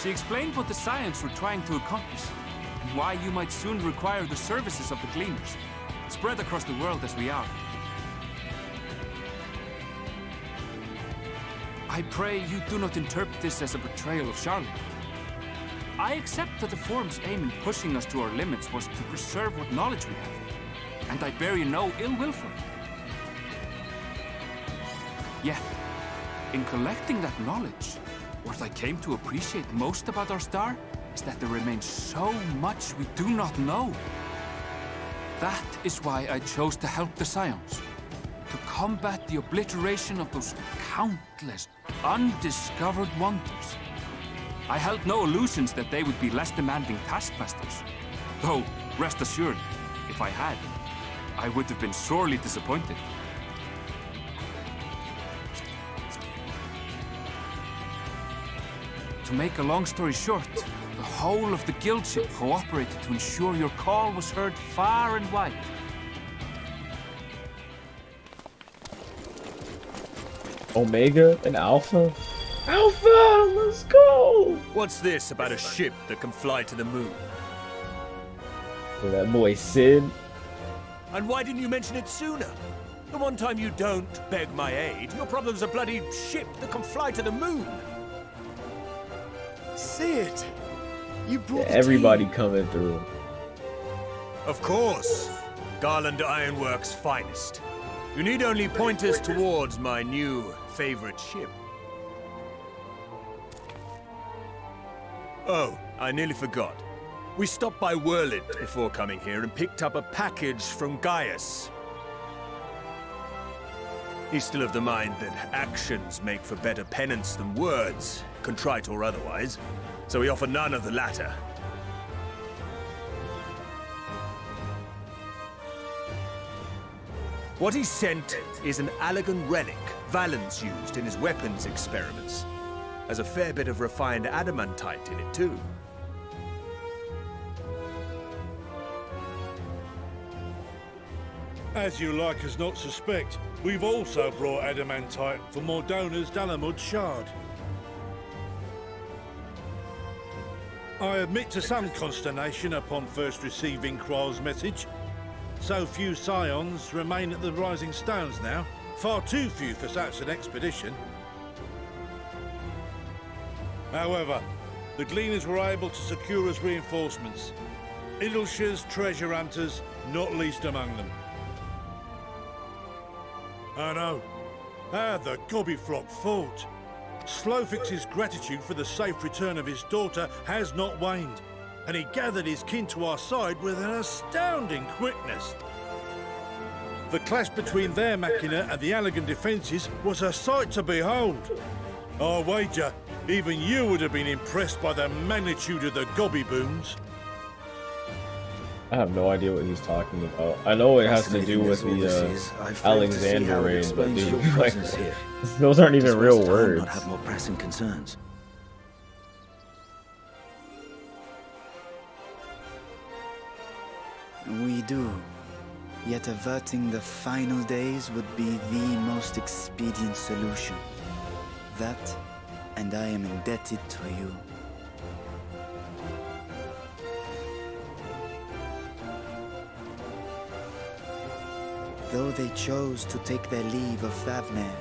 She explained what the Scions were trying to accomplish, and why you might soon require the services of the Gleaners, spread across the world as we are. I pray you do not interpret this as a betrayal of Charlotte. I accept that the Forum's aim in pushing us to our limits was to preserve what knowledge we have, and I bear you no ill will for it. Yet, in collecting that knowledge, what I came to appreciate most about our star is that there remains so much we do not know. That is why I chose to help the Scions. To combat the obliteration of those countless, undiscovered wonders. I held no illusions that they would be less demanding taskmasters. Though, rest assured, if I had, I would have been sorely disappointed. To make a long story short, the whole of the guildship cooperated to ensure your call was heard far and wide. Omega and Alpha? Alpha! Let's go! What's this about a ship that can fly to the moon? Well, that boy Sid. And why didn't you mention it sooner? The one time you don't beg my aid, your problem's a bloody ship that can fly to the moon. See it? You brought everybody coming through. Of course. Garland Ironworks' finest. You need only point us towards my new favorite ship. Oh, I nearly forgot. We stopped by Whirlid before coming here and picked up a package from Gaius. He's still of the mind that actions make for better penance than words, contrite or otherwise, so we offer none of the latter. What he sent is an Allagan relic Valens used in his weapons experiments. Has a fair bit of refined adamantite in it, too. As you like us not suspect, we've also brought adamantite for Mordona's Dalamud shard. I admit to some consternation upon first receiving Kryl's message. So few Scions remain at the Rising Stones now. Far too few for such an expedition. However, the Gleaners were able to secure us reinforcements. Idleshire's treasure hunters, not least among them. I know. How the Gobbyflock fought. Slowfix's gratitude for the safe return of his daughter has not waned, and he gathered his kin to our side with an astounding quickness. The clash between their machina and the Allagan defences was a sight to behold. I wager even you would have been impressed by the magnitude of the Gobbyboons. I have no idea what he's talking about. I know it has to do with the Alexander raid, but like, those aren't even real words. Not have more pressing concerns. We do. Yet averting the final days would be the most expedient solution. That, and I am indebted to you. Though they chose to take their leave of Thavnair,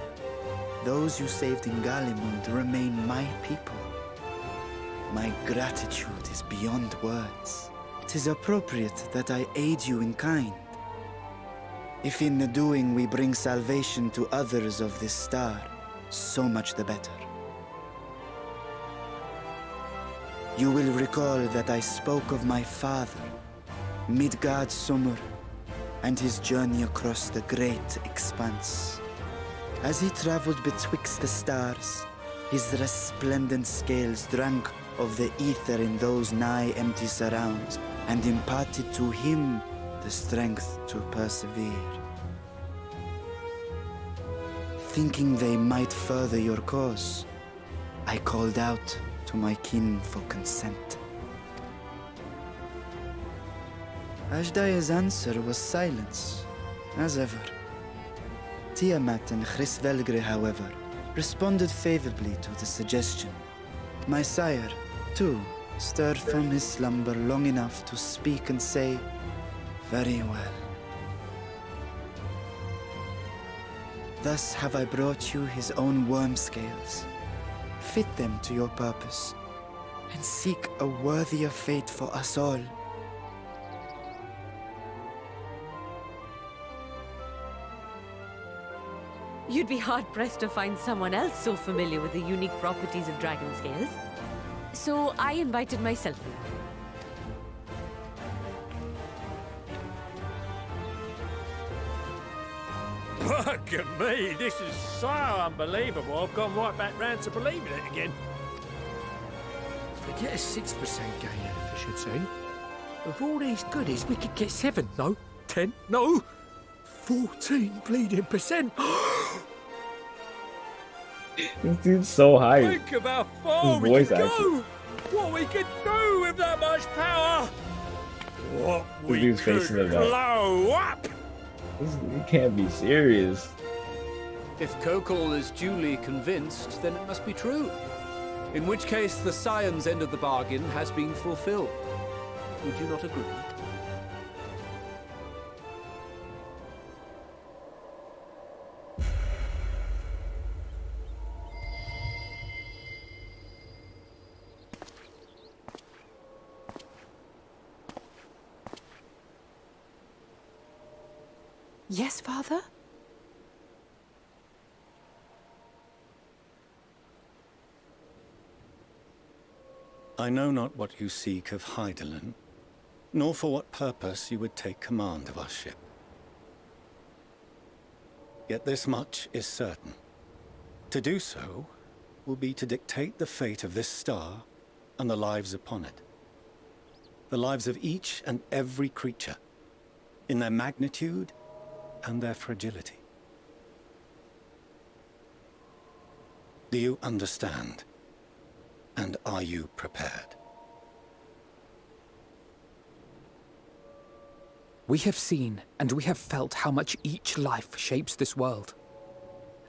those you saved in Galimund remain my people. My gratitude is beyond words. 'Tis appropriate that I aid you in kind. If in the doing we bring salvation to others of this star, so much the better. You will recall that I spoke of my father, Midgard Summer, and his journey across the great expanse. As he traveled betwixt the stars, his resplendent scales drank of the ether in those nigh empty surrounds, and imparted to him the strength to persevere. Thinking they might further your cause, I called out to my kin for consent. Ajdaya's answer was silence, as ever. Tiamat and Chrisvelgre, however, responded favorably to the suggestion. My sire, too, stirred from his slumber long enough to speak and say, "Very well." Thus have I brought you his own worm scales. Fit them to your purpose, and seek a worthier fate for us all. You'd be hard-pressed to find someone else so familiar with the unique properties of dragon scales. So I invited myself. Look at me, this is so unbelievable. I've gone right back round to believing it again. Forget a 6% gain in efficiency. Of all these goodies, we could get 7, no, 10, no, 14 bleeding percent. This dude's so hyped. Think of how far His we voice could acting. go! What we could do with that much power! What This we dude's could facing it up. blow up! You can't be serious. If Kokol is duly convinced, then it must be true. In which case, the Scion's end of the bargain has been fulfilled. Would you not agree? Yes, Father? I know not what you seek of Hydaelyn, nor for what purpose you would take command of our ship. Yet this much is certain. To do so will be to dictate the fate of this star and the lives upon it. The lives of each and every creature, in their magnitude and their fragility. Do you understand? And are you prepared? We have seen and we have felt how much each life shapes this world.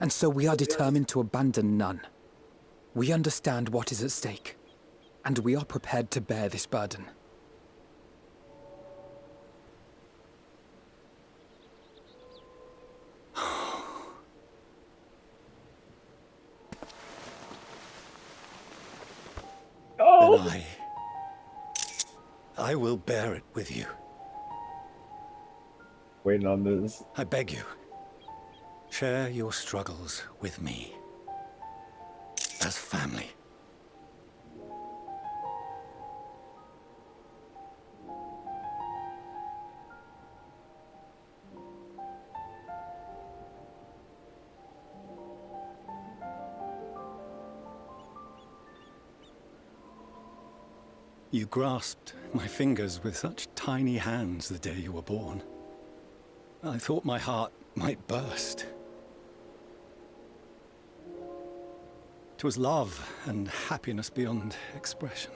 And so we are determined to abandon none. We understand what is at stake, and we are prepared to bear this burden. Then I will bear it with you. Waiting on this. I beg you, share your struggles with me. As family. You grasped my fingers with such tiny hands the day you were born. I thought my heart might burst. It was love and happiness beyond expression.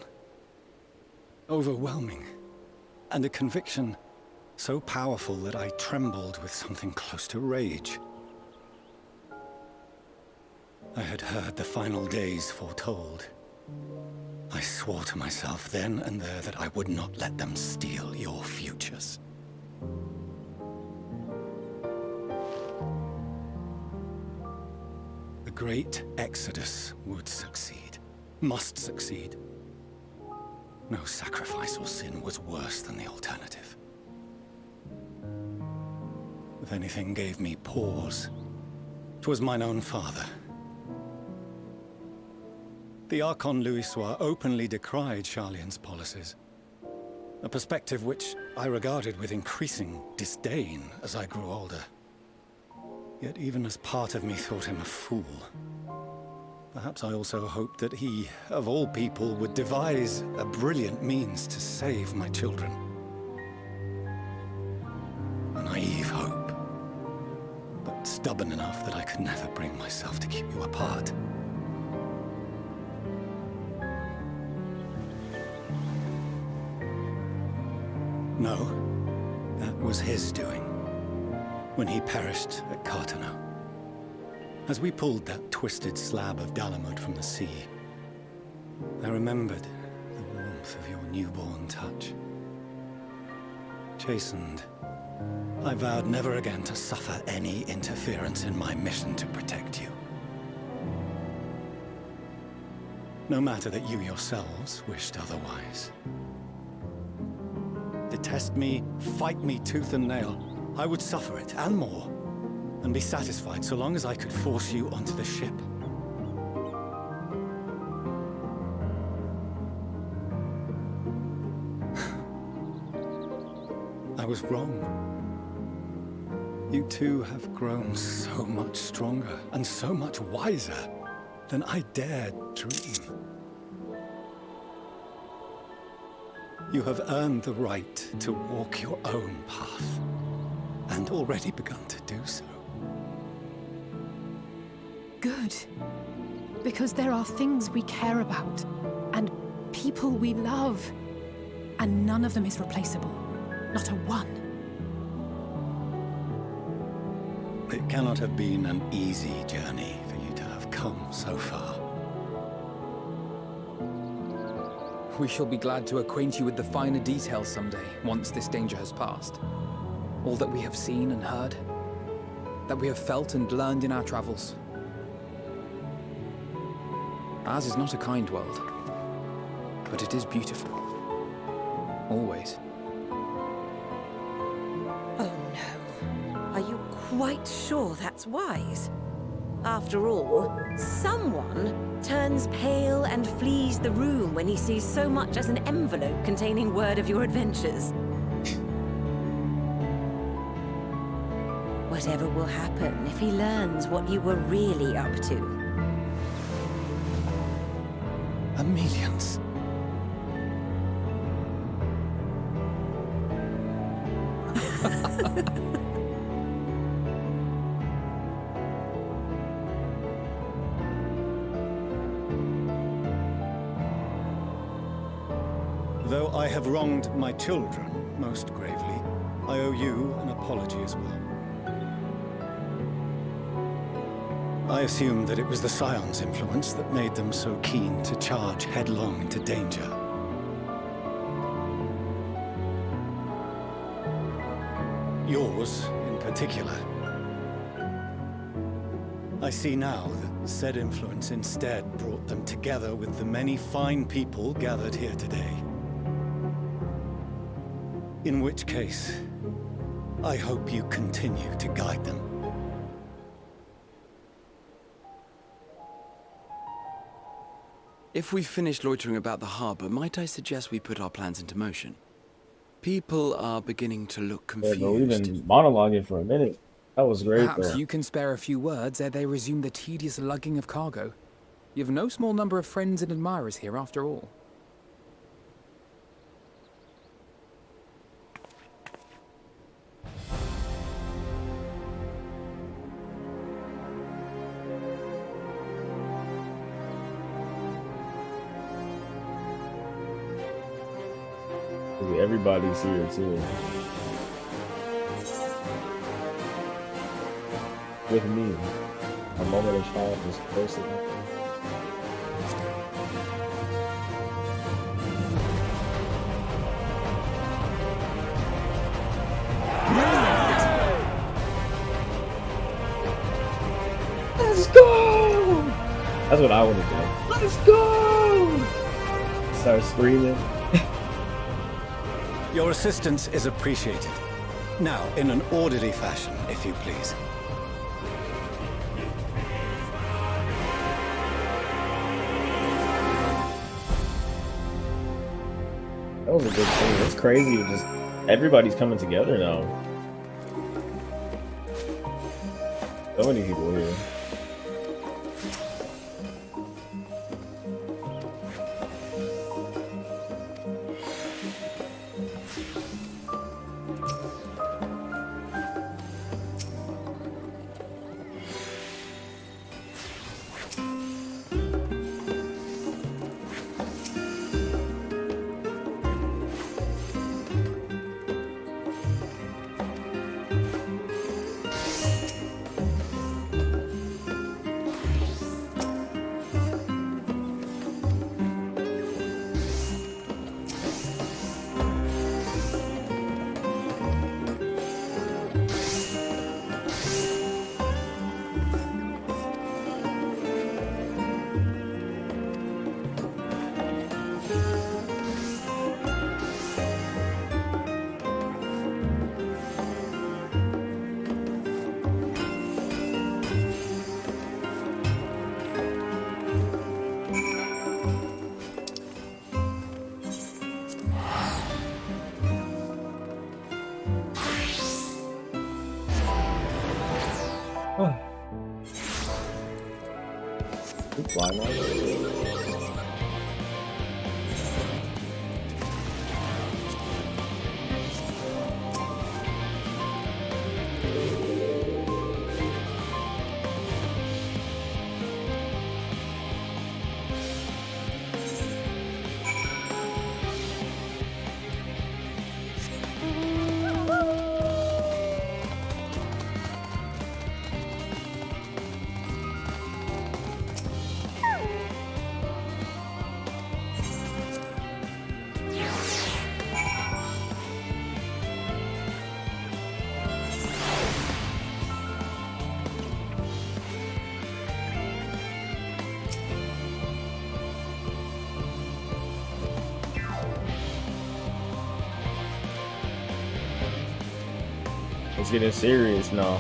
Overwhelming. And a conviction so powerful that I trembled with something close to rage. I had heard the final days foretold. I swore to myself then and there that I would not let them steal your futures. The great exodus would succeed, must succeed. No sacrifice or sin was worse than the alternative. If anything gave me pause, 'twas mine own father. The Archon Louisoix openly decried Charlian's policies, a perspective which I regarded with increasing disdain as I grew older. Yet even as part of me thought him a fool. Perhaps I also hoped that he, of all people, would devise a brilliant means to save my children. A naive hope, but stubborn enough that I could never bring myself to keep you apart. No, that was his doing, when he perished at Carteneau. As we pulled that twisted slab of Dalamud from the sea, I remembered the warmth of your newborn touch. Chastened, I vowed never again to suffer any interference in my mission to protect you. No matter that you yourselves wished otherwise. Detest me, fight me tooth and nail, I would suffer it, and more, and be satisfied so long as I could force you onto the ship. I was wrong. You two have grown so much stronger and so much wiser than I dared dream. You have earned the right to walk your own path, and already begun to do so. Good. Because there are things we care about, and people we love, and none of them is replaceable. Not a one. It cannot have been an easy journey for you to have come so far. We shall be glad to acquaint you with the finer details someday, once this danger has passed. All that we have seen and heard, that we have felt and learned in our travels. Ours is not a kind world, but it is beautiful. Always. Oh no. Are you quite sure that's wise? After all, someone turns pale and flees the room when he sees so much as an envelope containing word of your adventures. Whatever will happen if he learns what you were really up to? Millions. Though I have wronged my children most gravely, I owe you an apology as well. I assumed that it was the Scion's influence that made them so keen to charge headlong into danger. Yours, in particular. I see now that said influence instead brought them together with the many fine people gathered here today. In which case, I hope you continue to guide them. If we've finished loitering about the harbor, might I suggest we put our plans into motion? People are beginning to look confused. Yeah, but we've been monologuing for a minute. That was great, Perhaps though. you can spare a few words ere they resume the tedious lugging of cargo. You have no small number of friends and admirers here, after all. Everybody's here, too. With me, a moment of triumph is close enough. Let's go! That's what I would have done. Let's go! Start screaming. Your assistance is appreciated. Now, in an orderly fashion, if you please. That was a good thing. It's crazy. Just everybody's coming together now. So many people here. fly now? It's getting serious now.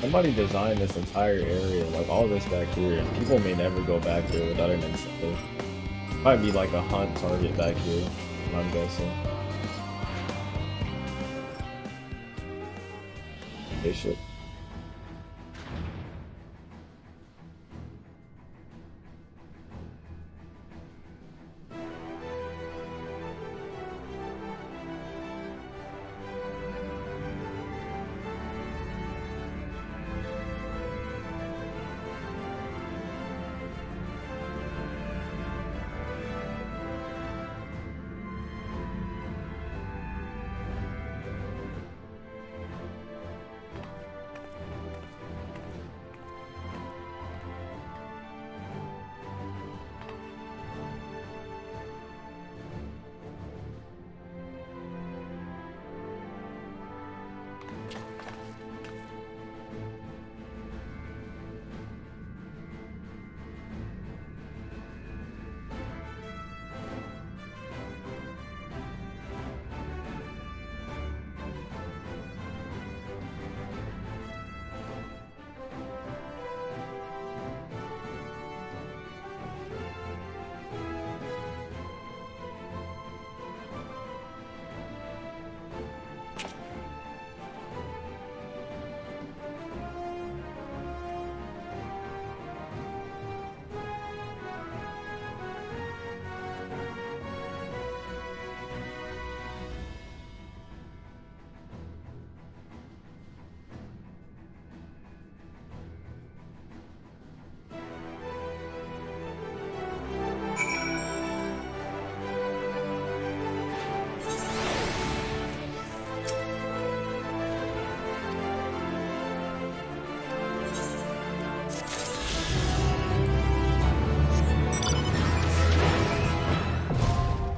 Somebody designed this entire area, like all this back here, and people may never go back there without an incentive. Might be like a hunt target back here, I'm guessing. Bishop.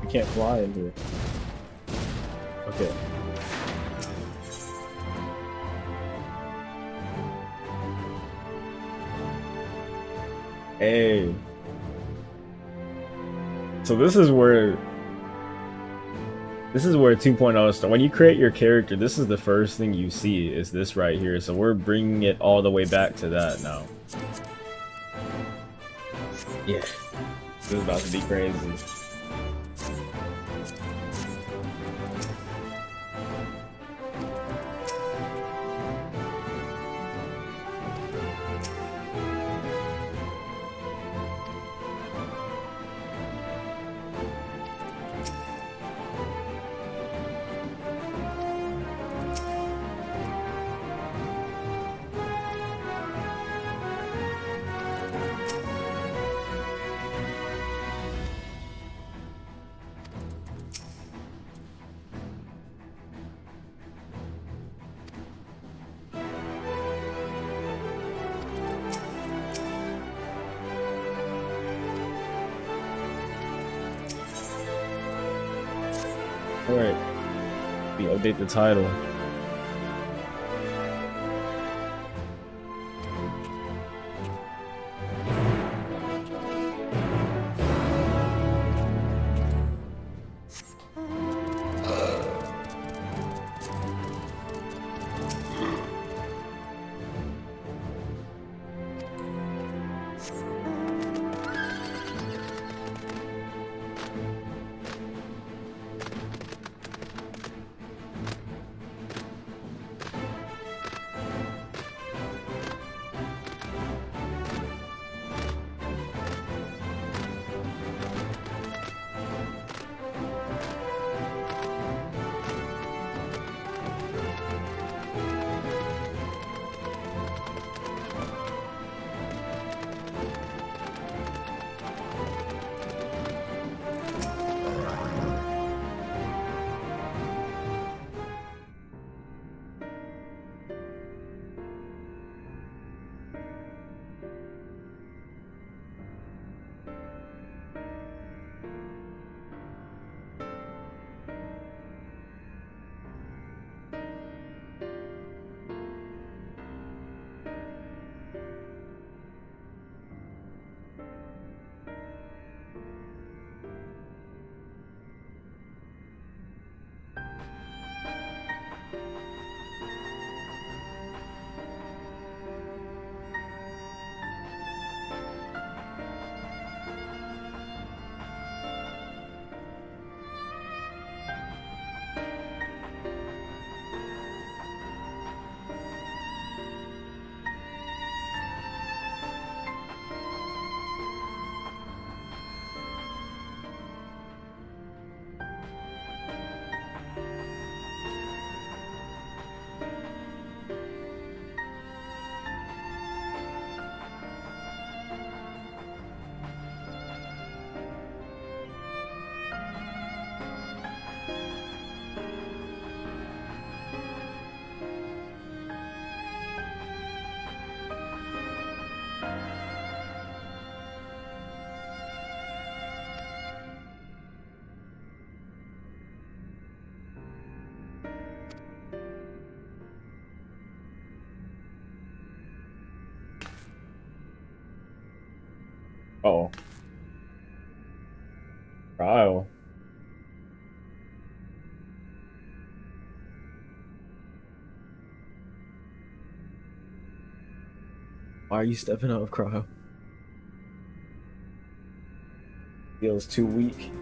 Can't fly in here. Okay. Hey. So this is where 2.0 starts. When you create your character, this is the first thing you see is this right here. So we're bringing it all the way back to that now. Yeah. This is about to be crazy. Alright. We update the title. Oh. Kyle. Why are you stepping up, Cryo? Feels too weak.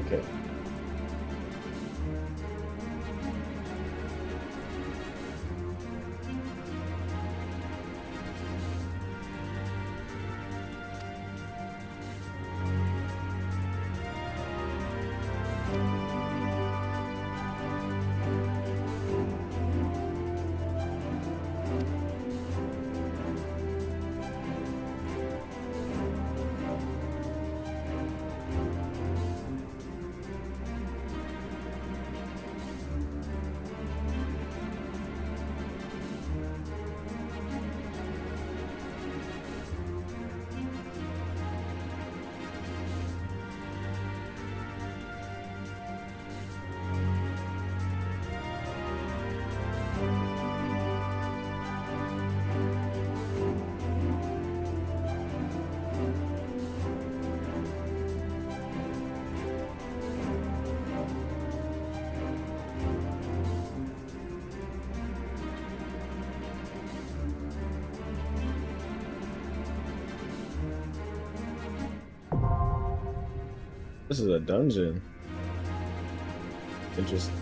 Okay. This is a dungeon. Interesting.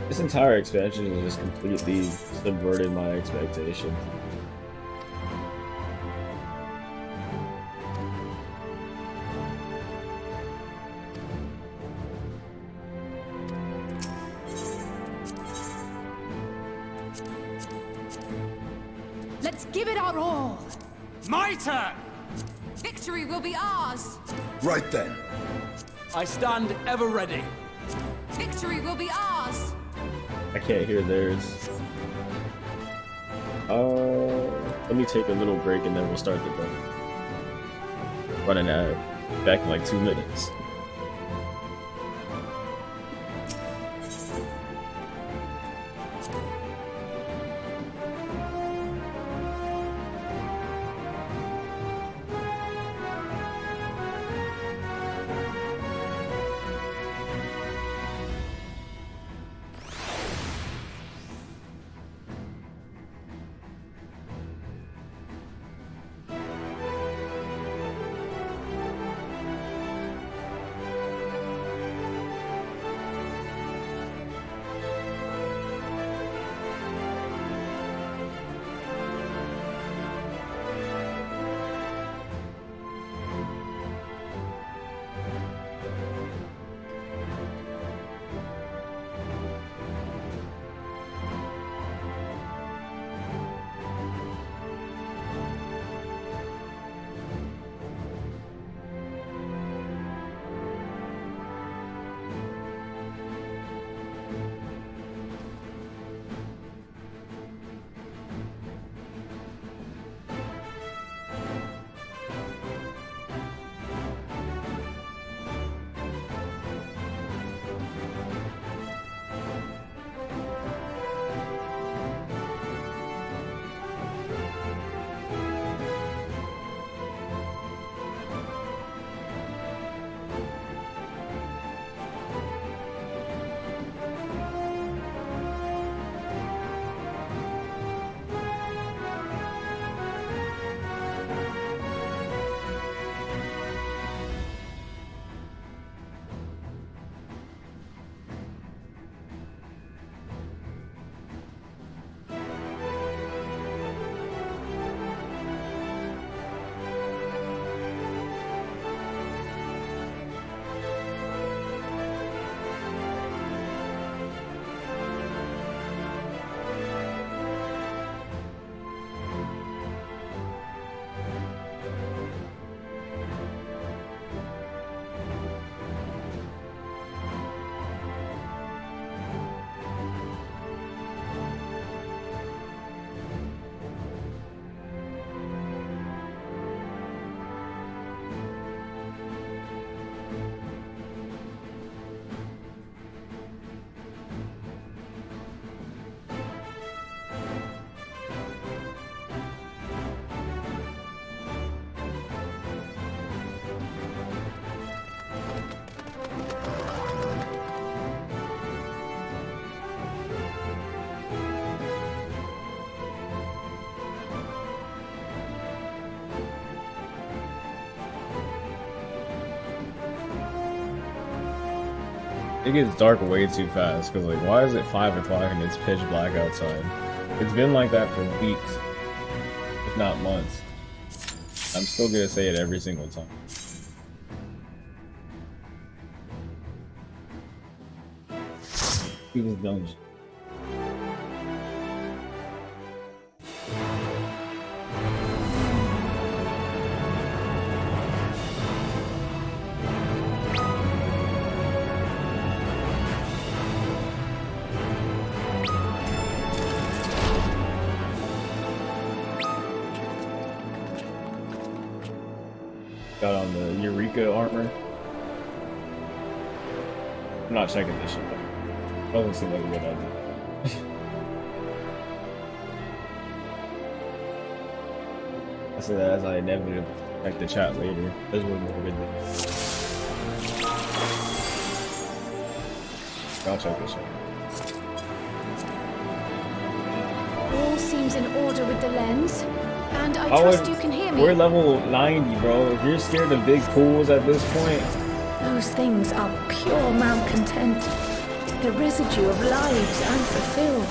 This entire expansion has just completely subverted my expectations. Let's give it our all. My turn! Victory will be ours. Right then. I stand ever ready. Victory will be ours. I can't hear theirs. Let me take a little break and then we'll start the demo. Running out back in like 2 minutes. It gets dark way too fast, because, like, why is it 5 o'clock and it's pitch black outside? It's been like that for weeks, if not months. I'm still gonna say it every single time. He was dungeon. Got on the Eureka armor. I'm not checking this shit though. Doesn't seem like a good idea. I say that as I inevitably check the chat later. There's one more good thing. I'll check this shit. All seems in order with the lens, and I trust you can hear me. We're level 90, bro. If you're scared of big pools at this point... Those things are pure malcontent, the residue of lives unfulfilled.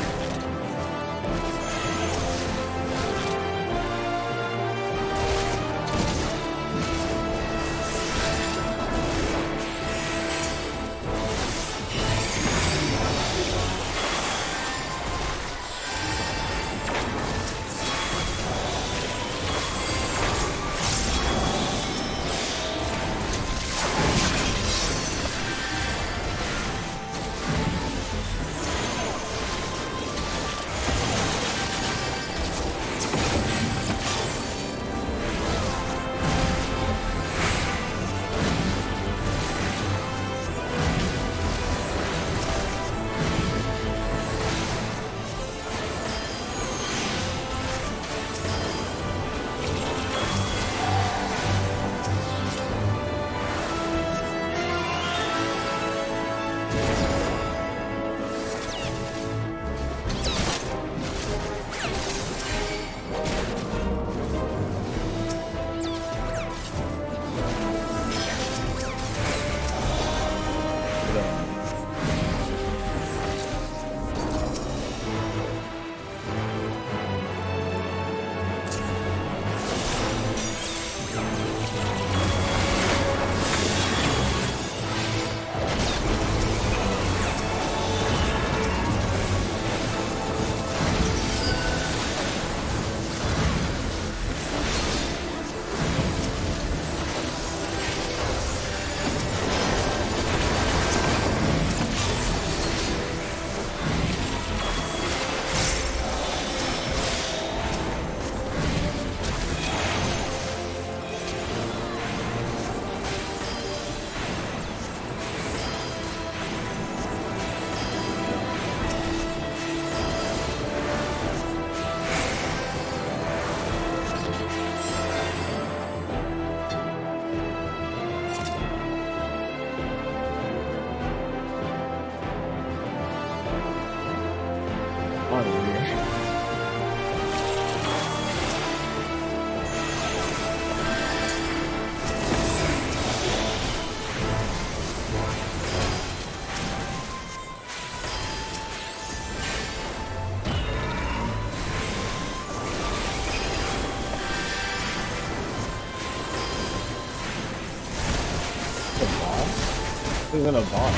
This isn't a boss.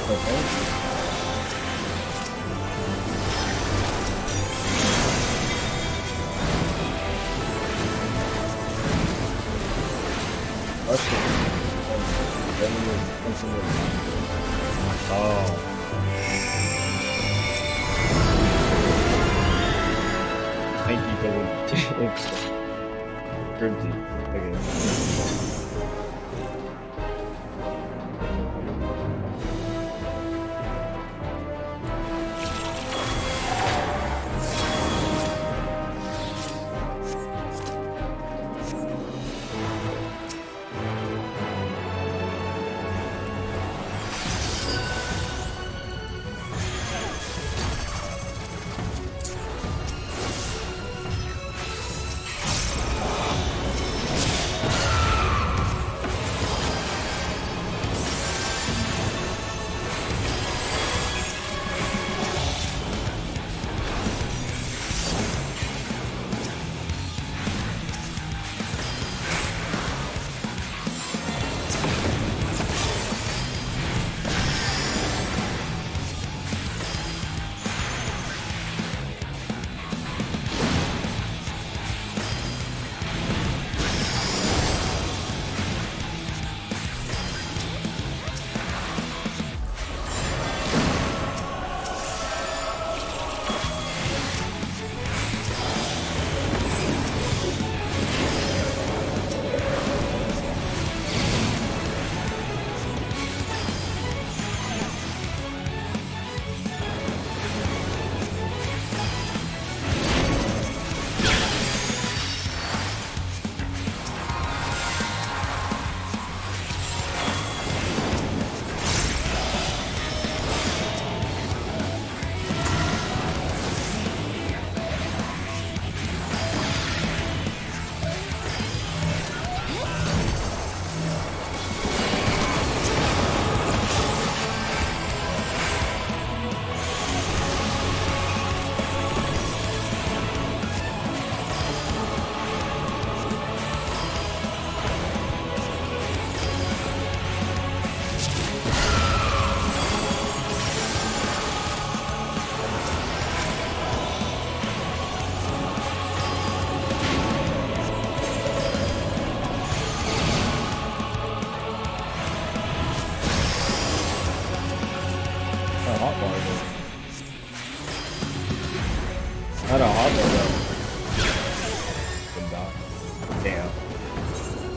Okay. Oh. Thank you for the Grimty. Okay.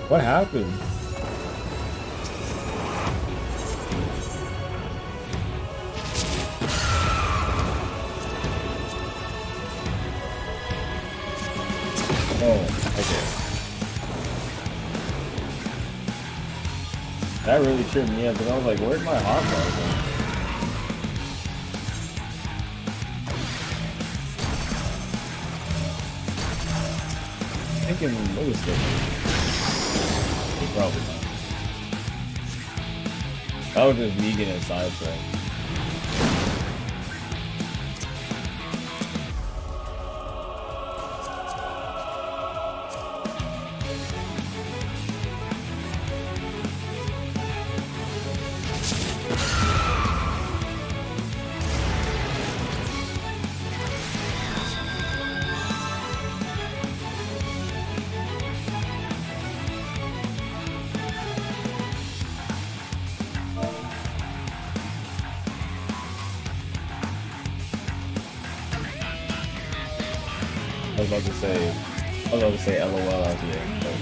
What happened? Oh, okay. That really tripped me up because I was like, where's my hot bar? Thinking Lewis did. He probably not. That was just me getting a sidetrack. I was about to say LOL out here. But...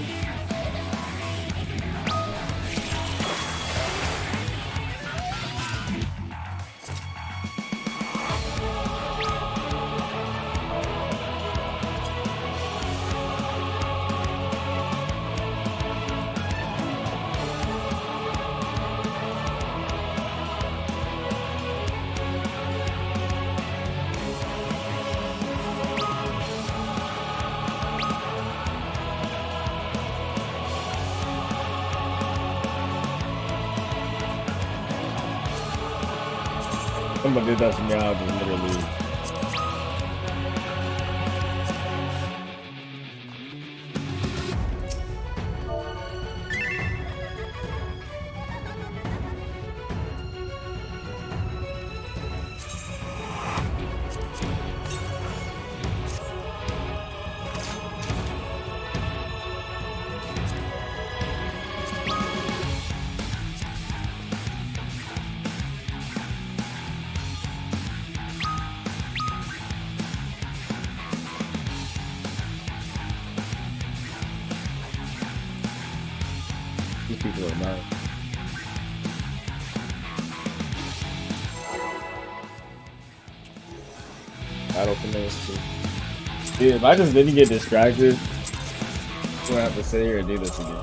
Somebody did that to me, I was literally... These people are mad. Battle commence too. Dude, if I just didn't get distracted, I'm gonna have to sit here and do this again.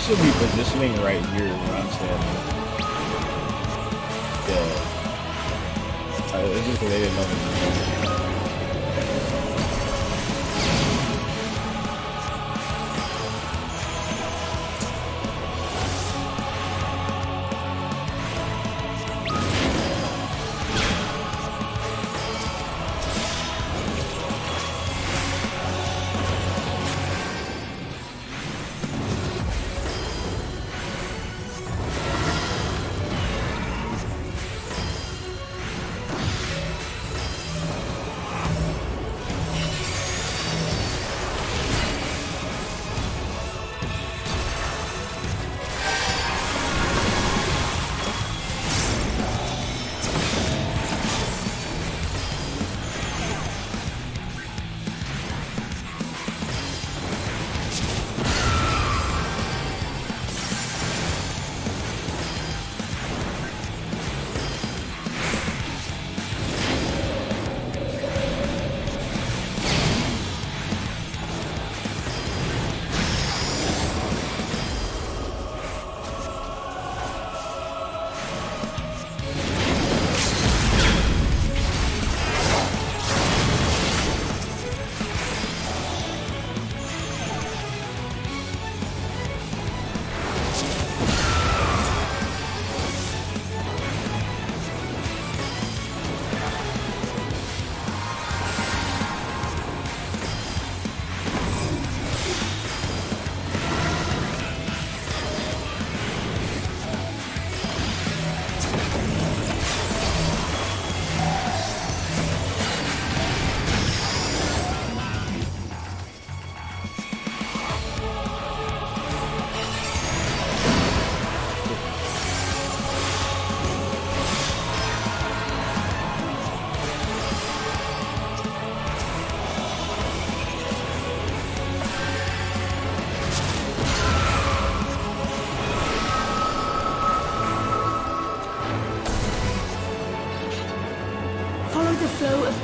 Should be positioning right here where I'm standing. Yeah. It's just they didn't know me.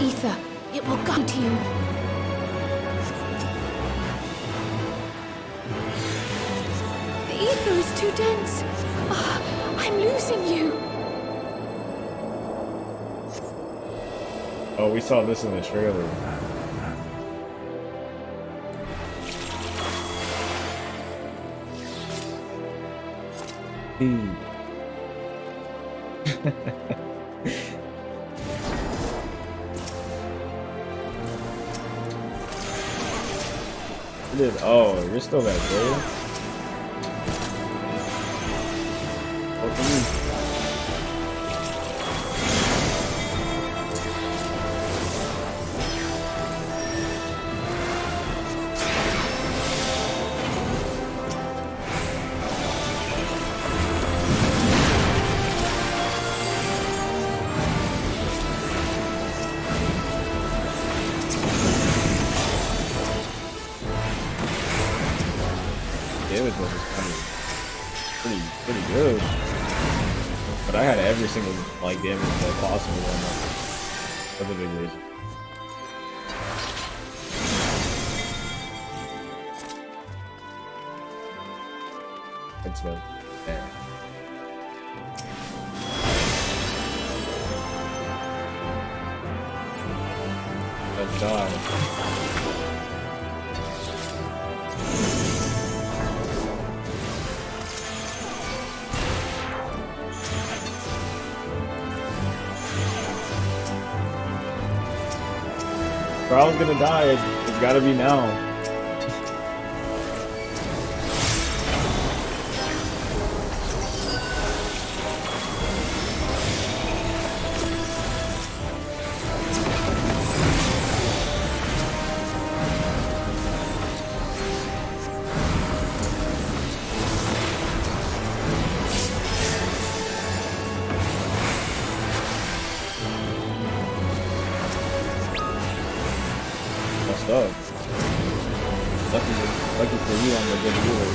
ether. It will guide you. The ether is too dense. I'm losing you. Oh, we saw this in the trailer. Oh, you're still that player? What for me? Damage was pretty good. But I had every single like damage possible on that for the big laser. Let's go. Yeah. Let's die. Crowd's gonna die. It's gotta be now. Up. Lucky for you, I'm a good viewer.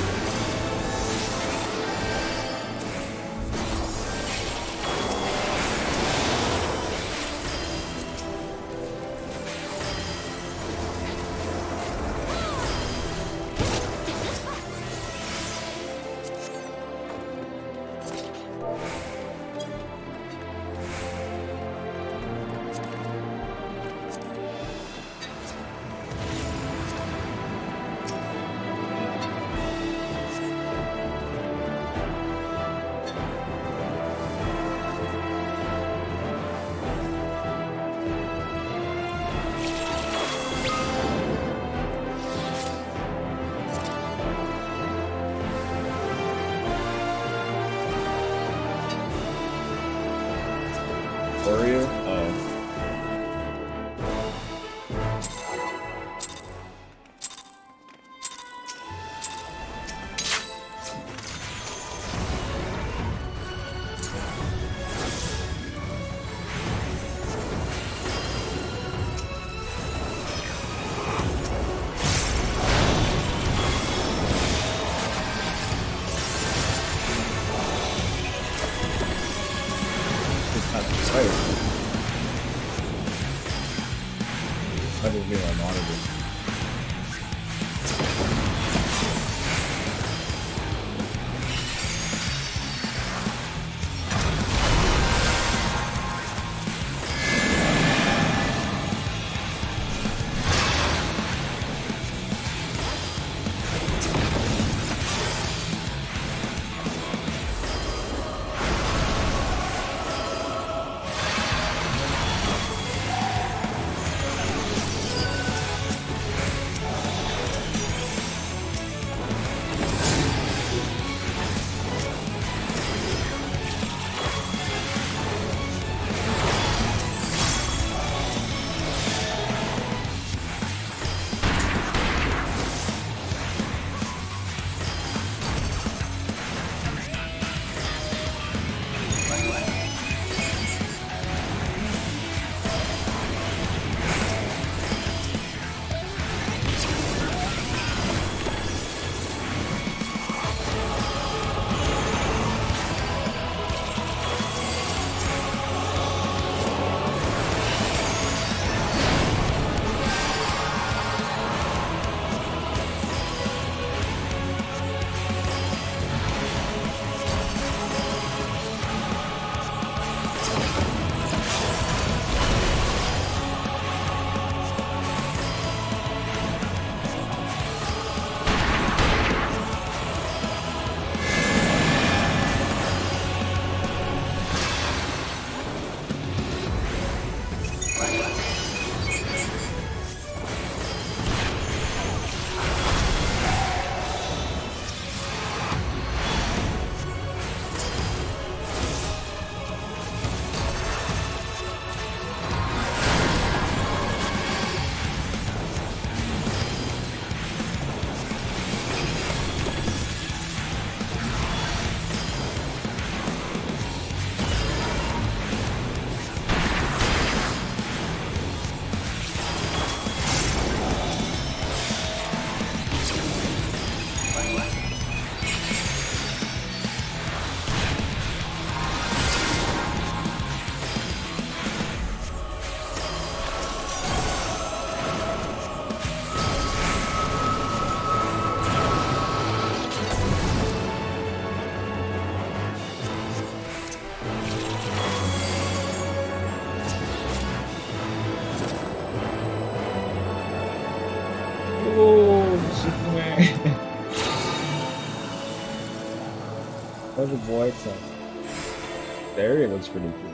Oreo? Oh. That will be on monitor. Oh, Superman. Oh, the boy test. The area looks pretty cool.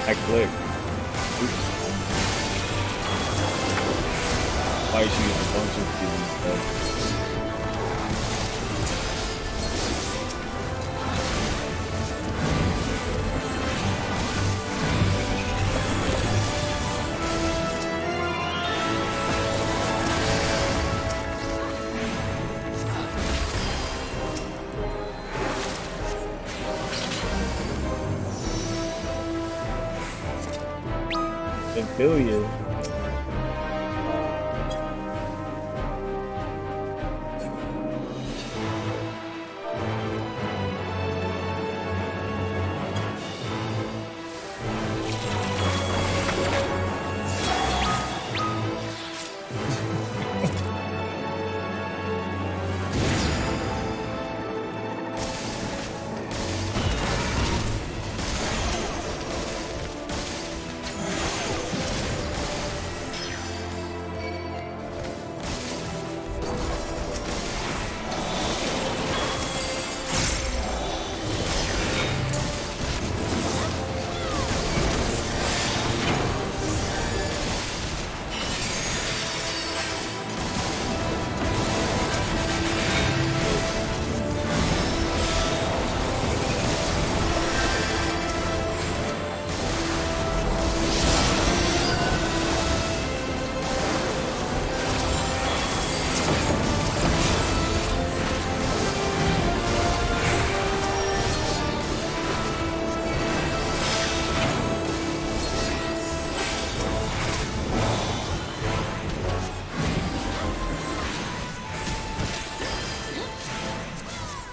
I clicked. Why should use a bunch of these? Affiliate.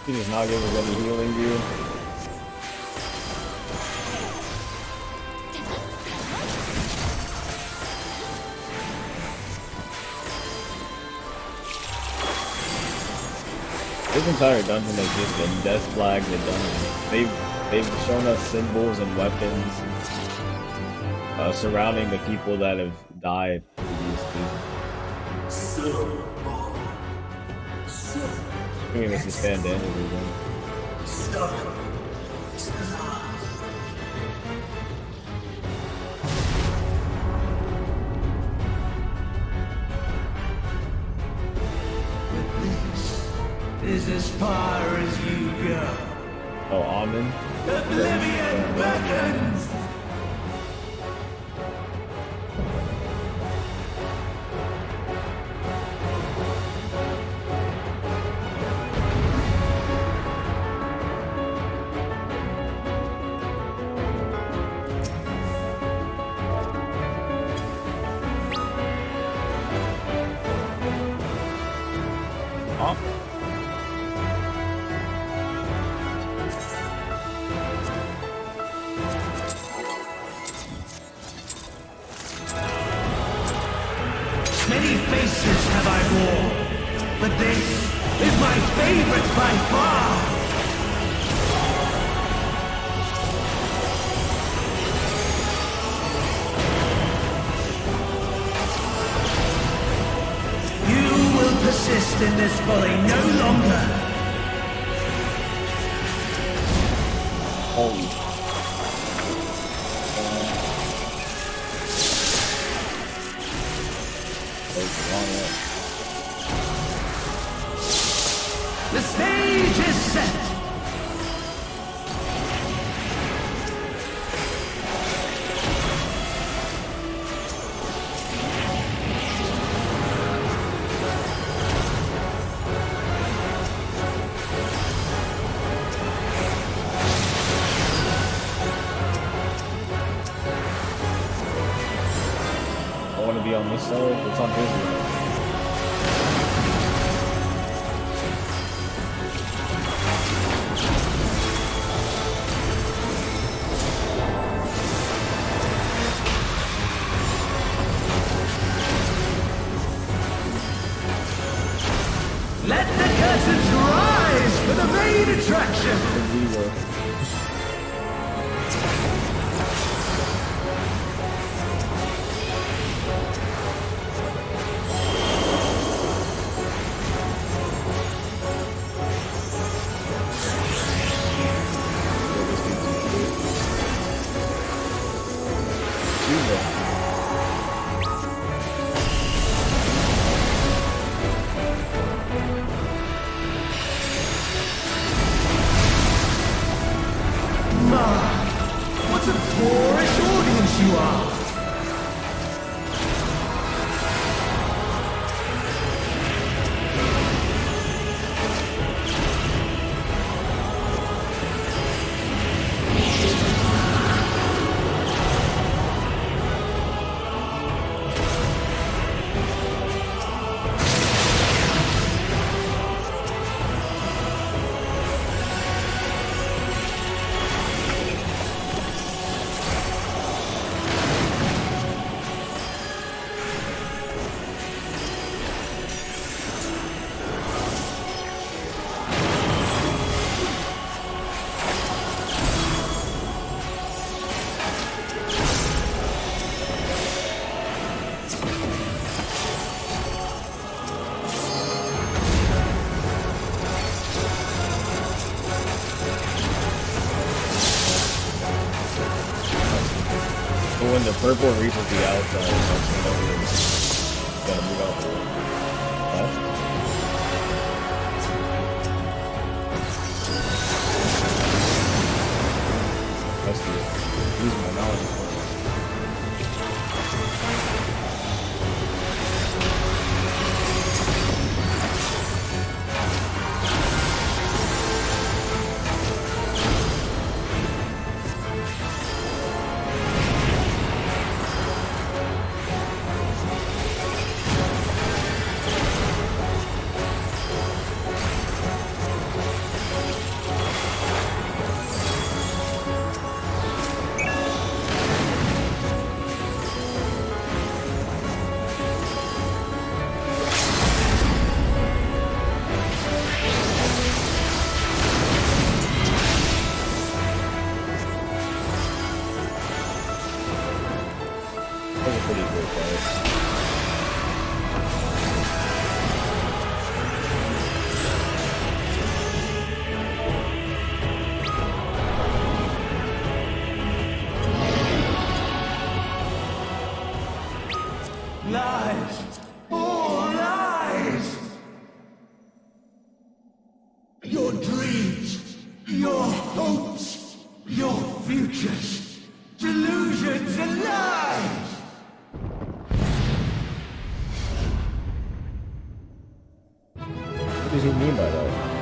He does not give us any healing, dude. This entire dungeon has just been death flagged and done. They've shown us symbols and weapons surrounding the people that have died previously. I mean, this is bandana again. Is as far as you go. Oh, Almond? Oblivion beckons! Many faces have I worn, but this is my favorite by far! You will persist in this folly no longer! stage is set! I want to be on this side. It's on his side. Let the curtains rise for the main attraction! What a boorish audience you are! But when the purple reaches the outside, that's when it's gonna move out the way. Huh? That's the use my knowledge. That's a pretty great fight. Lies! All lies! Your dreams, your hopes, your futures, delusions and lies! What does he mean by that?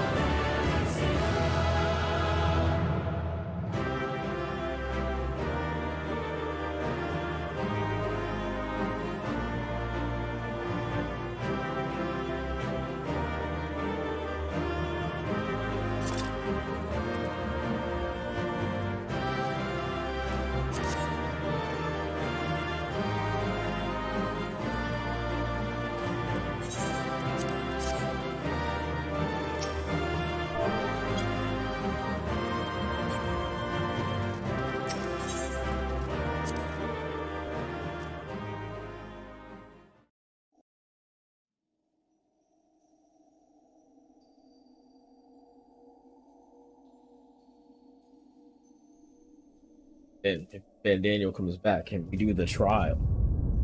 And if Van Daniel comes back and we do the trial,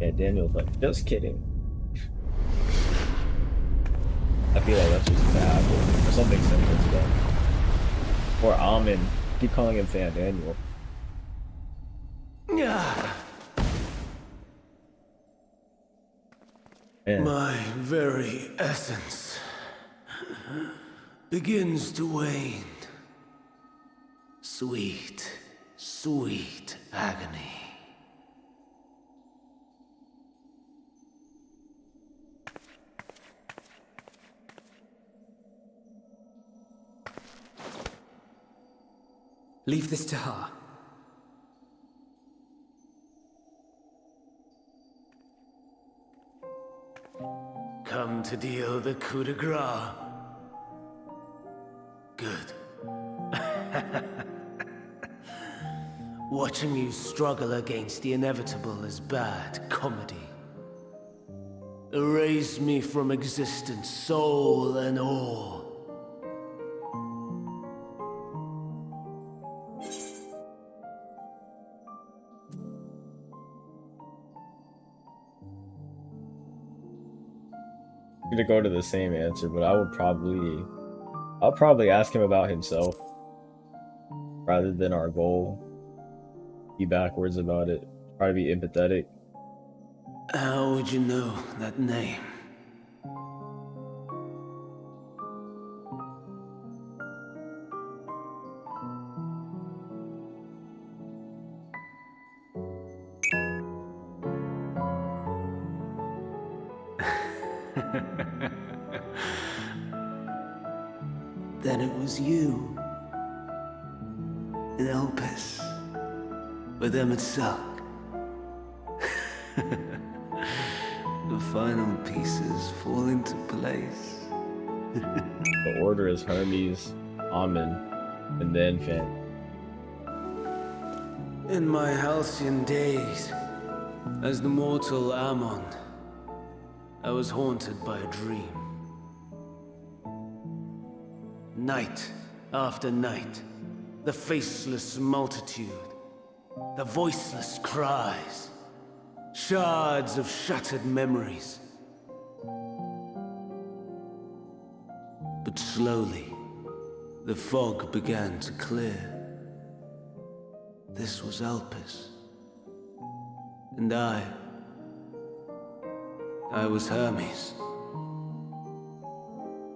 and Daniel's like, just kidding. I feel like that's just the apple or something similar to that. Or almond. I keep calling him Fan Daniel. Yeah. Man. My very essence begins to wane. Sweet, sweet agony. Leave this to her. Come to deal the coup de grace. Good. Watching you struggle against the inevitable is bad comedy. Erase me from existence, soul and all. I'm gonna go to the same answer, but I'll probably ask him about himself rather than our goal. Be backwards about it. Try to be empathetic. How would you know that name? Then it was you. In Elpis. With Emet-Selch. The final pieces fall into place. The order is Hermes, Amen, and then Fan. In my halcyon days, as the mortal Ammon, I was haunted by a dream. Night after night, the faceless multitude, the voiceless cries, shards of shattered memories. But slowly, the fog began to clear. This was Elpis. And I was Hermes.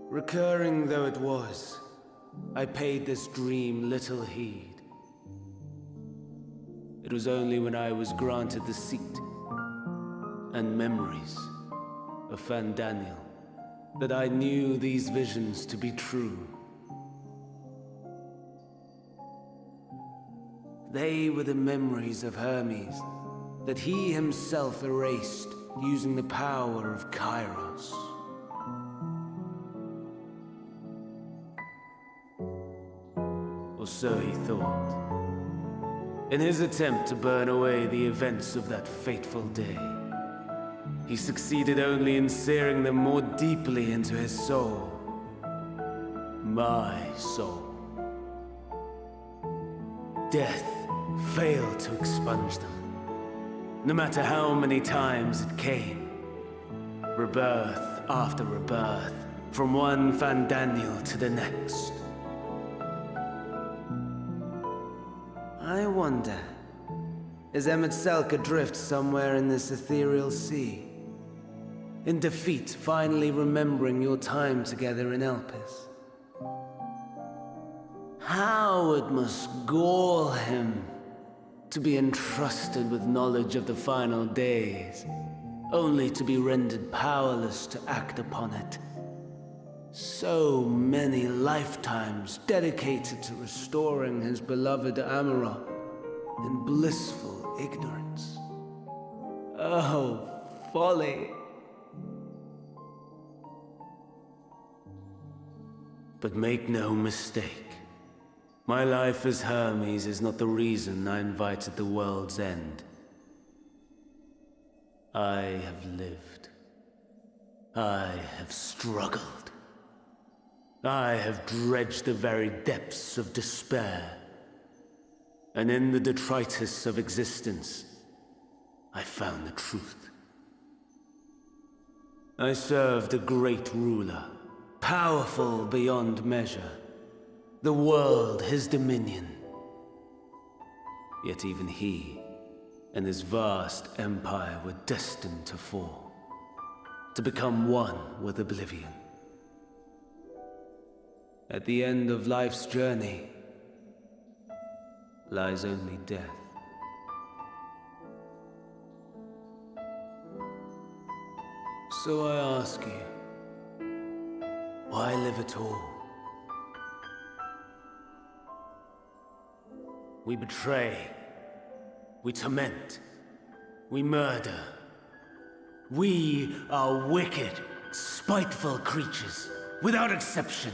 Recurring though it was, I paid this dream little heed. It was only when I was granted the seat and memories of Fan Daniel that I knew these visions to be true. They were the memories of Hermes that he himself erased using the power of Kairos. Or so he thought. In his attempt to burn away the events of that fateful day, he succeeded only in searing them more deeply into his soul. My soul. Death failed to expunge them, no matter how many times it came. Rebirth after rebirth, from one Fan Daniel to the next. I wonder, is Emet-Selch adrift somewhere in this ethereal sea? In defeat, finally remembering your time together in Elpis? How it must gall him to be entrusted with knowledge of the final days, only to be rendered powerless to act upon it. So many lifetimes dedicated to restoring his beloved Amarok in blissful ignorance. Oh, folly! But make no mistake, my life as Hermes is not the reason I invited the world's end. I have lived. I have struggled. I have dredged the very depths of despair. And in the detritus of existence, I found the truth. I served a great ruler, powerful beyond measure, the world his dominion. Yet even he and his vast empire were destined to fall, to become one with oblivion. At the end of life's journey lies only death. So I ask you, why live at all? We betray, we torment, we murder. We are wicked, spiteful creatures, without exception.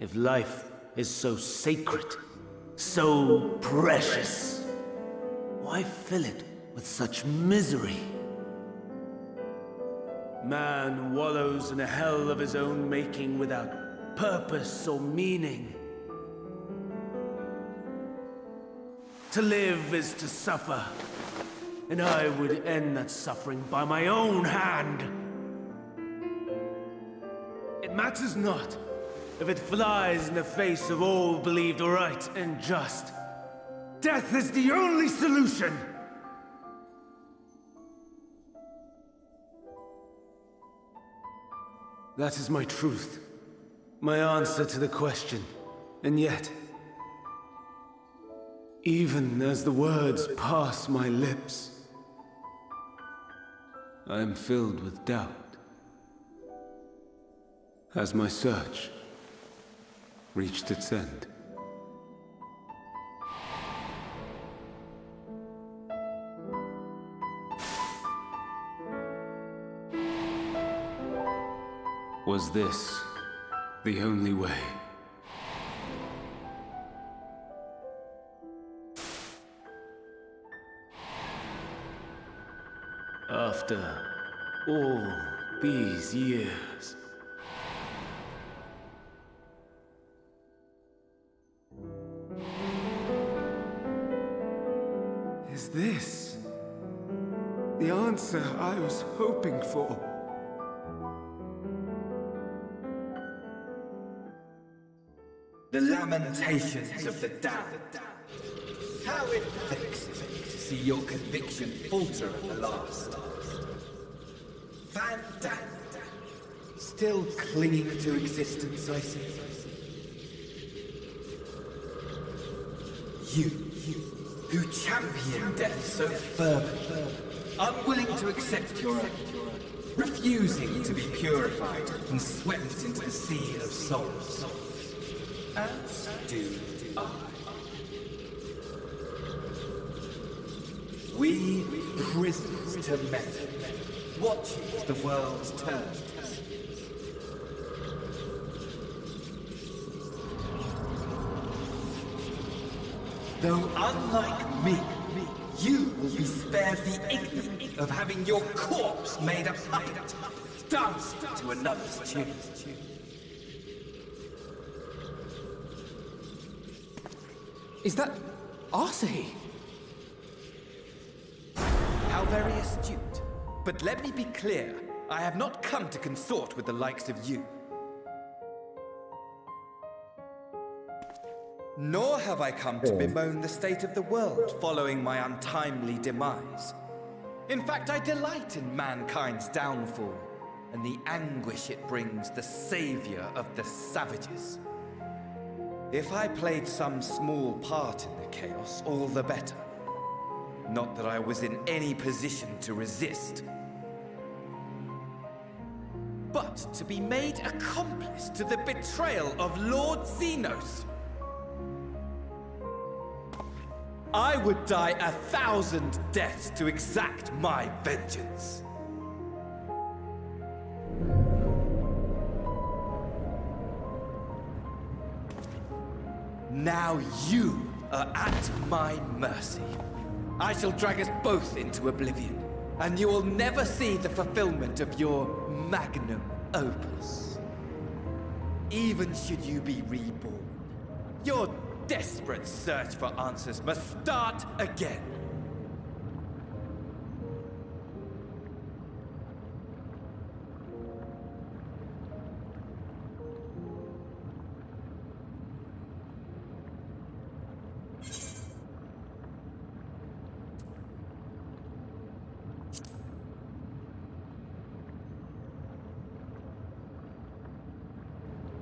If life is so sacred, so precious, why fill it with such misery? Man wallows in a hell of his own making without purpose or meaning. To live is to suffer, and I would end that suffering by my own hand. It matters not if it flies in the face of all believed right and just. Death is the only solution! That is my truth, my answer to the question. And yet, even as the words pass my lips, I am filled with doubt. Has my search reached its end? Was this the only way? After all these years, is this the answer I was hoping for? The lamentations of the damned. How it vexes me to see your conviction falter at the last. Van-damned. Still clinging to existence, I see. You, who champion death so fervently, unwilling to accept your own, refusing to be purified and swept into the sea of souls. As do I. We prisoners to men, watching as the world turns. Though unlike me, you will be spared the ignominy of having your corpse made a puppet, dancing to another's tune. Is that Arsahi? How very astute. But let me be clear, I have not come to consort with the likes of you. Nor have I come to bemoan the state of the world following my untimely demise. In fact, I delight in mankind's downfall, and the anguish it brings the savior of the savages. If I played some small part in the chaos, all the better. Not that I was in any position to resist. But to be made accomplice to the betrayal of Lord Xenos. I would die 1,000 deaths to exact my vengeance. Now you are at my mercy. I shall drag us both into oblivion, and you will never see the fulfillment of your magnum opus. Even should you be reborn, your desperate search for answers must start again.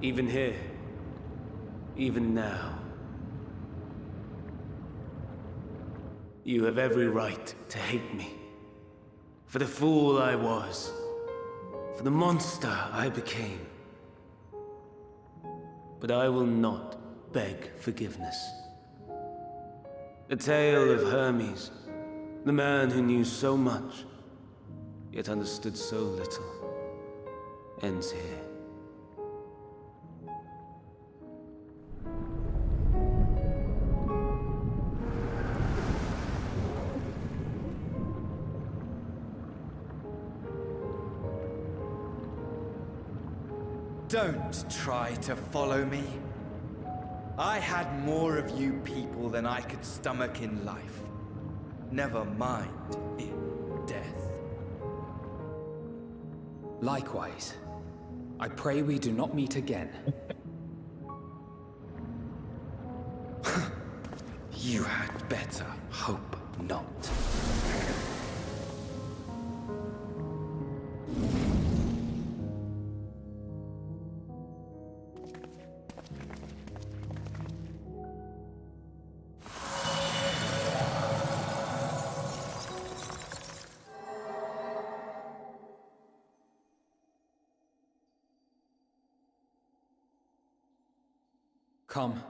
Even here. Even now. You have every right to hate me. For the fool I was. For the monster I became. But I will not beg forgiveness. The tale of Hermes, the man who knew so much, yet understood so little, ends here. Don't try to follow me. I had more of you people than I could stomach in life. Never mind in death. Likewise. I pray we do not meet again. You had better hope not. Come.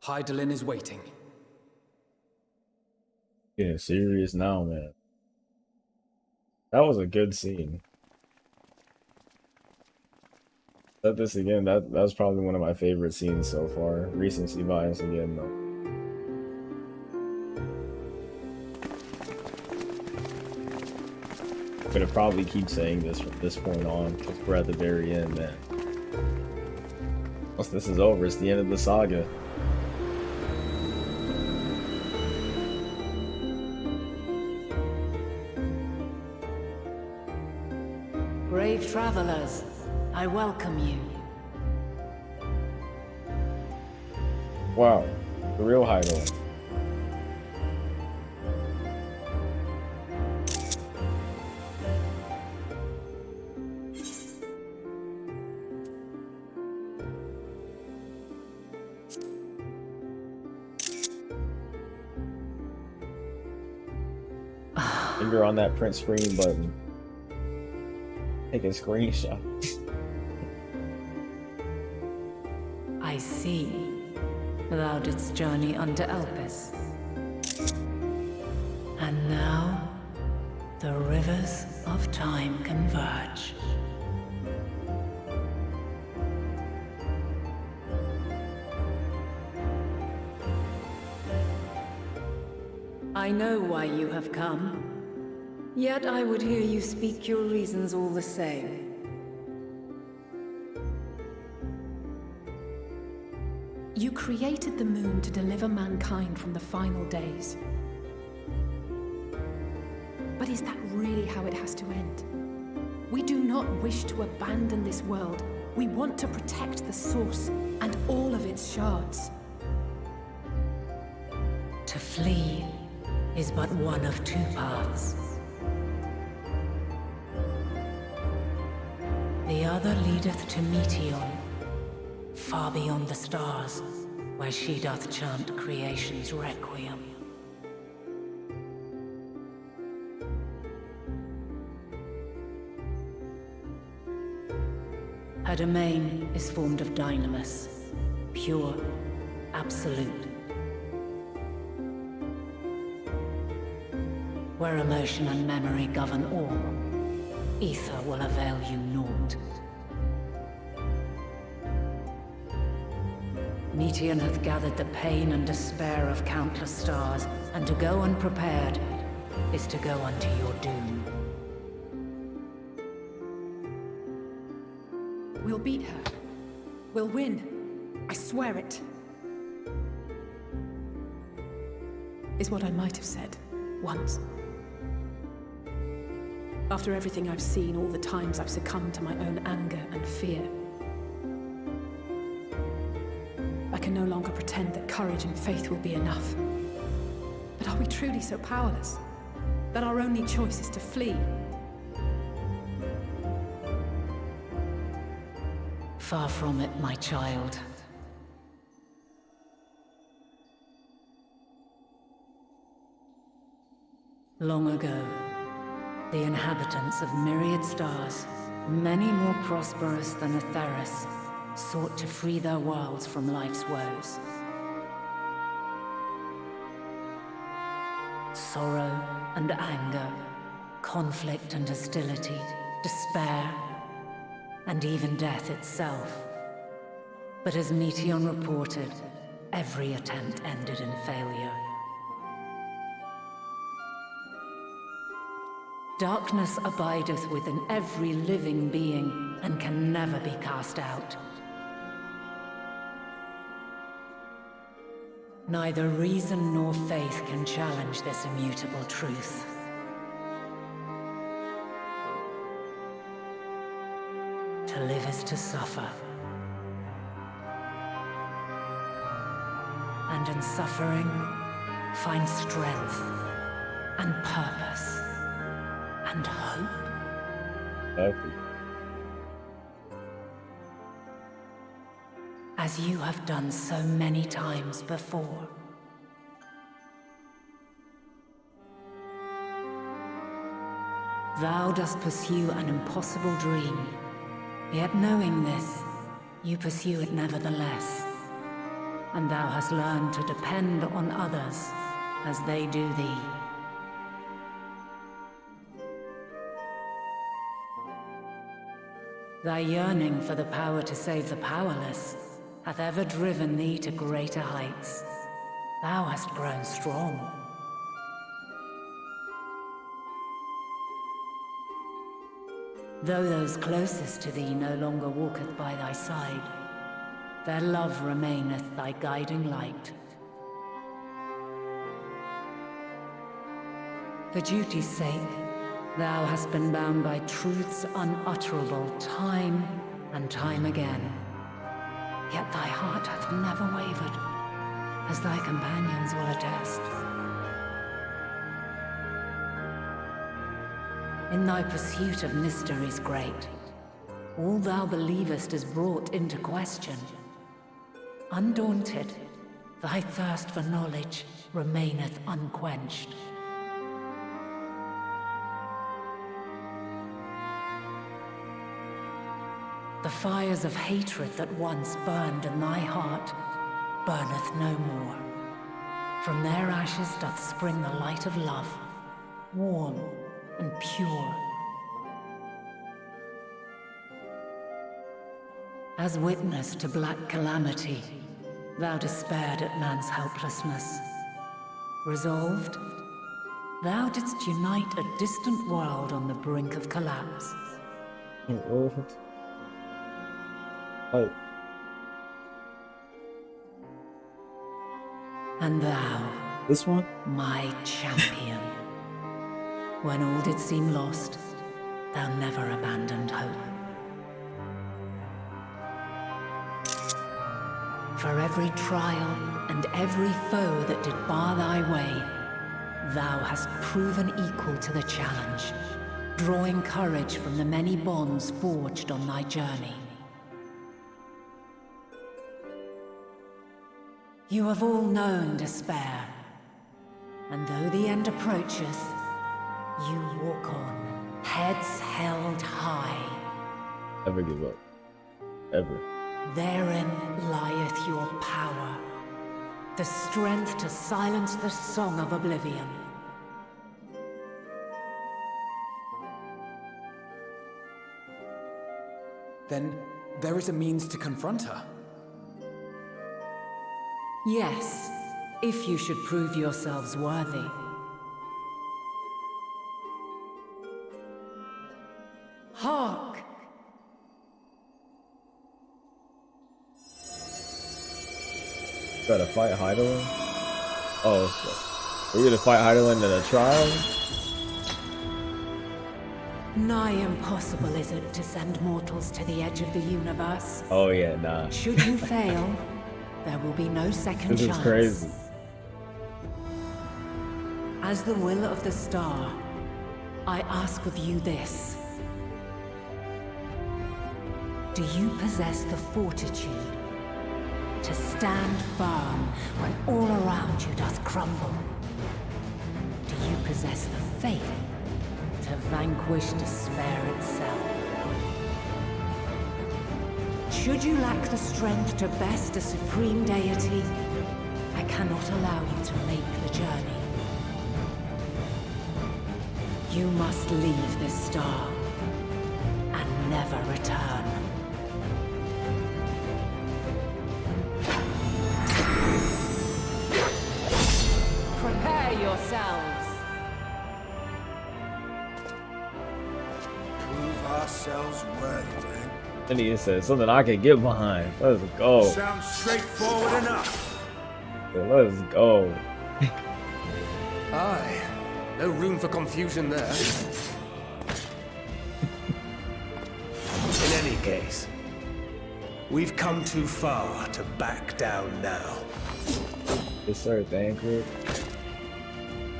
Hydaelyn is waiting. Getting serious now, man. That was a good scene. Said this again, that was probably one of my favorite scenes so far. Recency bias again, though. I'm gonna probably keep saying this from this point on, because we're at the very end, man. Once this is over, it's the end of the saga. Brave travelers, I welcome you. Wow, the real Hydaelyn. Finger on that print screen button. Take a screenshot. I see. Thou didst journey unto Elpis. And now, the rivers of time converge. I know why you have come. Yet I would hear you speak your reasons all the same. You created the moon to deliver mankind from the final days. But is that really how it has to end? We do not wish to abandon this world. We want to protect the source and all of its shards. To flee is but one of two paths. The other leadeth to Meteon, far beyond the stars, where she doth chant creation's requiem. Her domain is formed of dynamis, pure, absolute. Where emotion and memory govern all, ether will avail you naught. Meteon hath gathered the pain and despair of countless stars, and to go unprepared is to go unto your doom. We'll beat her. We'll win. I swear it. Is what I might have said once. After everything I've seen, all the times I've succumbed to my own anger and fear. I can no longer pretend that courage and faith will be enough. But are we truly so powerless? That our only choice is to flee? Far from it, my child. Long ago, the inhabitants of myriad stars, many more prosperous than Atheris, sought to free their worlds from life's woes. Sorrow and anger, conflict and hostility, despair, and even death itself. But as Meteon reported, every attempt ended in failure. Darkness abideth within every living being, and can never be cast out. Neither reason nor faith can challenge this immutable truth. To live is to suffer. And in suffering, find strength and purpose and hope. Okay. As you have done so many times before. Thou dost pursue an impossible dream, yet knowing this, you pursue it nevertheless. And thou hast learned to depend on others as they do thee. Thy yearning for the power to save the powerless hath ever driven thee to greater heights. Thou hast grown strong. Though those closest to thee no longer walketh by thy side, their love remaineth thy guiding light. For duty's sake, thou hast been bound by truths unutterable time and time again. Yet thy heart hath never wavered, as thy companions will attest. In thy pursuit of mysteries great, all thou believest is brought into question. Undaunted, thy thirst for knowledge remaineth unquenched. The fires of hatred that once burned in thy heart burneth no more. From their ashes doth spring the light of love, warm and pure. As witness to black calamity, thou despaired at man's helplessness. Resolved, thou didst unite a distant world on the brink of collapse. And thou, this one, my champion. When all did seem lost, thou never abandoned hope. For every trial and every foe that did bar thy way, thou hast proven equal to the challenge, drawing courage from the many bonds forged on thy journey. You have all known despair, and though the end approacheth, you walk on, heads held high. Never give up. Ever. Therein lieth your power, the strength to silence the song of oblivion. Then there is a means to confront her. Yes, if you should prove yourselves worthy. Hark! Gotta fight Heidelin? Oh, so we're gonna fight Heidelin in a trial? Nigh impossible is it to send mortals to the edge of the universe. Oh yeah, nah. Should you fail, there will be no second chance. This is crazy. As the will of the star, I ask of you this. Do you possess the fortitude to stand firm when all around you doth crumble? Do you possess the faith to vanquish despair itself? Should you lack the strength to best a supreme deity, I cannot allow you to make the journey. You must leave this star and never return. Prepare yourselves. Prove ourselves worthy, then. And he said something I can get behind. Let's go. Sounds straightforward enough. Let's go. Aye. No room for confusion there. In any case, we've come too far to back down now. Yes, sir. Thank you.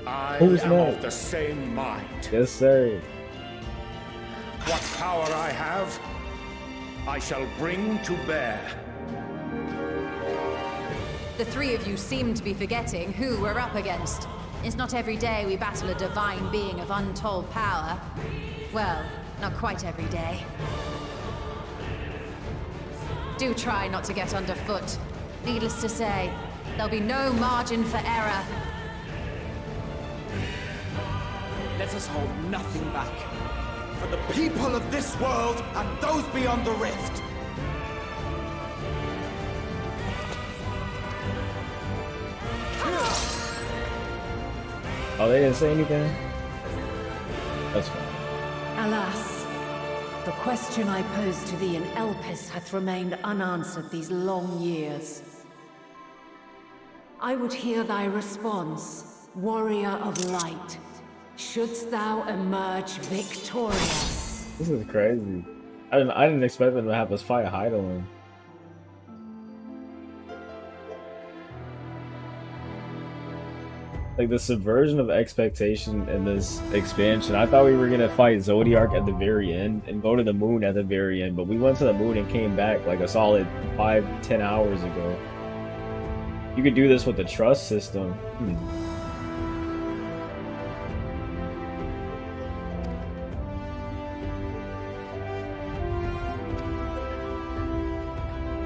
I Who's am next? of the same mind. Yes, sir. What power I have, I shall bring to bear. The three of you seem to be forgetting who we're up against. It's not every day we battle a divine being of untold power. Well, not quite every day. Do try not to get underfoot. Needless to say, there'll be no margin for error. Let us hold nothing back. For the people of this world and those beyond the rift. Oh, they didn't say anything? That's fine. Alas, the question I posed to thee in Elpis hath remained unanswered these long years. I would hear thy response, warrior of light. Shouldst thou emerge victorious? This is crazy. I didn't expect them to have us fight Heidelin. Like the subversion of expectation in this expansion. I thought we were gonna fight Zodiark at the very end and go to the moon at the very end, but we went to the moon and came back like a solid 5-10 hours ago. You could do this with the trust system.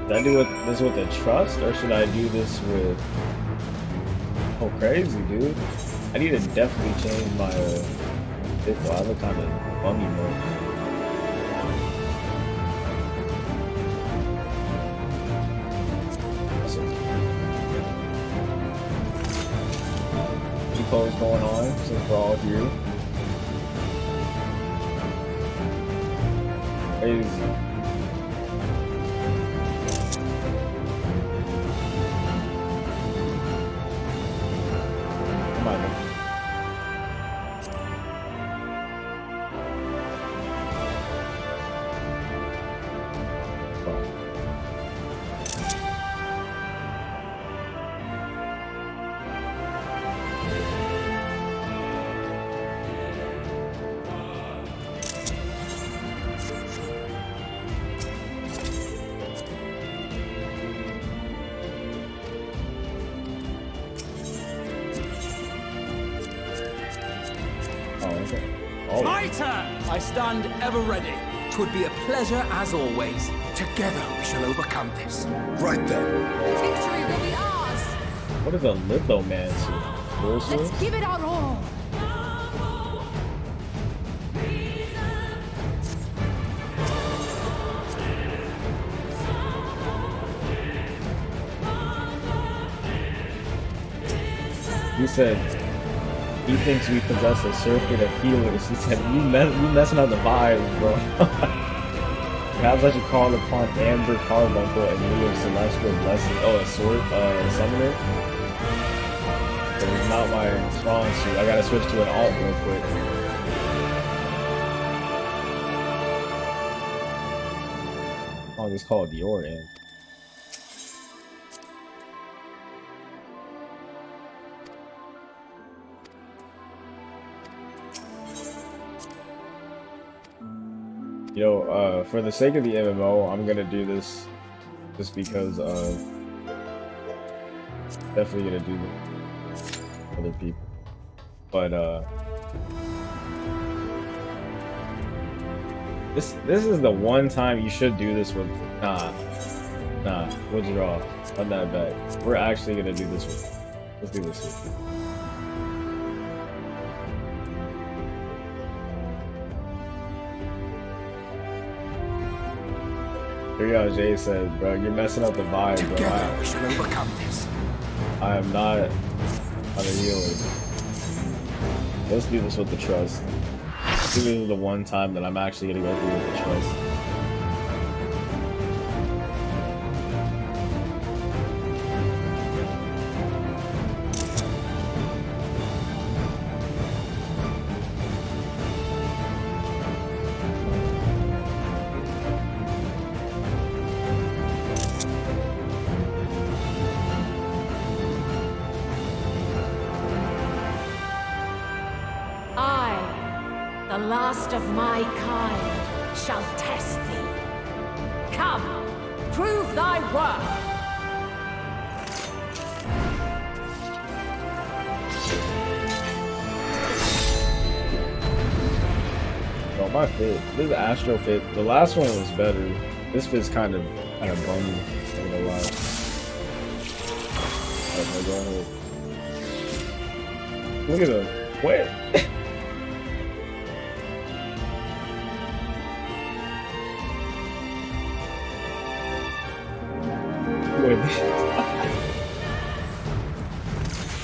Should I do this with the trust, or should I do this with... Oh, crazy, dude. I need to definitely change my vehicle. I look kind of bummy mode. Awesome. Depot's going on since we're all here. Crazy. My turn! I stand ever ready. 'Twould be a pleasure as always. Together we shall overcome this. Right then. Victory will be ours! What is a lithomancer? Let's give it our all! He said he thinks we possess a circuit of healers. He said you messing up the vibes, bro. Perhaps I should call upon Amber Carbuncle in lieu of Celestial Blessing. Oh, a sword summoner? But it's not my strong suit. I gotta switch to an alt real quick. Oh, it's called Your End. You know, for the sake of the MMO, I'm gonna do this just because definitely gonna do this for other people. But this is the one time you should do this with. Nah, withdraw. On that back. We're actually gonna do this with. Let's do this with. Jay said, bro, you're messing up the vibe, bro. Together we shall overcome this. I am not on a healer. Let's do this with the trust. This is the one time that I'm actually gonna go through with the trust. The last of my kind shall test thee. Come, prove thy worth. Oh, my fit. This Astro fit. The last one was better. This fit's kind of bummy. I'm gonna lie. Alright, go ahead. Look at him. What?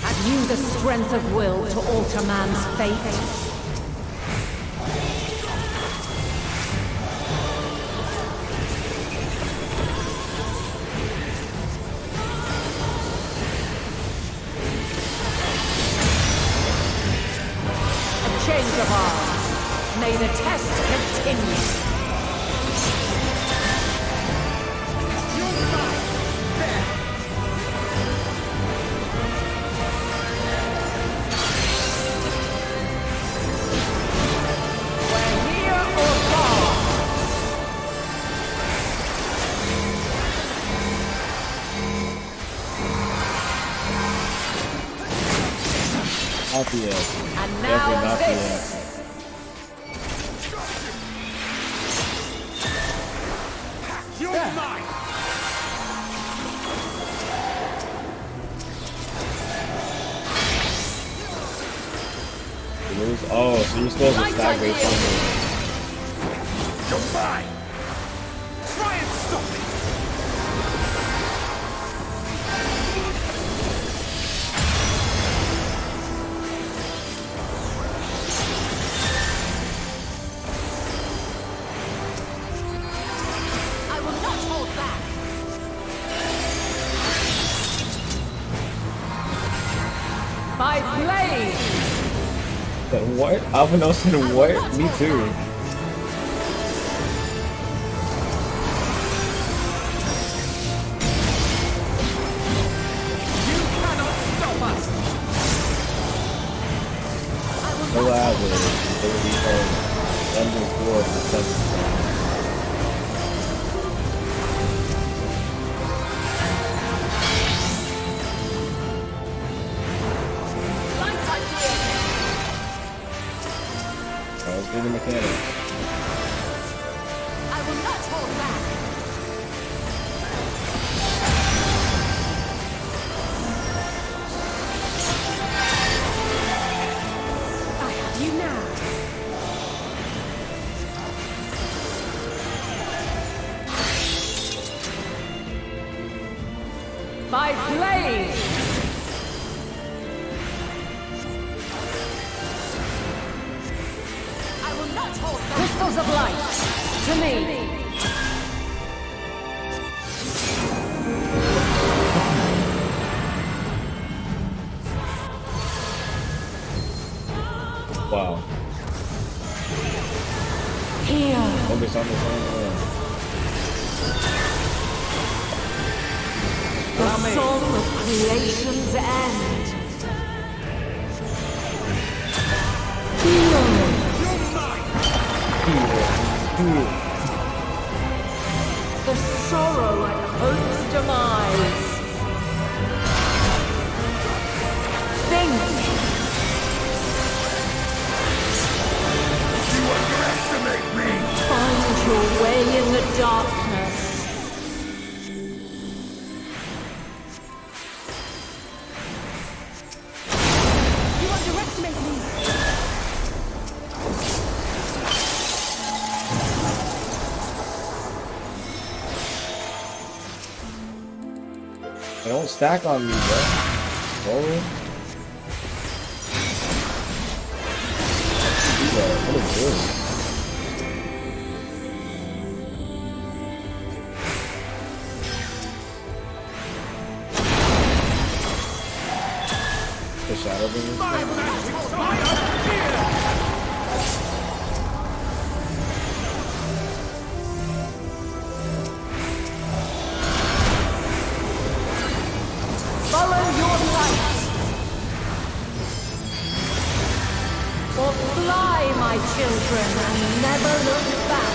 Have you the strength of will to alter man's fate? A change of arms. May the test continue. Not the end. And now definitely not this. the end. You're mine. Oh, so you're supposed to stack based on this. You're mine. Try and stop me. By blade! What? Alphino said what? Me too. You cannot stop us. No ladder. They will be called Endwalker for the 7th time. Let's do the mechanic. I will not hold back. I have you now. By blade! Crystals of light, to me! Wow. Here! Focus on the same one. The song of creation's end! You're mine. sorrow at hope's demise. Think. You underestimate me! Find your way in the darkness. You underestimate me. They don't stack on me, bro. What is this? The shadow beam? Follow your light. Or fly, my children, and never look back.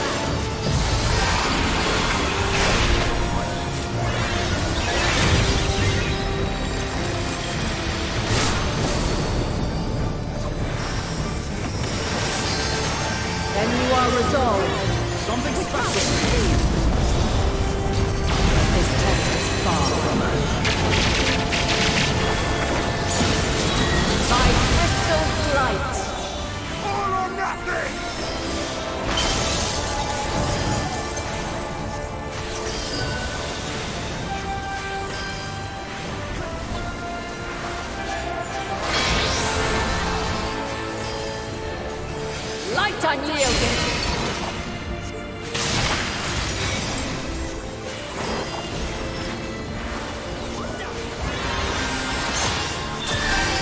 Then you are resolved. Something special. This test is far from over. My crystal flight. All or nothing! Light unyielding.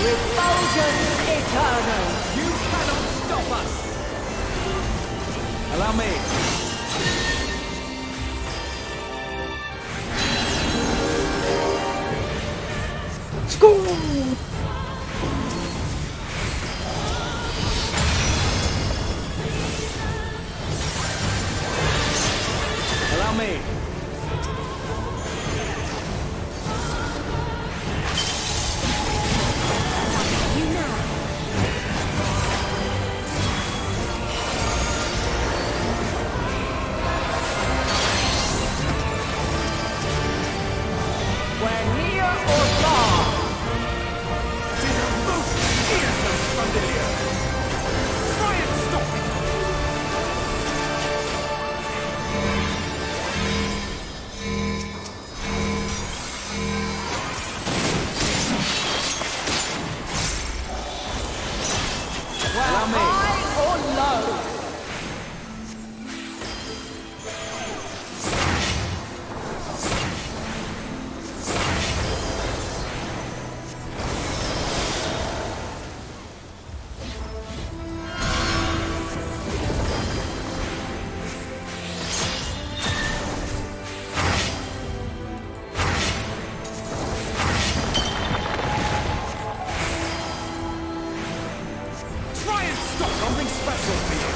Refulgence eternal. You cannot stop us! Allow me. Allow me. We're near or far. Tis a most fearsome chandelier! Try and stop it! Allow me. High or low. Try and stop something special for you!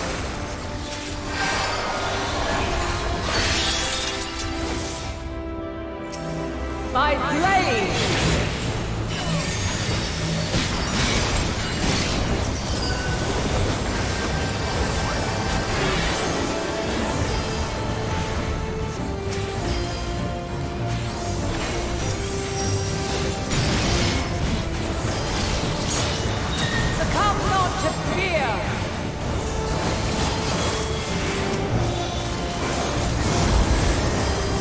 By blade. Succumb not to fear.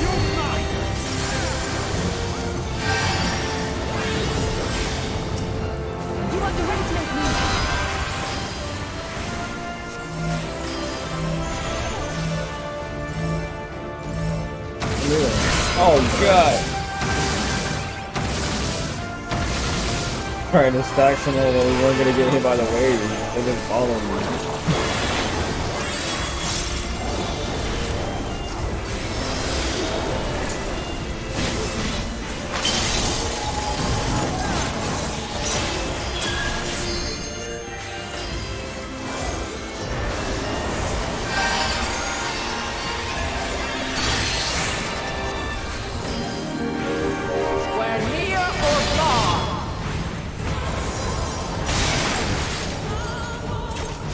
You're mine! You underestimate me. Oh god! Trying to stack some of them, we weren't gonna get hit by the wave. They've been following me.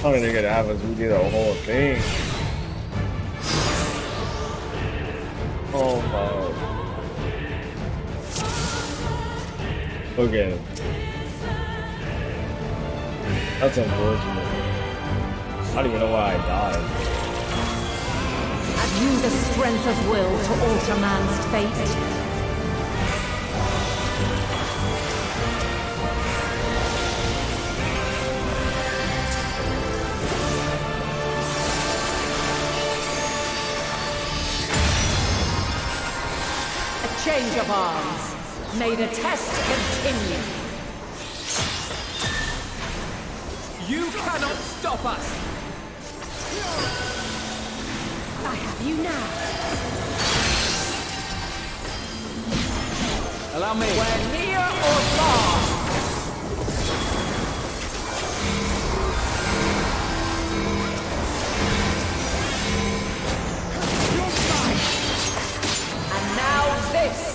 How are they gonna have us redo the whole thing? Oh my. Okay. That's unfortunate. I don't even know why I died. Have you the strength of will to alter man's fate? Change of arms. May the test continue. You cannot stop us! I have you now. Allow me. We're near or far. And now this.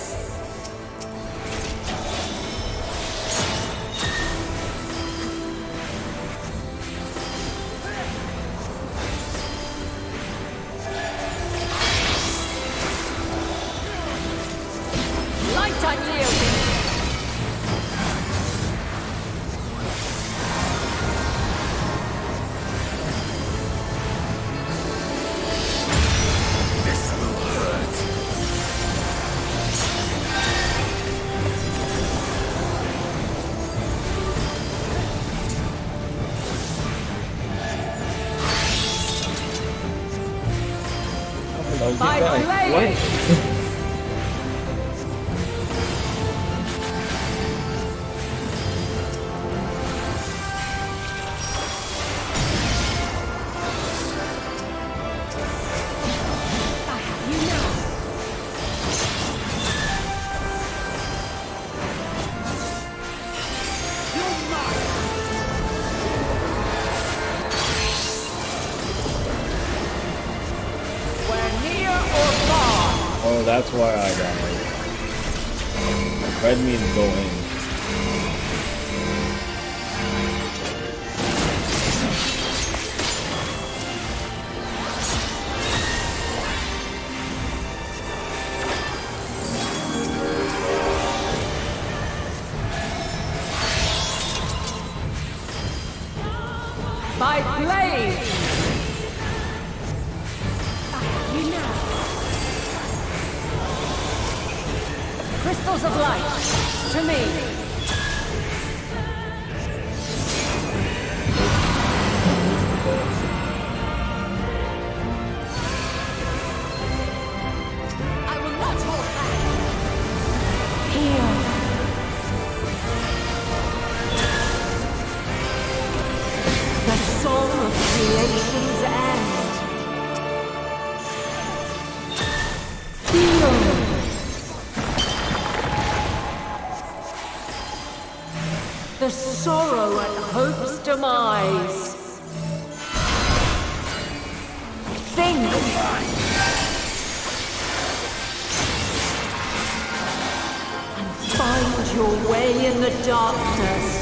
By blade! Oh, that's why I got it. Red means go in. By blade! You know. Crystals of light, to me. I will not hold back. Here. The soul of creation's end. Feel. The sorrow at hope's demise. Think! And find your way in the darkness.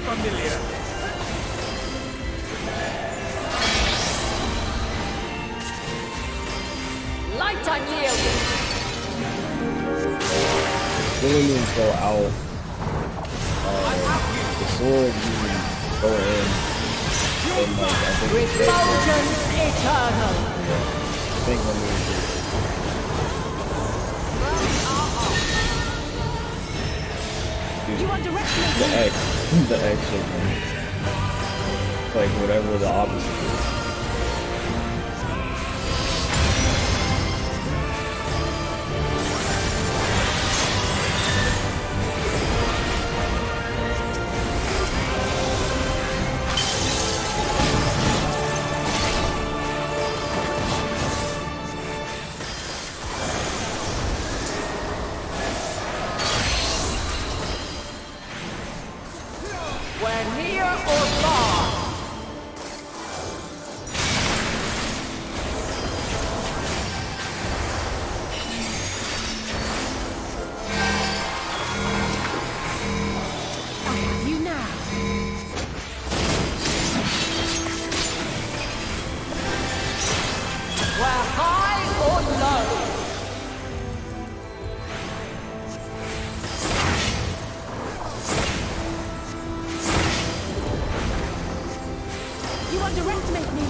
familiar. Light unyielding. Really means go out. The sword you go in. And like, I think Refulgence eternal. yeah. I think when we You underestimate the X shape one. Like whatever the opposite is. We're near or far. You now. We're high or low. You underestimate me.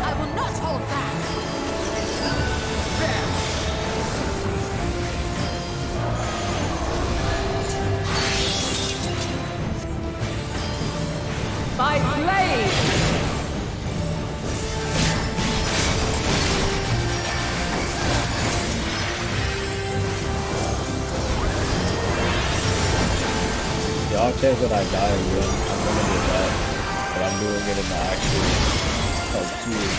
I will not hold back. By blade. The off chance that I die and win, I'm gonna do that. But I'm doing it in the actual queue.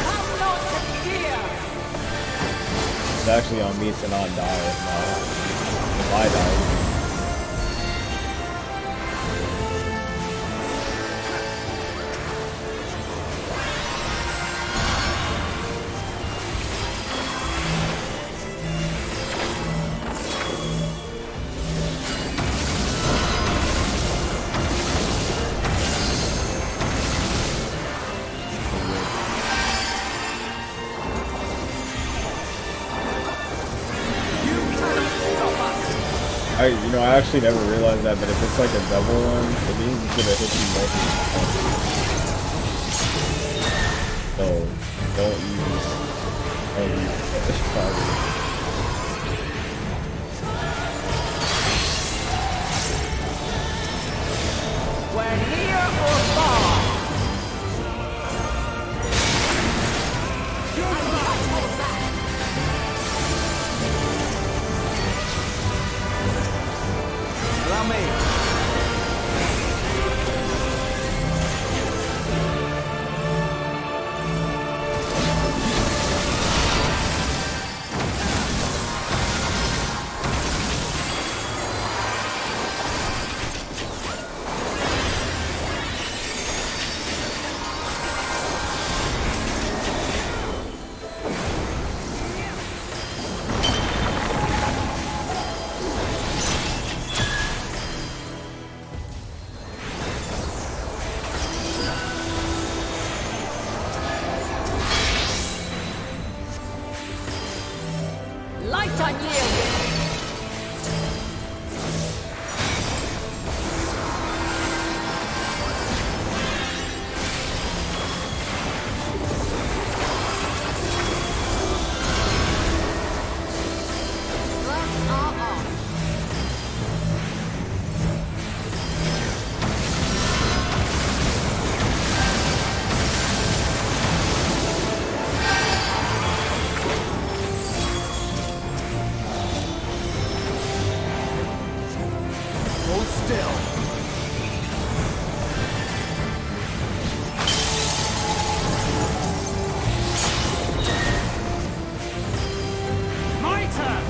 Come not to fear. It's actually on me to not die if I die. I actually never realized that, but if it's like a double one, it means it's gonna hit you multiple times. So don't use this card. We're near or far. I will not hold back. Allow me. Light unyielding. Gloves are off. Hold still. My turn!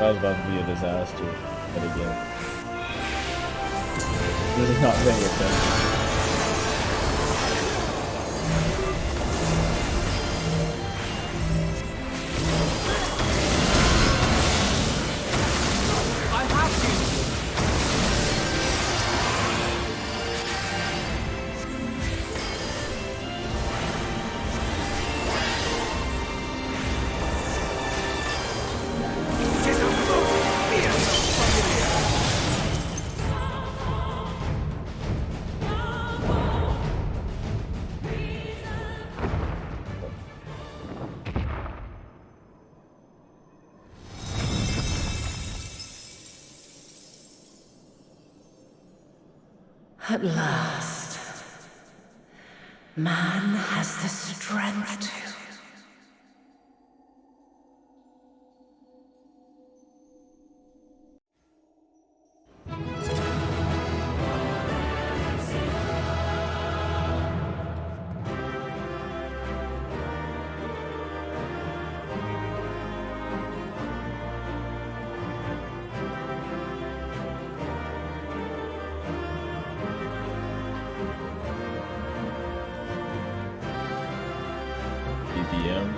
That was about to be a disaster. But again, this is not paying attention. At last, man has the strength to. BPM.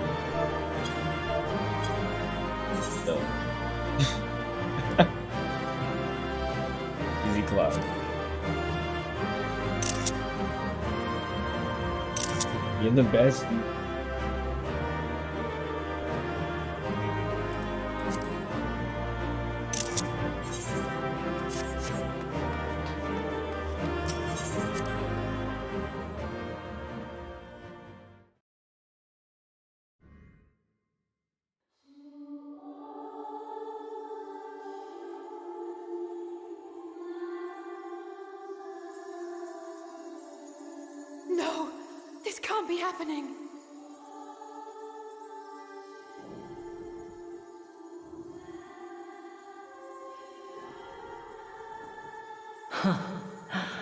So. Easy clap. You're the best. No! This can't be happening!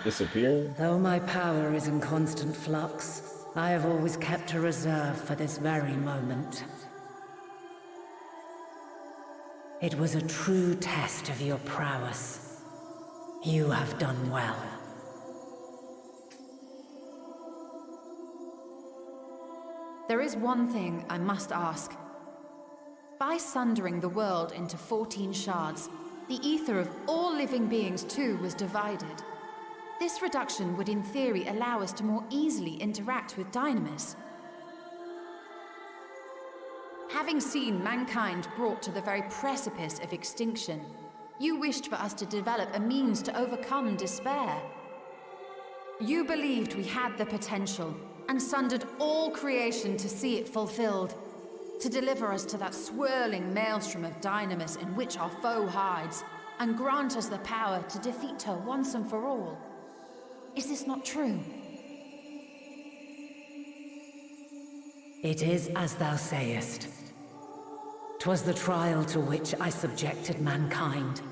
Disappear? Though my power is in constant flux, I have always kept a reserve for this very moment. It was a true test of your prowess. You have done well. There is one thing I must ask. By sundering the world into 14 shards, the ether of all living beings too was divided. This reduction would in theory allow us to more easily interact with Dynamis. Having seen mankind brought to the very precipice of extinction, you wished for us to develop a means to overcome despair. You believed we had the potential, and sundered all creation to see it fulfilled, to deliver us to that swirling maelstrom of Dynamis in which our foe hides, and grant us the power to defeat her once and for all. Is this not true? It is as thou sayest. 'Twas the trial to which I subjected mankind,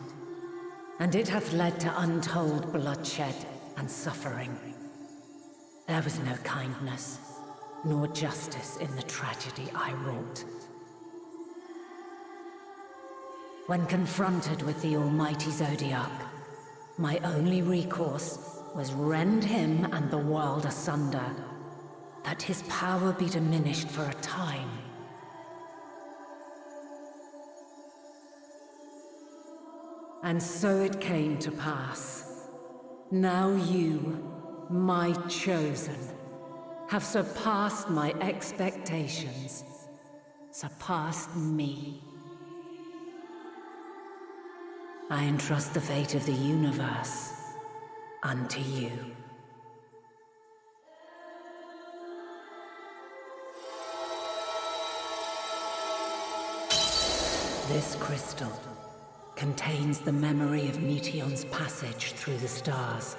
and it hath led to untold bloodshed and suffering. There was no kindness, nor justice in the tragedy I wrought. When confronted with the almighty Zodiac, my only recourse was rend him and the world asunder, that his power be diminished for a time. And so it came to pass. Now you, my chosen, have surpassed my expectations, surpassed me. I entrust the fate of the universe unto you. This crystal contains the memory of Meteion's passage through the stars.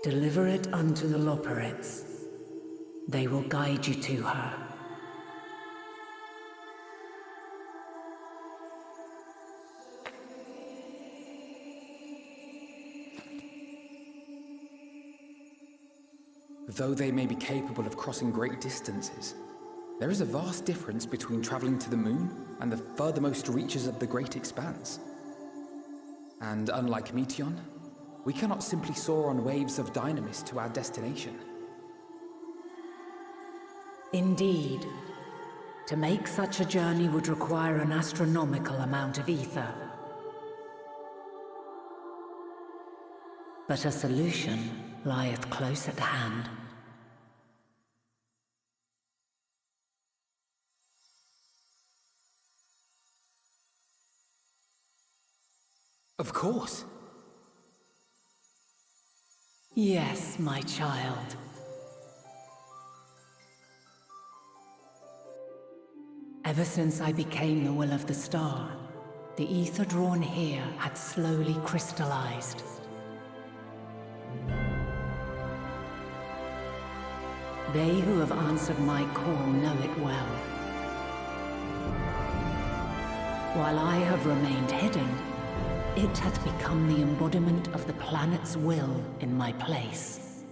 Deliver it unto the Loporrits. They will guide you to her. Though they may be capable of crossing great distances, There is a vast difference between traveling to the moon and the furthermost reaches of the Great Expanse. And unlike Meteon, we cannot simply soar on waves of dynamis to our destination. Indeed. To make such a journey would require an astronomical amount of ether. But a solution lieth close at hand. Of course. Yes, my child. Ever since I became the will of the star, the ether drawn here had slowly crystallized. They who have answered my call know it well. While I have remained hidden, it hath become the embodiment of the planet's will in my place.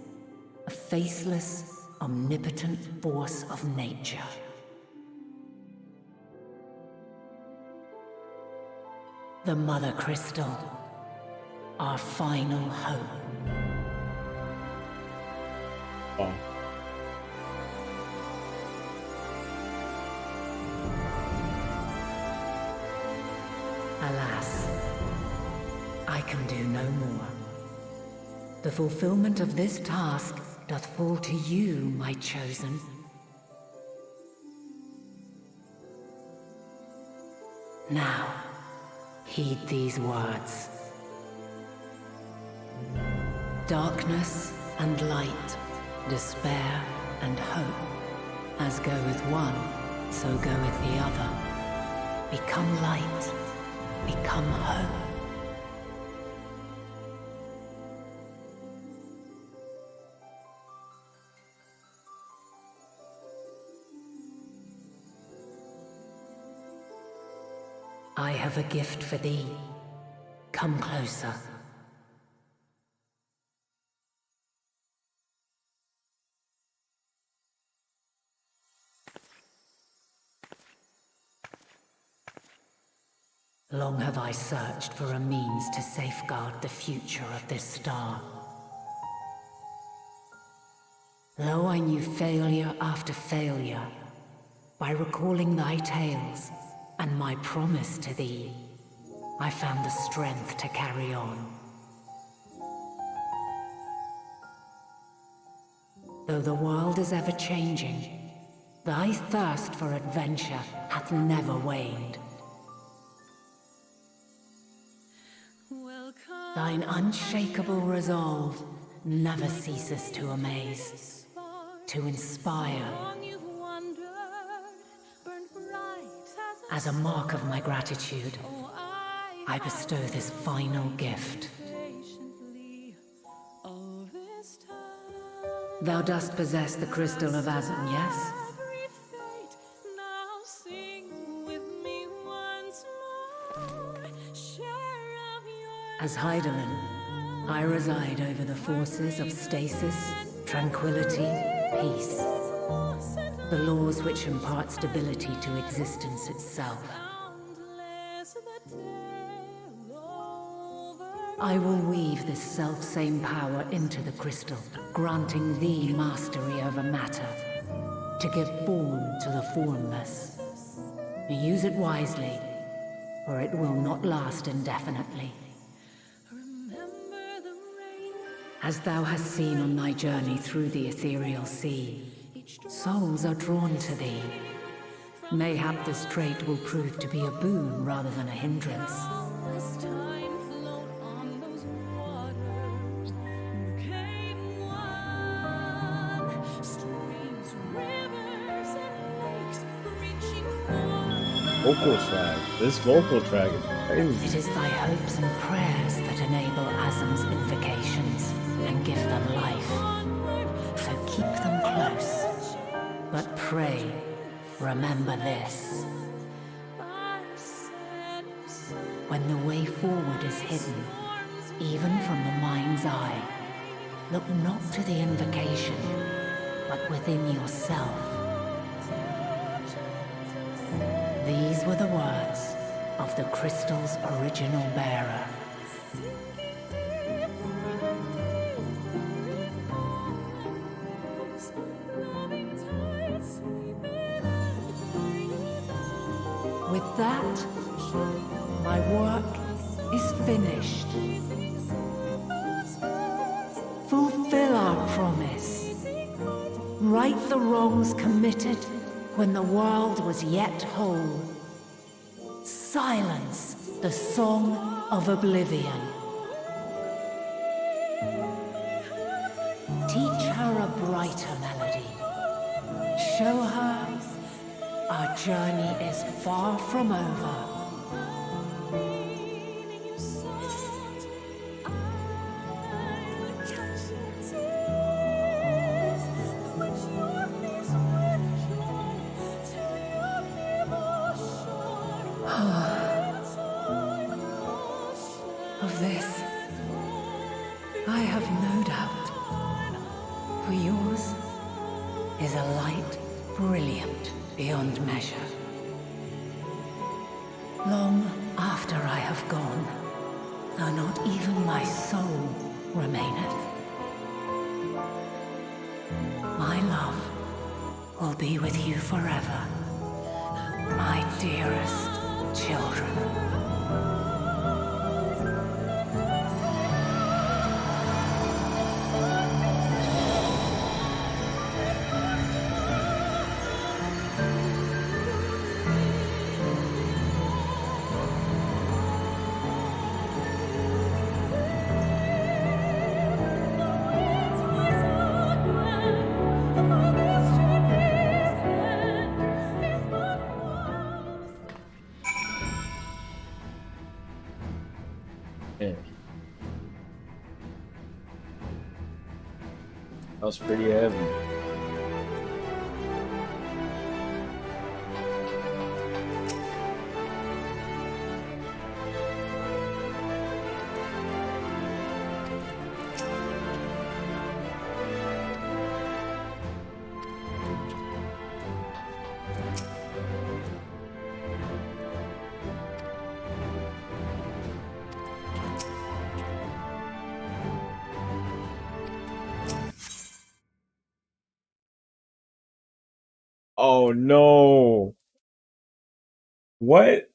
A faceless, omnipotent force of nature. The Mother Crystal, our final hope. Oh. Alas, I can do no more. The fulfillment of this task doth fall to you, my chosen. Now, heed these words. Darkness and light, despair and hope. As goeth one, so goeth the other. Become light, become hope. I have a gift for thee. Come closer. Long have I searched for a means to safeguard the future of this star. Though I knew failure after failure, by recalling thy tales and my promise to thee, I found the strength to carry on. Though the world is ever changing, thy thirst for adventure hath never waned. Thine unshakable resolve never ceases to amaze, to inspire. As a mark of my gratitude, I bestow this final gift. Thou dost possess the crystal of Azum, yes? As Heidelin, I reside over the forces of stasis, tranquility, peace. The laws which impart stability to existence itself. I will weave this self-same power into the crystal, granting thee mastery over matter, to give form to the formless. Use it wisely, or it will not last indefinitely. As thou hast seen on thy journey through the ethereal sea, souls are drawn to thee. Mayhap this trait will prove to be a boon rather than a hindrance. Vocal track. This vocal track is crazy. It is thy hopes and prayers that enable Azum's invocations and give them life. So keep them close. But pray, remember this. When the way forward is hidden, even from the mind's eye, look not to the invocation, but within yourself. were the words of the crystal's original bearer. With that, my work is finished. Fulfill our promise. Right the wrongs committed when the world was yet whole. Silence the song of oblivion. Teach her a brighter melody. Show her our journey is far from over. Of this, I have no doubt. For yours is a light brilliant beyond measure. Long after I have gone, though not even my soul remaineth, my love will be with you forever, my dearest children. Yeah. That was pretty heavy. Oh no. What?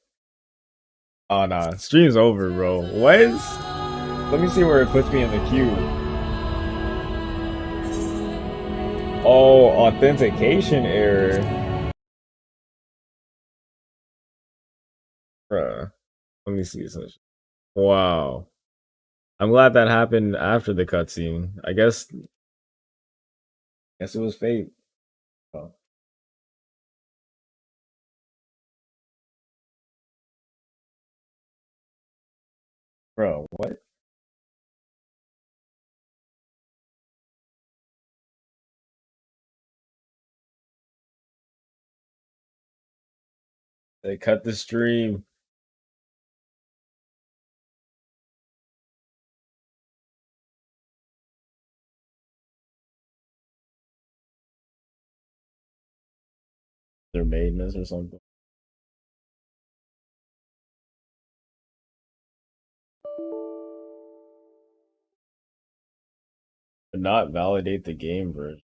Oh nah, stream's over, bro. What? Let me see where it puts me in the queue. Oh, authentication error. Bruh. Let me see this. Wow. I'm glad that happened after the cutscene. I guess it was fate. Oh. Bro, what? They cut the stream. Their maintenance or something. But not validate the game version.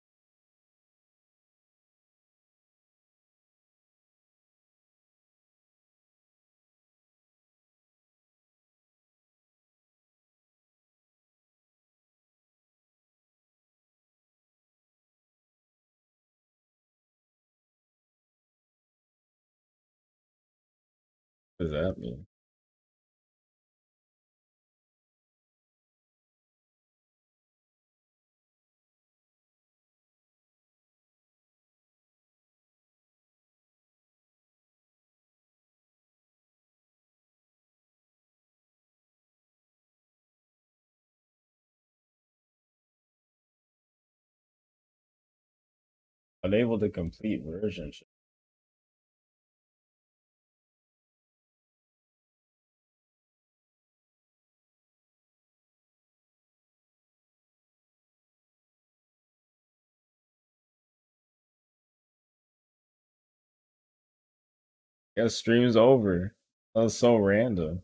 What does that mean? Unable to complete version. guess stream's over. That was so random.